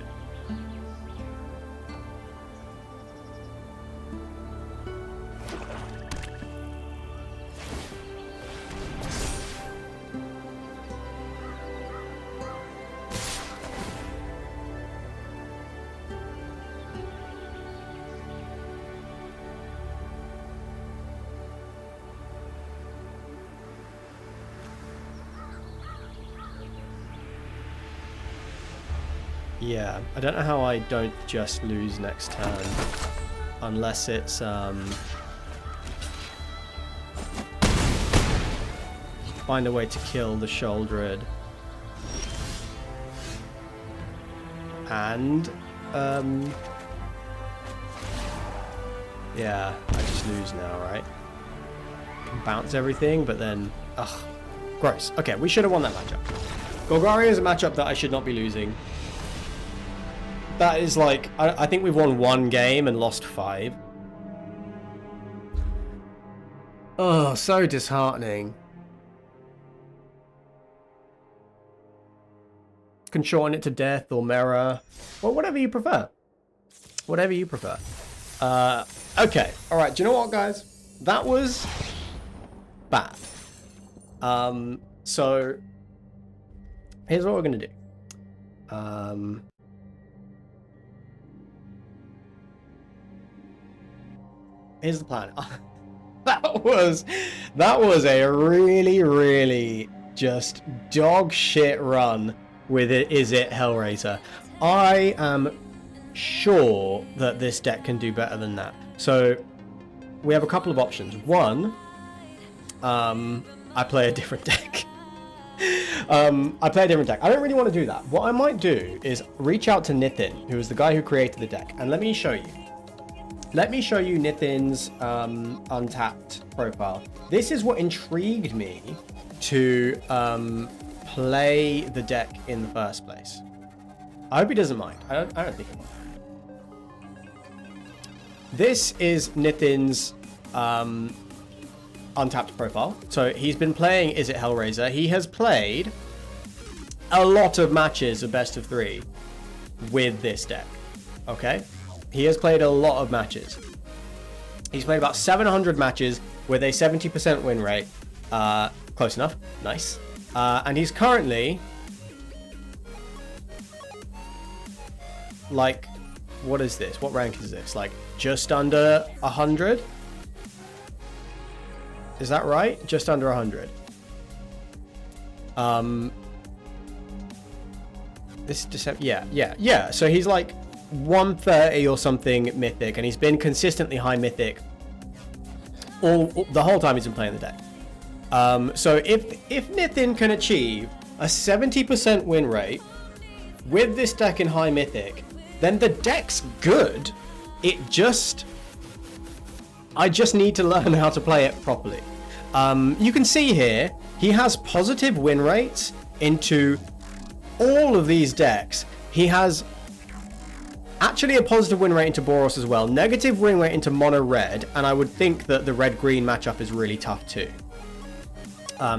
Yeah, I don't know how I don't just lose next turn. Unless it's, find a way to kill the Shouldered. And, yeah, I just lose now, right? Bounce everything, but then, ugh, gross. Okay, we should have won that matchup. Golgari is a matchup that I should not be losing. That is like, I think we've won 1 game and lost 5. Oh, so disheartening. Can shorten it to death or mirror. Well, whatever you prefer. Whatever you prefer. Okay. Alright, do you know what, guys? That was bad. So, here's what we're going to do. Here's the plan. that was a really just dog shit run with Izzet Hellraiser. I am sure that this deck can do better than that. So we have a couple of options. One, I play a different deck. I play a different deck. I don't really want to do that. What I might do is reach out to Nithin, who is the guy who created the deck, and let me show you. Let me show you Nithin's Untapped profile. This is what intrigued me to play the deck in the first place. I hope he doesn't mind. I don't think he will. This is Nithin's Untapped profile. So he's been playing Izzet Hellraiser. He has played a lot of matches of best of 3 with this deck. Okay? He has played a lot of matches. He's played about 700 matches with a 70% win rate. Close enough. Nice. And he's currently like, what is this? What rank is this? Like just under 100? Is that right? Just under 100. This December, yeah. So he's like 130 or something mythic, and he's been consistently high mythic all the whole time he's been playing the deck. So if Nithin can achieve a 70% win rate with this deck in high mythic, then the deck's good. I just need to learn how to play it properly. You can see here, he has positive win rates into all of these decks. He has actually a positive win rate into Boros as well, negative win rate into mono red, and I would think that the red-green matchup is really tough too.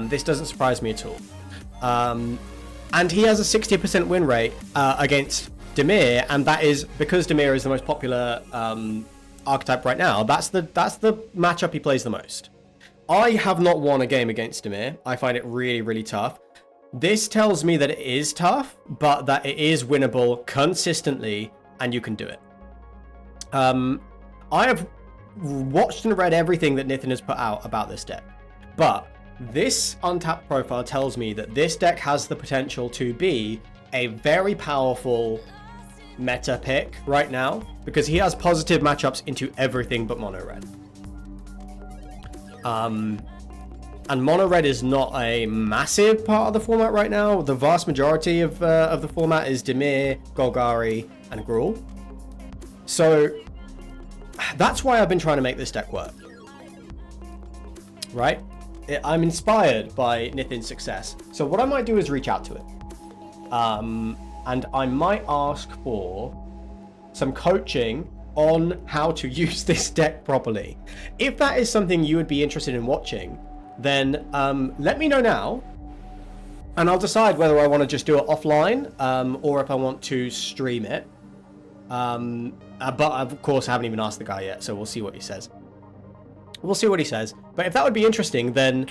This doesn't surprise me at all. And he has a 60% win rate against Dimir, and that is because Dimir is the most popular archetype right now. That's the matchup he plays the most. I have not won a game against Dimir. I find it really, really tough. This tells me that it is tough, but that it is winnable consistently, and you can do it. I have watched and read everything that Nithin has put out about this deck, but this Untapped profile tells me that this deck has the potential to be a very powerful meta pick right now, because he has positive matchups into everything but mono red. And mono red is not a massive part of the format right now. The vast majority of the format is Dimir, Golgari, and Gruul. So that's why I've been trying to make this deck work. Right? I'm inspired by Nithin's success. So what I might do is reach out to it. And I might ask for some coaching on how to use this deck properly. If that is something you would be interested in watching, then let me know now, and I'll decide whether I want to just do it offline or if I want to stream it. But of course I haven't even asked the guy yet, so we'll see what he says. But if that would be interesting, then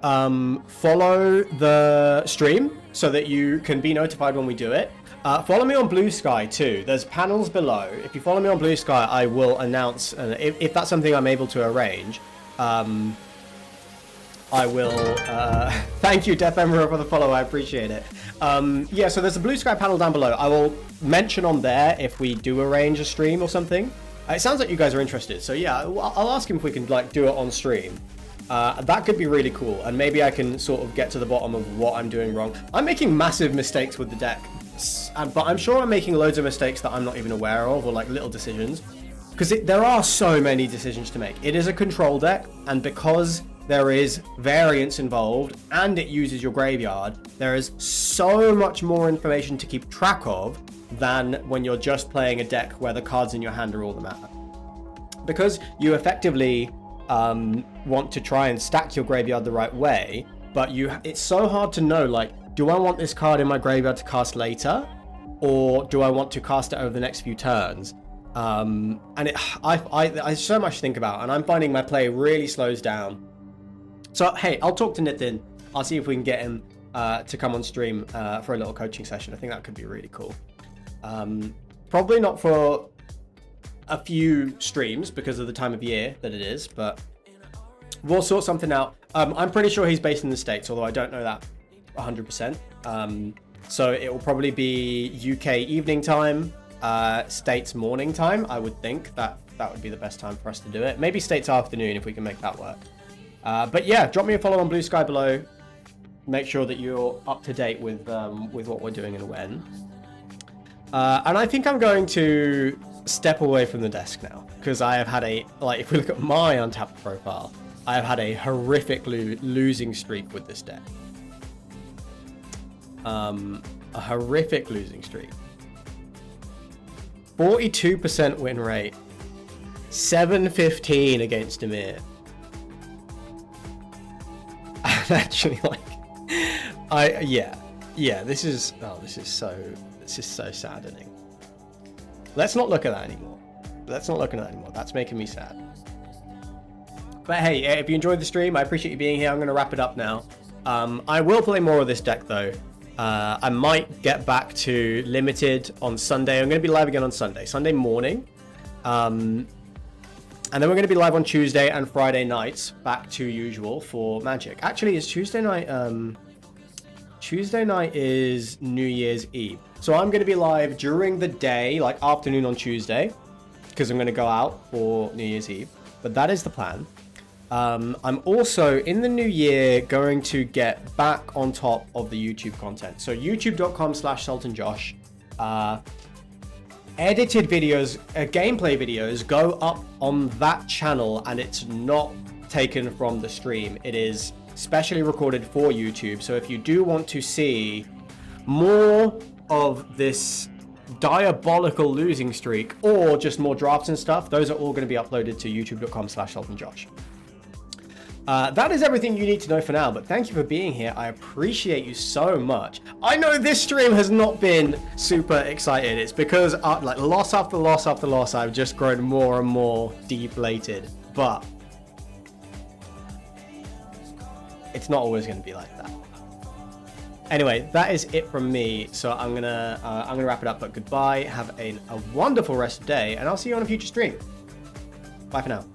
follow the stream so that you can be notified when we do it. Follow me on Blue Sky too. There's panels below. If you follow me on Blue Sky, I will announce, if that's something I'm able to arrange, I will. Thank you, Death Emperor, for the follow. I appreciate it. Yeah, so there's a Blue Sky panel down below. I will mention on there if we do arrange a stream or something. It sounds like you guys are interested, so yeah, I'll ask him if we can like do it on stream. That could be really cool, and maybe I can sort of get to the bottom of what I'm doing wrong. I'm making massive mistakes with the deck, but I'm sure I'm making loads of mistakes that I'm not even aware of, or like little decisions, because there are so many decisions to make. It is a control deck, and because there is variance involved and it uses your graveyard, there is so much more information to keep track of than when you're just playing a deck where the cards in your hand are all that matter. Because you effectively want to try and stack your graveyard the right way, but it's so hard to know, like, do I want this card in my graveyard to cast later, or do I want to cast it over the next few turns? And I so much to think about, and I'm finding my play really slows down. So hey, I'll talk to Nithin. I'll see if we can get him to come on stream for a little coaching session. I think that could be really cool. Probably not for a few streams because of the time of year that it is, but we'll sort something out. I'm pretty sure he's based in the States, although I don't know that 100%. So it will probably be UK evening time, States morning time. I would think that would be the best time for us to do it. Maybe States afternoon if we can make that work. But yeah, drop me a follow on Blue Sky below. make sure that you're up to date with what we're doing and when. And I think I'm going to step away from the desk now, because I have had if we look at my Untapped profile, I have had a horrific losing streak with this deck. A horrific losing streak. 42% win rate. 7-15 against Demir. And actually, this is so saddening. Let's not look at that anymore. That's making me sad. But hey, if you enjoyed the stream, I appreciate you being here. I'm going to wrap it up now. I will play more of this deck though. I might get back to Limited on Sunday. I'm going to be live again on Sunday morning. And then we're going to be live on Tuesday and Friday nights, back to usual for Magic. Actually, it's Tuesday night. Tuesday night is New Year's Eve. So I'm going to be live during the day, like afternoon on Tuesday, because I'm going to go out for New Year's Eve. But that is the plan. I'm also, in the new year, going to get back on top of the YouTube content. So youtube.com/SultanJosh. Edited videos, gameplay videos go up on that channel, and it's not taken from the stream. It is specially recorded for YouTube. So if you do want to see more of this diabolical losing streak, or just more drafts and stuff, those are all going to be uploaded to youtube.com/SultanJosh. That is everything you need to know for now, but thank you for being here. I appreciate you so much. I know this stream has not been super excited. It's because like loss after loss after loss, I've just grown more and more deflated, but it's not always going to be like that. Anyway, that is it from me. So I'm gonna wrap it up, but goodbye. Have a wonderful rest of the day, and I'll see you on a future stream. Bye for now.